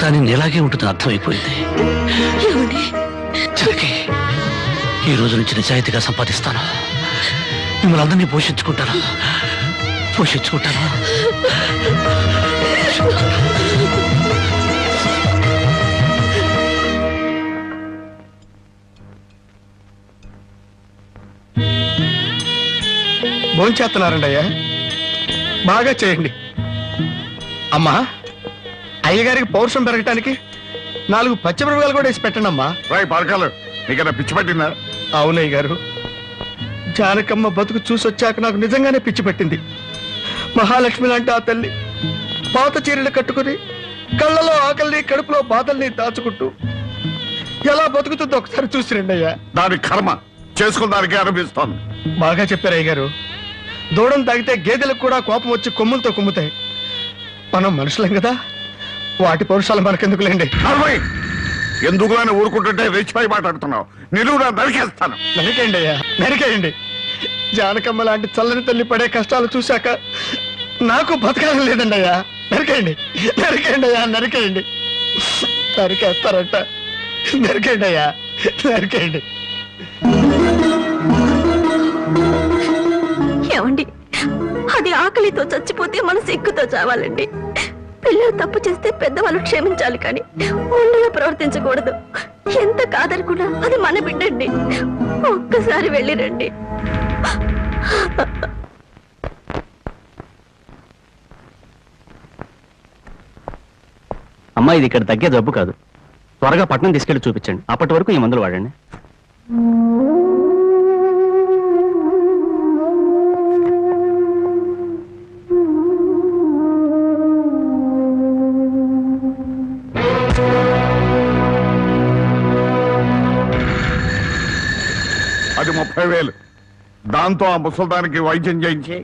[SPEAKER 3] కానీ నీలాగే ఉంటుందని అర్థమైపోయింది. జనకి ఈ రోజు నుంచి నిజాయితీగా సంపాదిస్తాను. మిమ్మల్ని అందరినీ పోషించుకుంటాను.
[SPEAKER 5] భోంచేస్తున్నారండి అయ్యా, బాగా చేయండి. అమ్మా, అయ్యగారికి పౌరుషం పెరగటానికి 4 పచ్చిమిరపకాయలు కూడా వేసి పెట్టండి అమ్మా.
[SPEAKER 6] రాయి పరకాలు, నీకన్నా పిచ్చి పట్టిందా?
[SPEAKER 5] అవునయ్య గారు, జానకమ్మ బతుకు చూసొచ్చాక నాకు నిజంగానే పిచ్చి పట్టింది. మహాలక్ష్మి లాంటి ఆ తల్లి పాత చీరలు కట్టుకుని కళ్ళలో ఆకలిని, కడుపులో బాధల్ని దాచుకుంటూ ఎలా బతుకుతుందో ఒకసారి చూసిరండి అయ్యా.
[SPEAKER 6] దాని కర్మ చేసుకున్న దానికి అనిపిస్తోంది.
[SPEAKER 5] బాగా చెప్పారు అయ్య గారు. దూడం తాగితే గేదెలకు కూడా కోపం వచ్చి కొమ్ములతో కుమ్ముతాయి. మనం మనుషులం కదా, వాటి పౌరుషాలు మనకెందుకులేండి.
[SPEAKER 6] ఎందుకు అని ఊరుకుంటుంటే రెచ్చిపోయి మాట్లాడుతున్నావు. నిలువురా నరికేస్తాను.
[SPEAKER 5] నరికేయండి అయ్యా, నరికేయండి. జానకమ్మ లాంటి చల్లని తల్లి పడే కష్టాలు చూశాక నాకు బతకాలం లేదండి అయ్యా. నరికేయండి, నరికేయండి అయ్యా, నరికేయండి. నరికేస్తారంట, నరికేయండి అయ్యా, నరికేయండి.
[SPEAKER 2] ఏమండి, అది ఆకలితో చచ్చిపోతే మన సిగ్గుతో చావాలండి. పిల్లలు తప్పు చేస్తే పెద్దవాళ్ళు క్షమించాలి, కానీ ఒండుగా ప్రవర్తించకూడదు. ఎంత కాదనుకున్నా అది మన బిడ్డండి. ఒక్కసారి వెళ్ళిరండి.
[SPEAKER 1] అమ్మా, ఇది ఇక్కడ తగ్గే జబ్బు కాదు. త్వరగా పట్నం తీసుకెళ్లి చూపించండి. అప్పటి వరకు ఈ మందులు వాడండి.
[SPEAKER 6] అది 30,000. దాంతో ఆ ముసల్దానికి వైద్యం చేయించి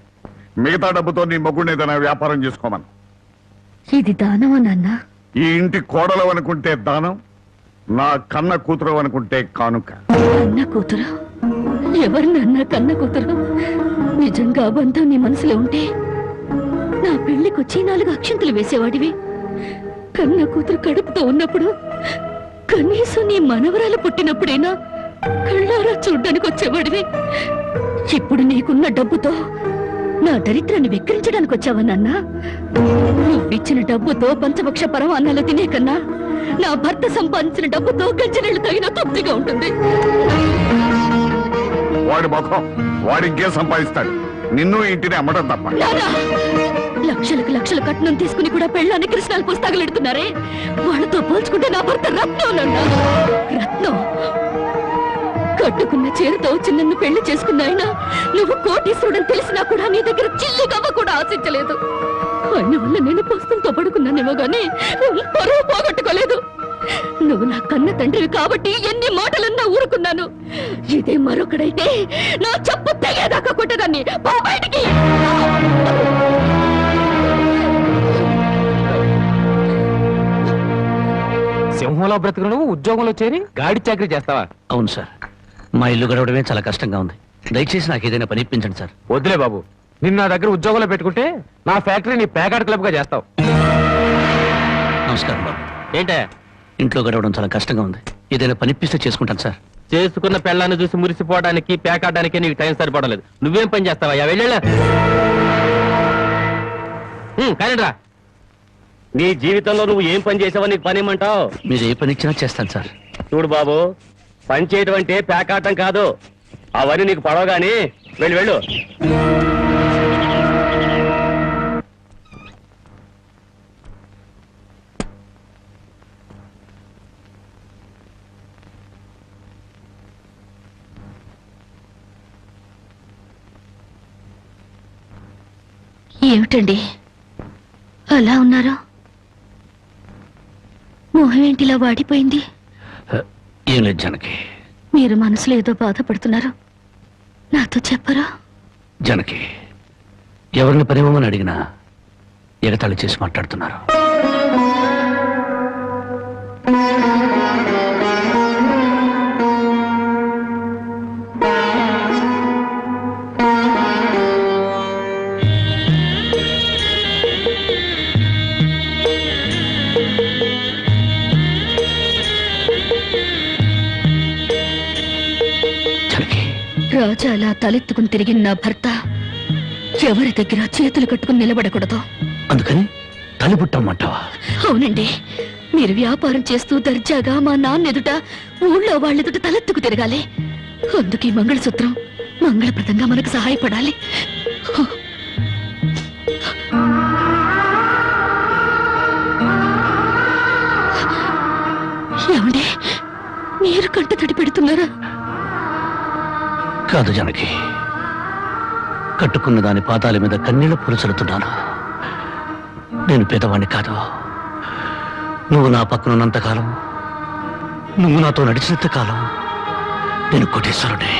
[SPEAKER 6] మిగతా డబ్బుతో నీ మొగ్గుని ఏదైనా వ్యాపారం చేసుకోమను.
[SPEAKER 7] ఇది దానమా నాన్న?
[SPEAKER 6] ఈ ఇంటి కోడలు అనుకుంటే దానం, నా కన్న కూతురు అనుకుంటే కానుక.
[SPEAKER 7] కన్న కూతురు? ఎవరు నాన్న కన్న కూతురు? నిజంగా బంధం నీ మనసులో ఉంటే నా పెళ్లికొచ్చి 4 అక్షంతలు వేసేవాడివి. కన్న కూతురు కడుపుతో ఉన్నప్పుడు, కనీసం నీ మనవరాలు పుట్టినప్పుడైనా కళ్ళారా చూడ్డానికి వచ్చేవాడివి. ఇప్పుడు నీకున్న డబ్బుతో నా దరిద్రాన్ని వెక్కిరించడానికి వచ్చావా నాన్న? నువ్విచ్చిన డబ్బుతో పంచభక్ష పరమాన్నాలు తినే కన్నా నా భర్త సంపాదించిన డబ్బుతో గంజినీళ్లు తగిన తృప్తిగా ఉంటుంది.
[SPEAKER 6] వాడి ముఖం, వాడి ఇంకే సంపాదిస్తాడు. నిన్ను ఇంటిని అమ్మడం తప్ప.
[SPEAKER 7] లక్షలకు లక్షల కట్నం తీసుకుని కూడా పెళ్ళాన్ని కృష్ణాలు పుస్తకాలెడుతున్నారే, వాళ్ళతో పోల్చుకుంటే నా భర్త రత్నం నాన్న, రత్నం. కట్టుకున్న చీరతో వచ్చి నన్ను పెళ్లి చేసుకున్న ఆయన నువ్వు కోటీశ్వరుడని తెలిసినా కూడా నీ దగ్గర చిల్లి గవ్వ కూడా ఆశించలేదు. ఆయన వల్ల నేను పుస్తకంతో పడుకున్నానేమో గానీ పరువు పోగొట్టుకోలేదు. నువ్వు నా కన్న తండ్రివి కాబట్టి ఎన్ని మాటలన్నా ఊరుకున్నాను. ఇదే మరొకడైతే నా చెప్పు తెగేదాకా కొట్టేదాన్ని. బయటికి
[SPEAKER 1] గుడిసెలో బ్రతుకు నువ్వు ఉద్యోగంలో చేరి గాడి చాకరీ చేస్తావా?
[SPEAKER 3] అవును సార్, మా ఇల్లు గడవడమే చాలా కష్టంగా ఉంది. దయచేసి నాకు ఏదైనా పని ఇప్పించండి సార్.
[SPEAKER 1] వద్దులే బాబు, నిన్న నా దగ్గర ఉద్యోగంలో పెట్టుకుంటే నా ఫ్యాక్టరీ నీ ప్యాకాట్ క్లబ్ గా చేస్తావు.
[SPEAKER 3] నమస్కారం బాబు.
[SPEAKER 1] ఏంటే
[SPEAKER 3] ఇంట్లో గడవడం చాలా కష్టంగా ఉంది, ఏదైనా పని ఇప్పిస్తే చేసుకుంటాను సార్.
[SPEAKER 1] చేసుకున్న పెళ్ళాన్ని చూసి మురిసిపోవడానికి ప్యాకాడడానికి నీకు టైం సరిపడలేదు. నువ్వేం పని చేస్తావా? వెళ్ళా కానీ రా.
[SPEAKER 4] నీ జీవితంలో నువ్వు ఏం పని చేసావో నీకు పని ఏమంటావు?
[SPEAKER 3] మీరు ఏ పని ఇచ్చినా చేస్తాను సార్.
[SPEAKER 4] చూడు బాబు, పని చేయడం అంటే ప్యాకాటం కాదు. అవన్నీ నీకు పడవగాని వెళ్ళు వెళ్ళు.
[SPEAKER 7] ఏమిటండి అలా ఉన్నారు? మొహం ఏంటిలా వాడిపోయింది?
[SPEAKER 3] ఏం లేదు జనకి.
[SPEAKER 7] మీరు మనసులో ఏదో బాధపడుతున్నారు, నాతో చెప్పరా?
[SPEAKER 3] జనకి, ఎవరిని పనివ్వమని అడిగినా ఎగతాళి చేసి మాట్లాడుతున్నారు.
[SPEAKER 7] రాజా అలా తలెత్తుకుని తిరిగిన నా భర్త ఎవరి దగ్గర చేతులు కట్టుకుని నిలబడకూడదు.
[SPEAKER 3] అందుకని తలిపుట్టమంటావా?
[SPEAKER 7] అవునండి, మీరు వ్యాపారం చేస్తూ దర్జాగా మా నాన్న ఎదుట, ఊళ్ళో వాళ్ళెదుట తలెత్తుకు తిరగాలి. అందుకే మంగళసూత్రం మంగళప్రదంగా మనకు సహాయపడాలి. ఏమండి, మీరు కంట తడి పెడుతున్నారా?
[SPEAKER 3] కాదు జనకి, కట్టుకున్న దాని పాదాల మీద కన్నీళ్లు పులుసలుతున్నాను. నేను పేదవాణ్ణి కాదు. నువ్వు నా పక్కనున్నంతకాలం, నువ్వు నాతో నడిచినంత కాలం నేను కోటీశ్వరుడే.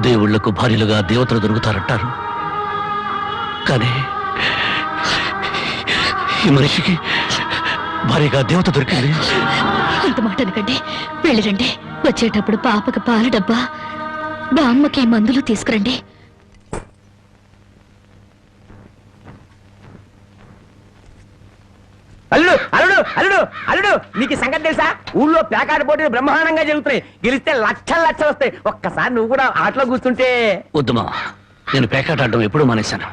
[SPEAKER 3] దేవుళ్లకు భార్యలుగా దేవతలు దొరుకుతారంటారు, కానీ ఈ మనిషికి భార్యగా దేవత దొరికింది.
[SPEAKER 7] అంత మాట అనకండి, వెళ్ళిరండి. వచ్చేటప్పుడు పాపకి పాల డబ్బా, బామ్మకి మందులు తీసుకురండి.
[SPEAKER 9] అల్లుడు అల్లుడు అల్లుడు అల్లుడు, నీకు సంగతి తెలుసా? ఊళ్ళో ప్యాకాట పోటీలు బ్రహ్మాండంగా జరుగుతున్నాయి. గెలిస్తే లక్షలు లక్షలు వస్తాయి. ఒక్కసారి నువ్వు కూడా ఆటలో కూర్చుంటే.
[SPEAKER 3] వద్దుమా, నేను పేకాట ఆడడం ఎప్పుడూ మానేశాను.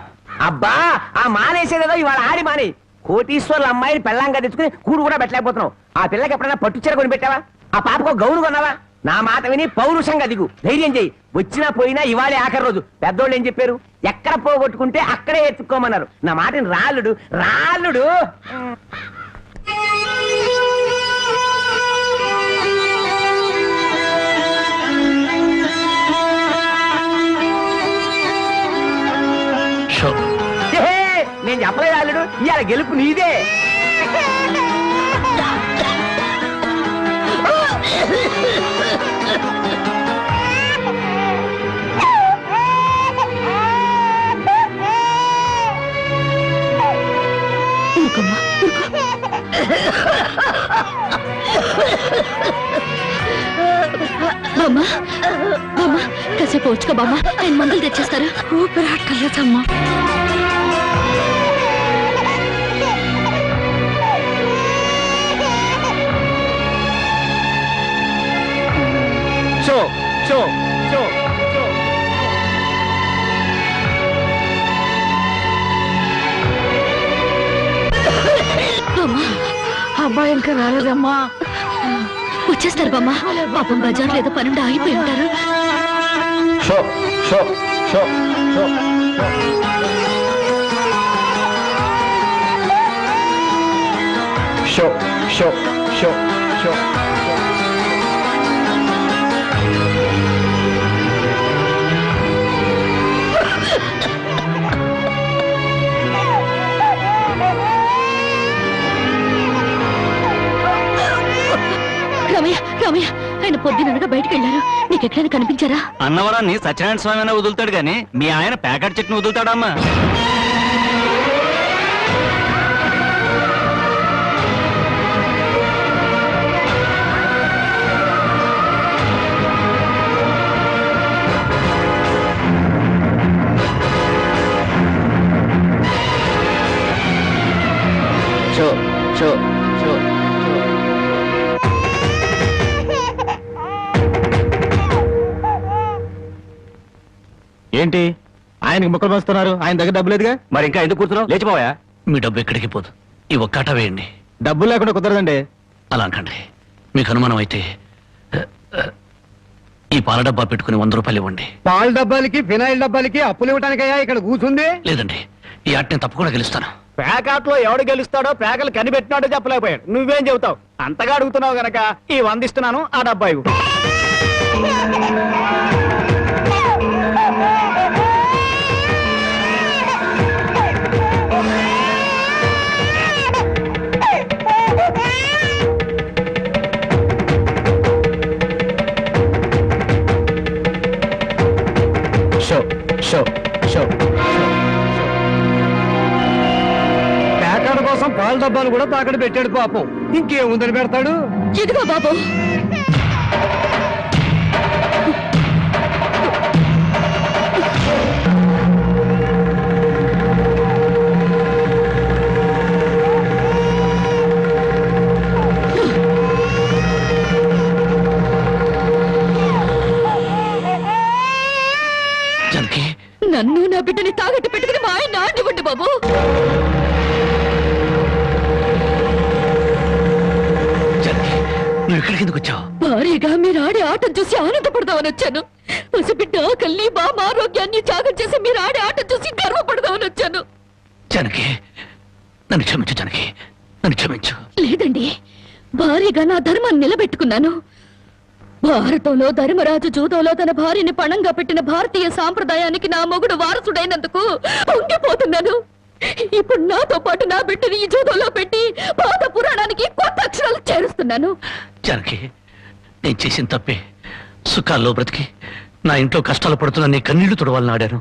[SPEAKER 9] అబ్బా, ఆ మానేసేదేదో ఇవాళ ఆడి మాని. కోటీశ్వర్ల అమ్మాయిని పెళ్ళంగా తెచ్చుకుని కూడు కూడా పెట్టలేకపోతున్నావు. ఆ పిల్లకి ఎప్పుడైనా పట్టుచీర కొని పెట్టావా? ఆ పాపకు గౌను కొన్నావా? నా మాట విని పౌరుషంగా దిగు, ధైర్యం చెయ్యి. వచ్చినా పోయినా ఇవాళే ఆఖరి రోజు. పెద్దోళ్ళు ఏం చెప్పారు? ఎక్కడ పోగొట్టుకుంటే అక్కడే ఎత్తుక్కోమన్నారు. నా మాటని రాళ్ళుడు రాళ్ళుడు. నేను చెప్పలేదు రాళ్ళుడు, ఇవాళ గెలుపు నీదే.
[SPEAKER 7] బామ్మ బామ్మ, కాసేపు వచ్చుకో బామ్మ, ఆయన మందులు తెచ్చేస్తారు. ఊపిరాటలేదమ్మా.
[SPEAKER 1] షో షో షో
[SPEAKER 10] అబ్బాయి ఇంకా రాలేదమ్మా.
[SPEAKER 7] వచ్చేస్తారు బామ్మ. పాపం బజార్లో ఏదో పనుండి ఆగిపోయి ఉంటారు.
[SPEAKER 1] షో షో షో షో షో షో షో షో
[SPEAKER 7] రామయ్య రామయ్య, ఆయన పొద్దుననగా బయటకు వెళ్ళారు. నీకు ఎక్కడైనా కనిపించారా?
[SPEAKER 1] అన్నవరాన్ని సత్యనారాయణ స్వామి అయినా వదులుతాడు గాని మీ ఆయన ప్యాకెట్ చెట్టును వదులుతాడమ్మా. అదేంటి ఆయనకి ముక్కలు పంచుతున్నారు, ఆయన దగ్గర డబ్బు లేదుగా. మరి ఇంకా ఎందుకు కూర్చున్నావు, లేచిపోయా.
[SPEAKER 3] మీ డబ్బు ఎక్కడికి పోదు, ఈ ఒక్కాట వేయండి.
[SPEAKER 1] డబ్బులు లేకుండా కుదరదండి.
[SPEAKER 3] అలా అనకండి. మీకు అనుమానం అయితే ఈ పాల డబ్బా పెట్టుకుని 100 రూపాయలు ఇవ్వండి.
[SPEAKER 5] పాల డబ్బాలకి ఫినాయిల్ డబ్బాలకి అప్పులు ఇవ్వడానికయ్యా ఇక్కడ కూర్చుంది.
[SPEAKER 3] లేదండి, ఈ ఆట నేను తప్పకుండా గెలుస్తాను.
[SPEAKER 1] ప్యాకాట్లో ఎవడు గెలుస్తాడో ప్యాకలు కనిపెట్టినాడో చెప్పలేకపోయాడు. నువ్వేం చెబుతావు? అంతగా అడుగుతున్నావు గనక ఈ 100 ఇస్తున్నాను, ఆ డబ్బా ఇవ్వు.
[SPEAKER 5] ప్యాకాడ కోసం పాల డబ్బాలు కూడా తాకడ పెట్టాడు పాపం. ఇంకేముందని పెడతాడు?
[SPEAKER 7] ఇదిగో బాబు,
[SPEAKER 3] జానకి,
[SPEAKER 7] నన్ను నా బిడ్డని తాగట్టు పెట్టుకుని మా ఆయన ఆడివ్వండి బాబు.
[SPEAKER 3] జానకి, నువ్వు ఇక్కడికి ఎందుకు వచ్చావు?
[SPEAKER 7] భారీగా మీరు ఆడే ఆటను చూసి ఆనందపడదామని వచ్చాను. పసిబిడ్డ ఆకలిని బామ ఆరోగ్యాన్ని త్యాగం చేసి మీరు ఆడే ఆట చూసి గర్వపడదామని వచ్చాను.
[SPEAKER 3] జానకి, నన్ను క్షమించు. జానకి, నన్ను క్షమించు.
[SPEAKER 7] లేదండి, భారీగా నా ధర్మాన్ని నిలబెట్టుకున్నాను. భారతంలో ధర్మరాజు జూదంలో తన భార్యని పణంగా పెట్టిన భారతీయ సాంప్రదాయానికి నా మొగుడు వారసుడైనందుకు పొంగిపోతున్నాను. ఇప్పుడు నాతో పాటు నా బిడ్డని ఈ జూదంలో పెట్టి పాత పురాణానికి కొత్త అక్షరాలు చేరుస్తున్నాను.
[SPEAKER 3] జానకి, నేను చేసిన తప్పే. సుఖాల్లో బ్రతికి నా ఇంట్లో కష్టాలు పడుతున్న నీ కన్నీళ్లు తుడవాలని ఆడాను.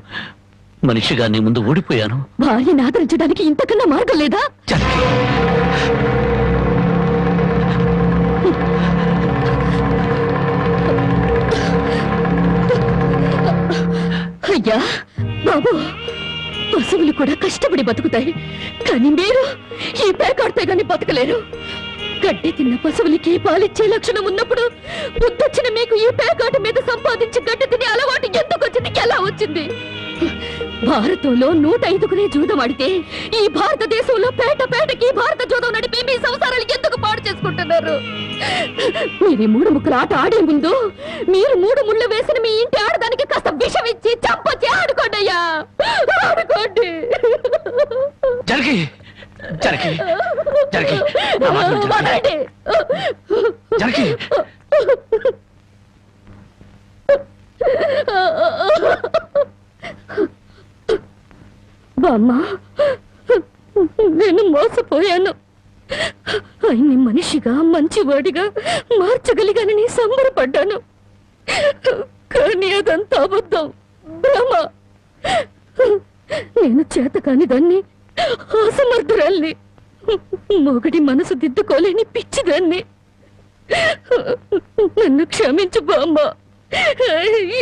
[SPEAKER 3] మనిషిగా నీ ముందు ఊడిపోయాను.
[SPEAKER 7] భార్యని ఆదరించడానికి ఇంతకన్నా మార్గం లేదా?
[SPEAKER 3] జానకి,
[SPEAKER 7] అయ్యా బాబు, పశువులు కూడా కష్టపడి బతుకుతాయి, కానీ మీరు ఈ పేకాడితే గాని బతకలేరు. గడ్డి తిన్న పశువులకి పాలిచ్చే లక్షణం ఉన్నప్పుడు బుద్ధొచ్చిన మీకు ఈ పేకాట మీద సంపాదించి గడ్డి తినే అలవాటు ఎందుకు వచ్చింది, ఎలా వచ్చింది? భారతంలో 105 జూదం ఆడితే ఈ భారతదేశంలో పేట పేటకి భారత జూదం నడిపి మీ సంసారాలు ఎందుకు పాడు చేసుకుంటున్నారు? మీరు 3 ముక్కల ఆట ఆడే ముందు మీరు 3 ముళ్ళు వేసిన మీ ఇంటి ఆడదానికి కాస్త విషం ఇచ్చి చంపొచ్చి ఆడుకోండి అయ్యా, ఆడుకోండి.
[SPEAKER 3] జానకి, జానకి, జానకి, నా మాట విను, జానకి. జానకి,
[SPEAKER 7] బామ్మ, నేను మోసపోయాను. ఆయన్ని మనిషిగా మంచివాడిగా మార్చగలిగానని సంబరపడ్డాను. కానీ అదంతా అబద్ధం, భ్రమ. నేను చేతకాని దాన్ని, అసమర్థురాల్ని, మొగడి మనసు దిద్దుకోలేని పిచ్చిదాన్ని. నన్ను క్షమించు బామ్మ,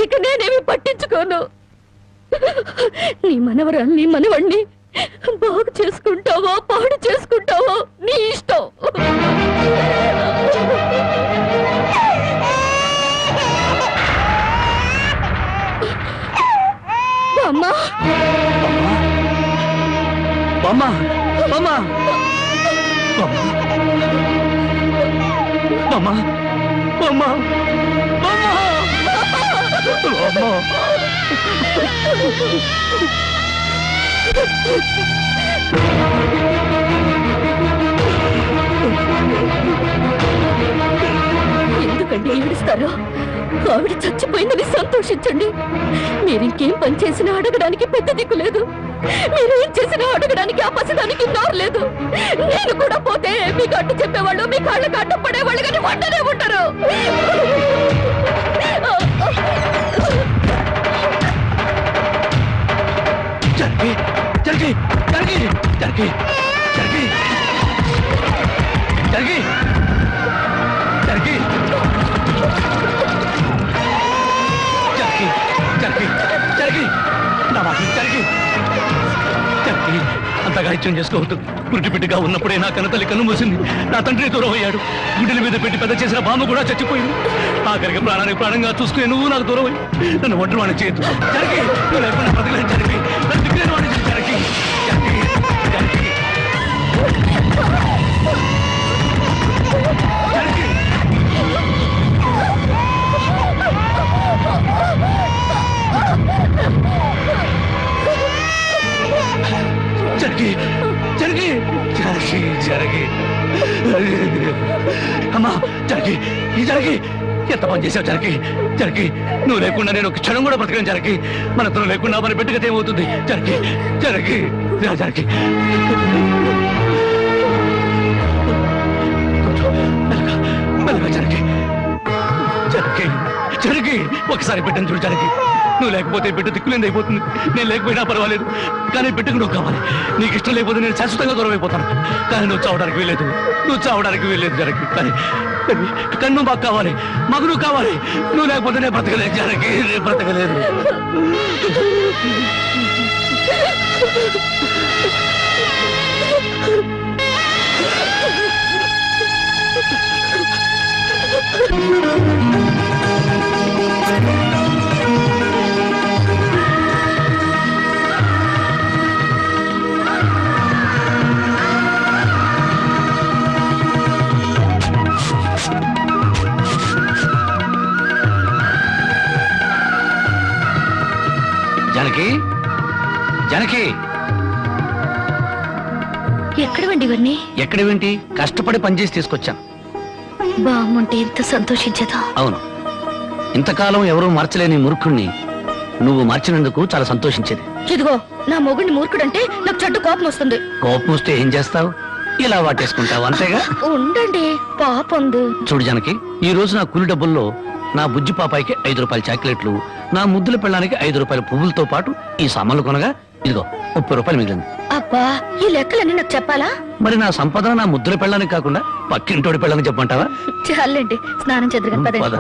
[SPEAKER 7] ఇక నేనేమి పట్టించుకోను. నీ మనవరాల్ని మనవణ్ణి బాగు చేసుకుంటావో పాడు చేసుకుంటావో నీ ఇష్టం. అమ్మా,
[SPEAKER 3] బామ్మ, బామ్మ, బామ్మ, బామ్మ,
[SPEAKER 7] ఎందుకండి ఏడుస్తారు? ఆవిడ చచ్చిపోయిందని సంతోషించండి. మీరింకేం పని చేసినా అడగడానికి పెద్ద దిక్కు లేదు. మీరేం చేసినా అడగడానికి ఆ పసిదానికి నోరు లేదు. నేను కూడా పోతే మీకు అడ్డు చెప్పేవాళ్ళు, మీ కాళ్ళకు అడ్డు పడేవాళ్ళు కానీ వంటనే ఉంటారు.
[SPEAKER 3] జానకి, జానకి, జానకి, జానకి, జానకి, జానకి, జానకి, జానకి, జానకి, జానకి, నా మాట విను, జానకి, జానకి, అంత అఘాయిత్యం చేసుకోవద్దు. పురిటి బిడ్డగా ఉన్నప్పుడే నా కన్నతల్లి కన్ను మూసింది. నా తండ్రి దూరం అయ్యాడు. గుడ్డల మీద పెట్టి పెద్ద చేసిన బామ్మ కూడా చచ్చిపోయింది. ఆఖరికి ప్రాణానికి ప్రాణంగా చూసుకునే నువ్వు నాకు దూరం అయ్యి నన్ను ఒంటరి వాడిని చేయొద్దు. జనకి నువ్వు లేకుండా బ్రతకలేను. జనకి నన్ను దిక్కులేని వాడిని చేయి. జనకి జనకి జనకి జనకి జనకి జనకి జనకి జనకి అమ్మా జనకి ఈ జనకి ఎంత పని చేసావు జనకి జనకి నువ్వు లేకుండా నేను ఒక క్షణం కూడా బ్రతకను జనకి మనతో లేకుండా మన బిడ్డగత ఏమవుతుంది జనకి జనకి జనకి మెల్లగా జనకి జనకి జనకి ఒకసారి బిడ్డను చూడు జనకి నువ్వు లేకపోతే బిడ్డ దిక్కులేంది అయిపోతుంది. నేను లేకపోయినా పర్వాలేదు కానీ బిడ్డకు నువ్వు కావాలి. నీకు ఇష్టం లేకపోతే నేను శాశ్వతంగా దూరం అయిపోతాను. కానీ నువ్వు చావడానికి వీలేదు. నువ్వు చావడానికి వీలేదు జనకి. కానీ నువ్వు మాకు కావాలి. మాకు నువ్వు కావాలి. నువ్వు లేకపోతే నేను బ్రతకలేదు జనకి. నేను బ్రతకలేదు. జనకి జనకి
[SPEAKER 7] ఎక్కడవండి ఇవన్నీ?
[SPEAKER 3] ఎక్కడేంటి కష్టపడి పనిచేసి తీసుకొచ్చాను.
[SPEAKER 7] బాగుంటే ఎంత సంతోషించదా.
[SPEAKER 3] అవును, ఇంతకాలం ఎవరూ మార్చలేని మూర్ఖుణ్ణి నువ్వు మార్చినందుకు చాలా సంతోషించేది.
[SPEAKER 7] ఇదిగో నా మొగుడిని మూర్ఖుడంటే నాకు చెడ్డ కోపం వస్తుంది.
[SPEAKER 3] కోపం వస్తే ఏం చేస్తావు? ఇలా వాటేసుకుంటావు అంతేగా.
[SPEAKER 7] ఉండండి పాపందు.
[SPEAKER 3] చూడు జనకి, ఈ రోజు నా కూలి డబ్బుల్లో నా బుజ్జి పాపాయికి 5 రూపాయల చాక్లెట్లు, నా ముద్దుల పెళ్ళానికి 5 రూపాయల పువ్వులతో పాటు ఈ సామాన్లు కొనగా ఇదిగో 30 రూపాయలు మిగిలింది.
[SPEAKER 7] అబ్బా ఈ లెక్కలన్నీ నాకు చెప్పాలా?
[SPEAKER 3] మరి నా సంపద నా ముద్దుల పెళ్ళానికి కాకుండా పక్కింటోడి పెళ్ళానికి చెప్పమంటావా?
[SPEAKER 7] చాలండి స్నానం చేద్దరు పదండి.
[SPEAKER 3] పద.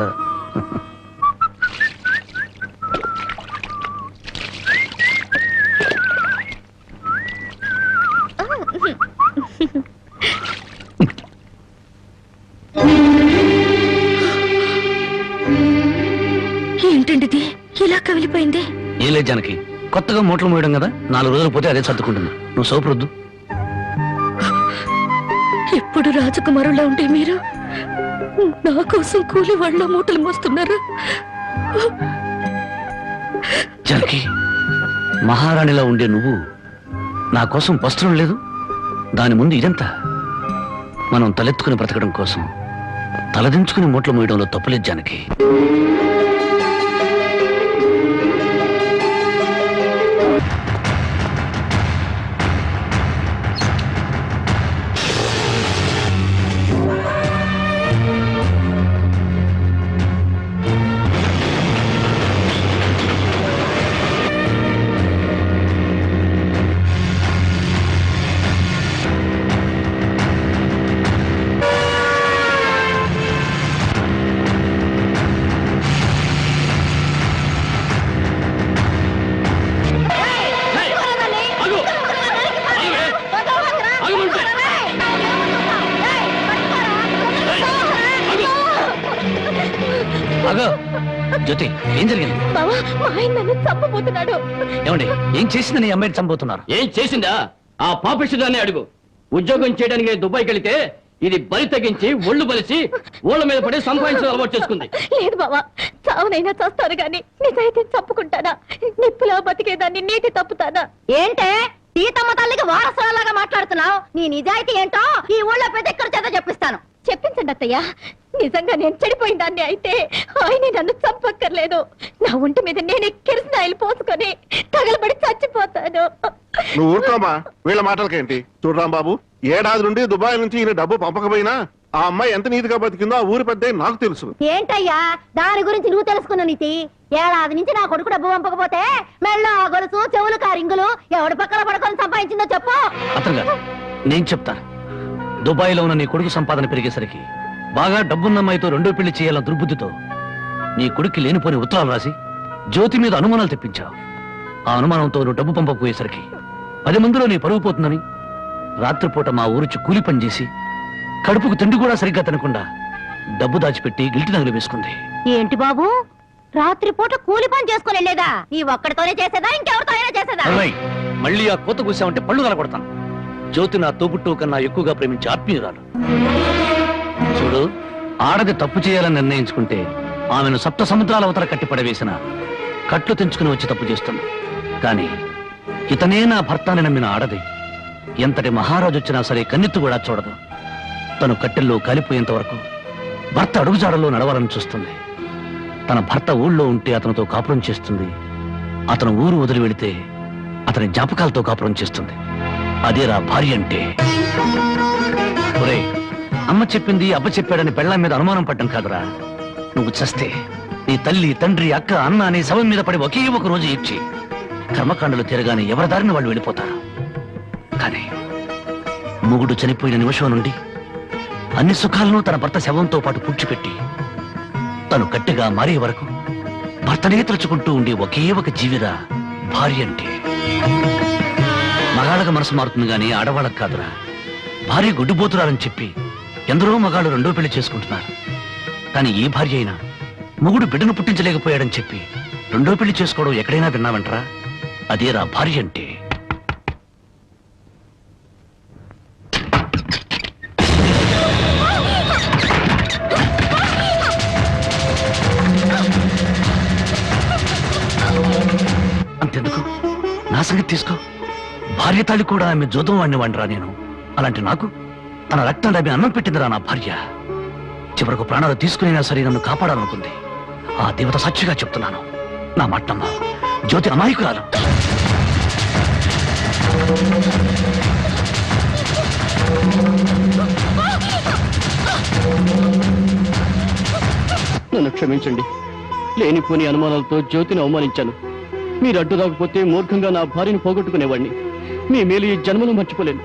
[SPEAKER 7] ఏంటండి ఇలా కవిలిపోయింది?
[SPEAKER 3] ఏం లేదు జానకి, కొత్తగా మూటలు మోయడం కదా, 4 రోజులు పోతే అదే సర్దుకుంటుంది. నువ్వు సోపరొద్దు.
[SPEAKER 7] ఎప్పుడు రాజకుమారులా ఉంటే మీరు నా కోసం కూలి వాళ్ళ మూటలు మోస్తున్నారు.
[SPEAKER 3] జానకి, మహారాణిలా ఉండే నువ్వు నా కోసం వస్త్రం లేదు, దాని ముందు ఇదంతా. మనం తలెత్తుకుని బ్రతకడం కోసం తలదించుకుని మూటలు మోయడంలో తప్పులేదు జానకి. జ్యోతి, ఏం జరిగింది?
[SPEAKER 2] బావా, మా ఆయన నన్ను చంపబోతున్నాడు.
[SPEAKER 3] ఏమండి, ఏం చేసిందని ఈ అమ్మాయిని చంపుతున్నారు?
[SPEAKER 4] ఏం చేసిందా? ఆ పాపిష్టిదాన్ని అడుగు. ఉద్యోగం చేయడానికి దుబాయ్కి వెళితే ఇది బలి తగ్గించి ఒళ్ళు బలిసి ఓళ్ళ మీద పడి సంపాదించడం అలవాటు చేసుకుంది.
[SPEAKER 2] లేదు బావా, చావునైనా చేస్తాను గాని నిజాయితీ చంపుకుంటానా? నిప్పులా బతికేదాన్ని నీటి తప్పుతానా?
[SPEAKER 8] ఏంటే సీతమ్మ తల్లికి వారసులాగా మాట్లాడుతున్నావు? నీ నిజాయితీ ఏంటో ఈ ఊళ్ళో పెద్ద ఎక్కడ చేత చెప్పిస్తాను.
[SPEAKER 2] చెప్పించండి అత్తయ్య. నిజంగా నేను చెడిపోయిన దాన్ని అయితే ఆయన నన్ను చంపక్కర్లేదు. నా ఒంటి మీద నేనే కిరసనాయిలు పోసుకొని తగలబడి చచ్చిపోతాను.
[SPEAKER 6] నువ్వు ఊరుకోమా, వీళ్ళ మాటలకేంటి? చూడరాం బాబు, ఏడాది నుండి దుబాయ్ నుంచి ఈయన డబ్బు పంపకపోయినా ఆ అమ్మాయి ఎంత నీతిగా బతికిందో ఆ ఊరి పెద్ద నాకు తెలుసు.
[SPEAKER 8] ఏంటయ్యా దాని గురించి నువ్వు తెలుసుకున్న నీతి? ఏడాది నుంచి నా కొడుకు డబ్బు పంపకపోతే మెళ్ళో గొలుసు చెవులు కారింగులు ఎవడి పక్కన పడుకొని సంపాదించిందో చెప్పు.
[SPEAKER 3] అతను నేను చెప్తాను. దుబాయ్లో ఉన్న నీ కొడుకు సంపాదన పెరిగేసరికి బాగా డబ్బున్న అమ్మాయితో 2వ పెళ్లి చేయాలన్న దుర్బుద్ధితో నీ కొడుక్కి లేనిపోని ఉత్తరాలు రాసి జ్యోతి మీద అనుమానాలు తెప్పించావు. ఆ అనుమానంతో నువ్వు డబ్బు పంపకపోయేసరికి 10 మందిలో నీ పరువు పోతుందని రాత్రిపూట మా ఊరుచి కూలి పని చేసి కడుపుకు తిండి కూడా సరిగ్గా తినకుండా డబ్బు దాచిపెట్టి గిల్టి నగలు వేసుకుంది.
[SPEAKER 8] ఏంటి బాబు, రాత్రిపూట కూలి పని చేసుకుని వెళ్ళేదా? నీ ఒక్కడితోనే చేసేదా, ఇంకెవరితో అయినా చేసేదా?
[SPEAKER 3] అరవై మళ్ళీ ఆ కోత కూసామంటే పళ్ళు కలగొడతాను. జ్యోతి నా తోబుట్టు కన్నా ఎక్కువగా ప్రేమించే ఆత్మీయురాలు. చూడు, ఆడది తప్పు చేయాలని నిర్ణయించుకుంటే ఆమెను 7 సముద్రాల అవతల కట్టి పడవేసిన కట్లు తెంచుకుని వచ్చి తప్పు చేస్తుంది. కానీ ఇతనే నా భర్తని నమ్మిన ఆడది ఎంతటి మహారాజు వచ్చినా సరే కన్నెత్తు కూడా చూడదు. తను కట్టెల్లో కాలిపోయేంత వరకు భర్త అడుగుజాడల్లో నడవాలని చూస్తుంది. తన భర్త ఊళ్ళో ఉంటే అతనితో కాపురం చేస్తుంది. అతను ఊరు వదిలి వెళితే అతని జ్ఞాపకాలతో కాపురం చేస్తుంది. అదేరా భార్య అంటే. ఒరేయ్, అమ్మ చెప్పింది అబ్బ చెప్పాడని పెళ్ళాం మీద అనుమానం పడ్డం కాదురా. నువ్వు చస్తే నీ తల్లి, తండ్రి, అక్క, అన్న అనే శవం మీద పడి ఒకే ఒక రోజు ఇచ్చి కర్మకాండలు తిరగానే ఎవరి దారిని వాళ్ళు వెళ్ళిపోతారు. కానీ మొగుడు చనిపోయిన నిమిషం నుండి అన్ని సుఖాలను తన భర్త శవంతో పాటు పూడ్చిపెట్టి తను గట్టిగా మారే వరకు భర్తనే తలుచుకుంటూ ఉండే ఒకే ఒక జీవిరా భార్య అంటే. మగాళ్ళకి మనసు మారుతుంది గానీ ఆడవాళ్ళకు కాదురా. భార్య గుడ్డుబోతురాలని చెప్పి ఎందరో మగాళ్ళు 2వ పెళ్లి చేసుకుంటున్నారు. కానీ ఏ భార్య అయినా మొగుడు బిడ్డను పుట్టించలేకపోయాడని చెప్పి 2వ పెళ్లి చేసుకోవడం ఎక్కడైనా విన్నావంటరా? అదేరా భార్య అంటే. అంతెందుకు, నా సంగతి తీసుకో. భార్య తాళి కూడా ఆమె జోదం వాడిని వాడిరా నేను. అలాంటి నాకు తన రక్తాన్ని ఆమె అన్నం పెట్టిందిరా నా భార్య. చివరకు ప్రాణాలు తీసుకునేనా సరే నన్ను కాపాడాలనుకుంది. ఆ దేవత సాక్షిగా చెప్తున్నాను, నా మాటమ్మ జ్యోతి అమాయకురాలు.
[SPEAKER 11] నన్ను క్షమించండి. లేనిపోని అనుమానాలతో జ్యోతిని అవమానించాను. మీరు అడ్డు రాకపోతే మూర్ఖంగా నా భార్యను పోగొట్టుకునేవాడిని. మీ మేలు ఈ జన్మలో మర్చిపోలేను.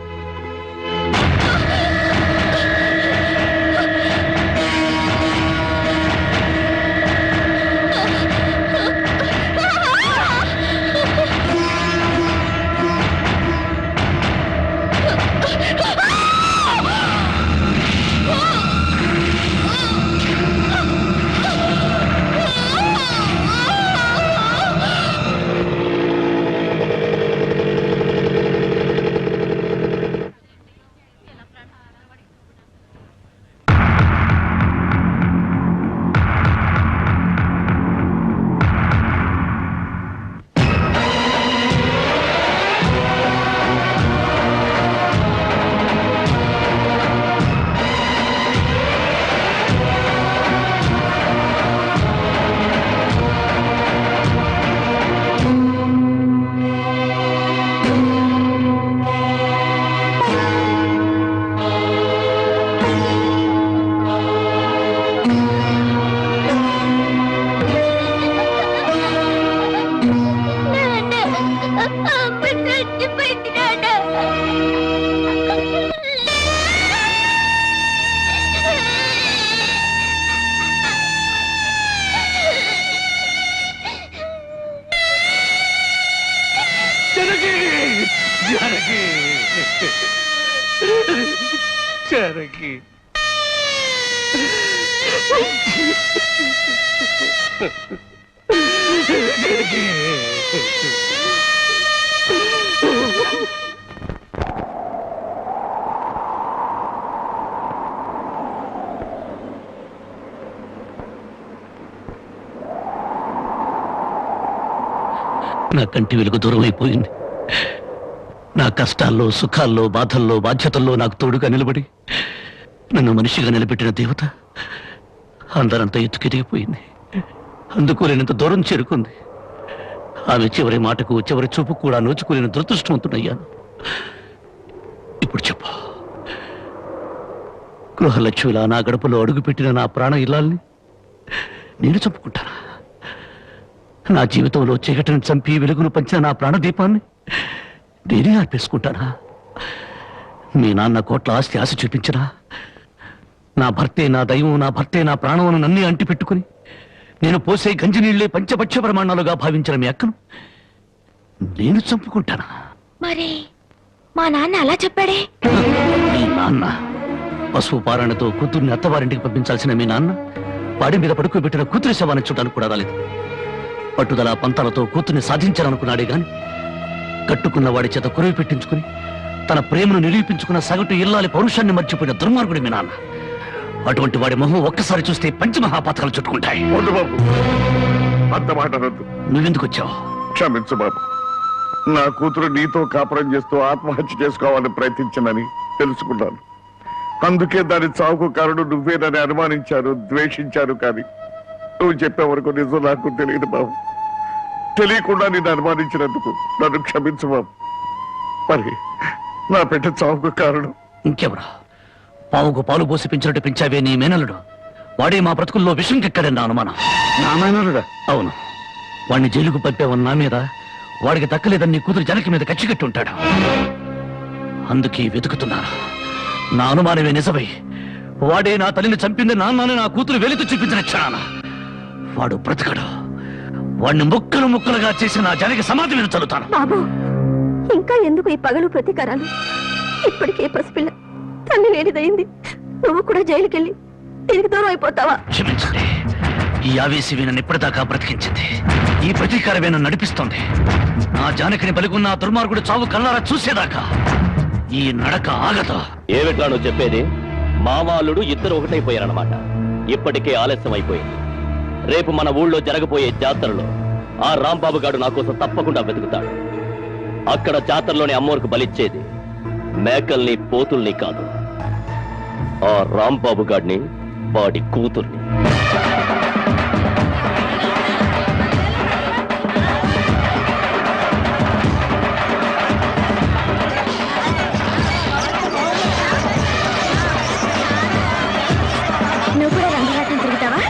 [SPEAKER 3] నా కంటి వెలుగు దూరం అయిపోయింది. నా కష్టాల్లో, సుఖాల్లో, బాధల్లో, బాధ్యతల్లో నాకు తోడుగా నిలబడి నన్ను మనిషిగా నిలబెట్టిన దేవత అందరంతా ఎత్తుకెదిగిపోయింది. అందుకోలేనంత దూరం చేరుకుంది. ఆమె చివరి మాటకు, చివరి చూపు కూడా నోచుకోలేని దురదృష్టవంతుడయ్యాను. ఇప్పుడు చెప్పు, గృహలక్ష్మిలా నా గడపలో అడుగుపెట్టిన నా ప్రాణ ఇల్లాల్ని నేను చంపుకుంటానా? నా జీవితంలో చీకటిని చంపి వెలుగును పంచిన నా ప్రాణదీపాన్ని నేనే అర్పేసుకుంటానా? మీ నాన్న కోట్ల ఆస్తి ఆశ చూపించినా, నా భర్తే నా దైవం, నా భర్తే నా ప్రాణమును నన్నే అంటి పెట్టుకుని నేను పోసే గంజి నీళ్లే పంచపక్ష ప్రమాణాలుగా భావించిన మీ అక్కను నేను చంపుకుంటానా?
[SPEAKER 2] మరి మా నాన్న అలా చెప్పాడే?
[SPEAKER 3] మీ నాన్న పశువు పారణతో కూతుర్ని అత్తవారింటికి పంపించాల్సిన మీ నాన్న వాడి మీద పడుకోబెట్టిన కూతురి శవాన్ని చూడడానికి కూడా రాలేదు. పట్టుదల పంతాలతో కూతుర్ని సాధించాలనుకున్నాడే గాని కట్టుకున్న వాడి చేత కురవి పెట్టించుకుని తన ప్రేమను నిరూపించుకున్న సగటు ఇల్లాలి పౌరుషాన్ని మర్చిపోయిన దుర్మార్గుడి మీ నాన్న. అటువంటి వాడి మొహం ఒక్కసారి చూస్తే పంచమహాపాతకాలు చుట్టుకుంటాయి.
[SPEAKER 6] వద్దు బాబు, అంత మాట వద్దు.
[SPEAKER 3] నువ్వెందుకు వచ్చావు?
[SPEAKER 6] క్షమించు బాబు, నా కూతురు నీతో కాపురం చేస్తూ ఆత్మహత్య చేసుకోవాలని ప్రయత్నించిందని తెలుసుకున్నాను. అందుకే దాని చావుకు కారణం నువ్వేనని అనుమానించారు, ద్వేషించారు. కానీ నువ్వు చెప్పే వరకు నిజం నాకు తెలియదు బాబు. తెలియకుండా నేను అనుమానించినందుకు నన్ను క్షమించు బాబు. మరి నా బిడ్డ చావుకు కారణం
[SPEAKER 3] ఇంకెవరా? పావుకు పాలు పోసి పెంచినట్టు పెంచావే నీ మేనల్లుడు. వాడే మా బ్రతుకుల్లో విషం కెక్కాడని నా అనుమానం.
[SPEAKER 6] నా మేనల్లుడా?
[SPEAKER 3] అవును. వాడిని జైలుకు పంపావని నా మీద, వాడికి దక్కలేదని నీ కూతురు జనకి మీద కచ్చికట్టి ఉంటాడు. అందుకే వెతుకుతున్నాను. నా అనుమానమే నిజమై వాడే నా తల్లిని చంపింది నాన్నని నా కూతురు వెలితో చూపించిన క్షణాన వాడు బ్రతకడు. వాడిని ముక్కలు ముక్కలుగా చేసి నా జనకి సమాధి మీద చల్లుతాను.
[SPEAKER 7] బాబు, ఇంకా ఎందుకు ఈ పగలు ప్రతీకారాలు? ఇప్పటికే పసిపిల్ల తల్లి లేనిదయింది. నువ్వు కూడా జైలుకెళ్ళి తిరిగి దూరం అయిపోతావా?
[SPEAKER 3] క్షమించండి. ఈ ఆవేశమే నన్ను ఇప్పటిదాకా బ్రతికించింది. ఈ ప్రతీకారమే నన్ను నడిపిస్తోంది. నా జానకిని బలికున్న ఆ దుర్మార్గుడు చావు కల్లారా చూసేదాకా ఈ నడక ఆగదు.
[SPEAKER 4] ఏమిటా నువ్వు చెప్పేది? మావాళ్ళుడు ఇద్దరు ఒకటైపోయారన్నమాట. ఇప్పటికే ఆలస్యం అయిపోయింది. రేపు మన ఊళ్ళో జరగబోయే జాతరలో ఆ రాంబాబు గారు నా కోసం తప్పకుండా వెతుకుతాడు. అక్కడ జాతరలోని అమ్మోరికి బలిచ్చేది మేకల్ని, పోతుల్ని కాదు, ఆ రాంబాబు గారిని, వాడి కూతుర్ని.
[SPEAKER 2] నువ్వు కూడా రంగరాటం తిరుగుతావా?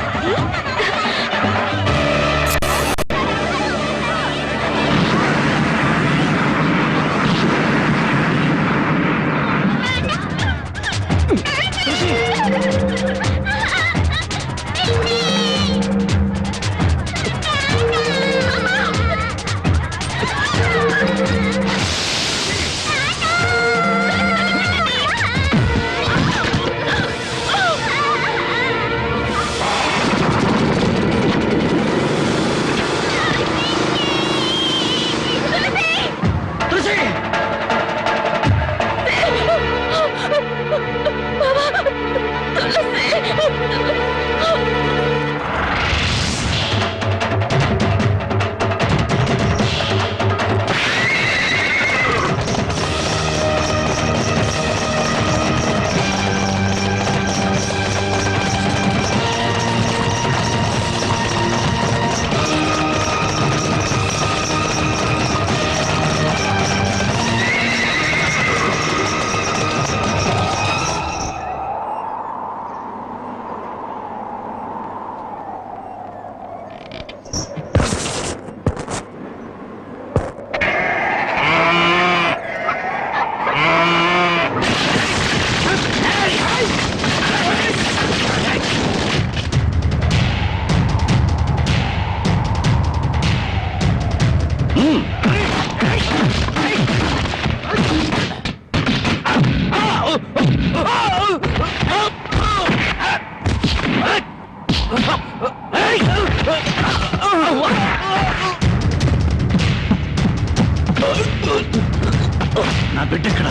[SPEAKER 3] నా బిడ్డ ఎక్కడ?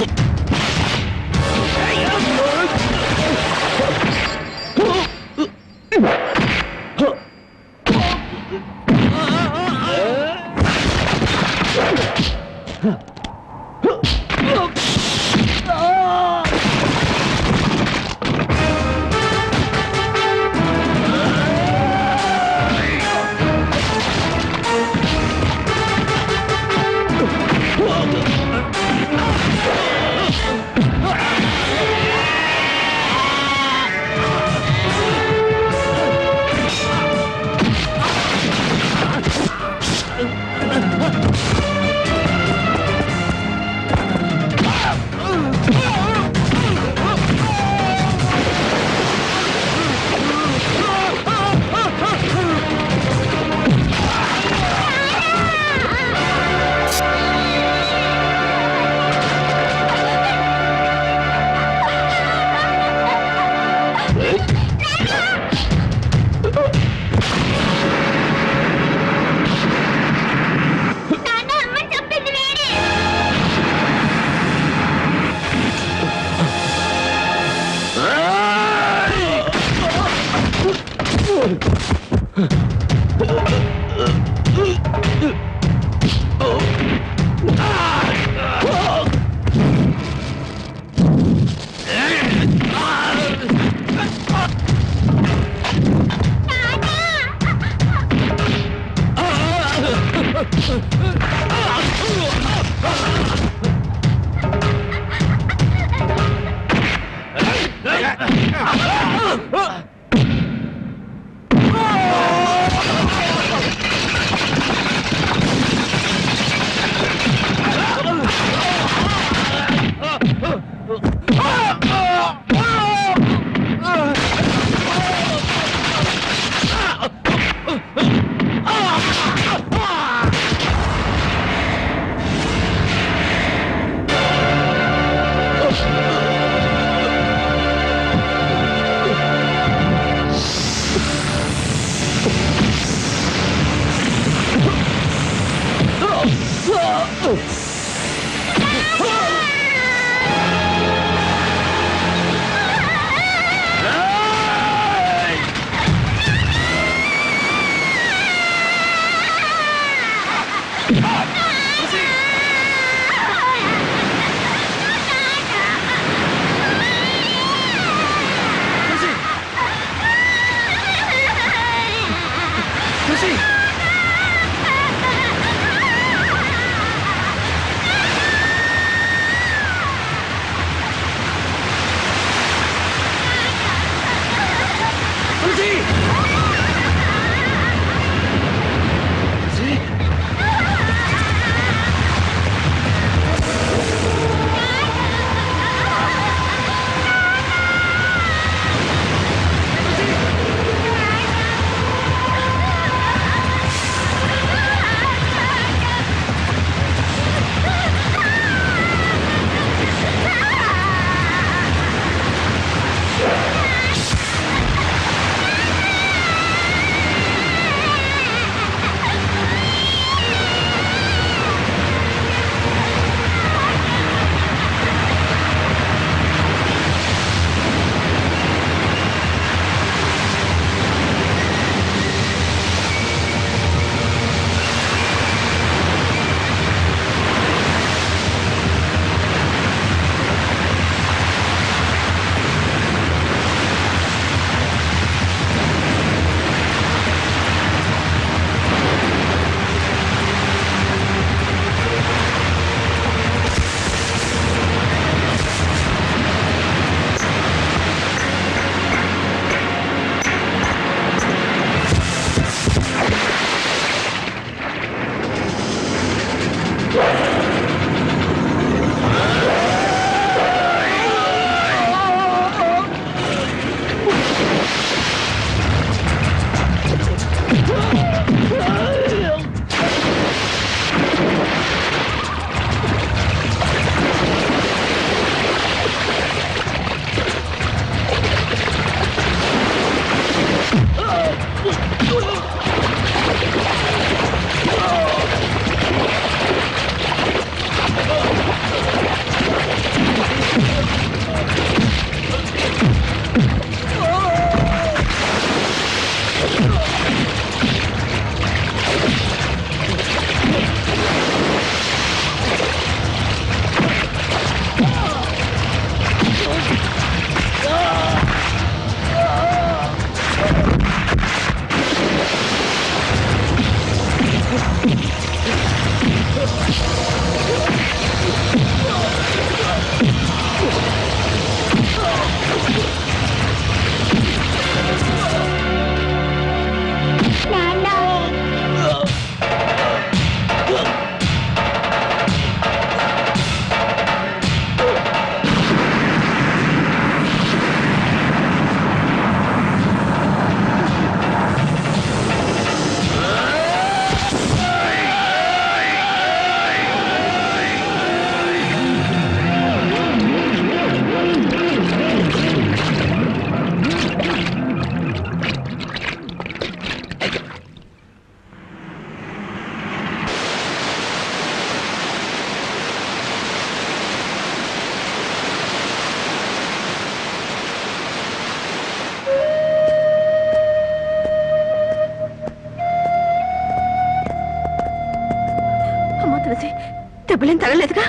[SPEAKER 7] దెబ్బలేం తగలేదుగా?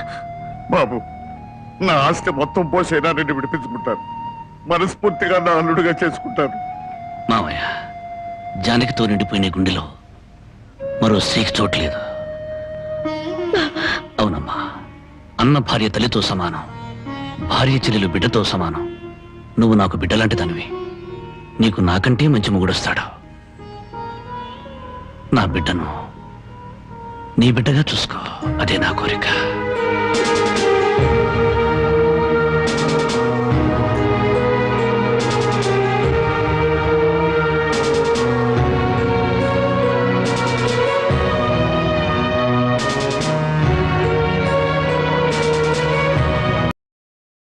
[SPEAKER 6] బాబు, నా ఆస్తి మొత్తం పోసైనా నిన్ను విడిపించుకుంటాను. మనస్ఫూర్తిగా నా అల్లుడుగా చేసుకుంటాను.
[SPEAKER 3] మావయ్య, జానకితో నిండిపోయిన గుండెలో మరో స్త్రీకి చోట్లేదు. అవునమ్మా, అన్న భార్య తల్లితో సమానం, భార్య చెల్లెలు బిడ్డతో సమానం. నువ్వు నాకు బిడ్డలాంటి దానివి. నీకు నాకంటే మంచి మొగుడొస్తాడు. నా బిడ్డను నీ బిడ్డగా చూసుకో, అదే నా కోరిక.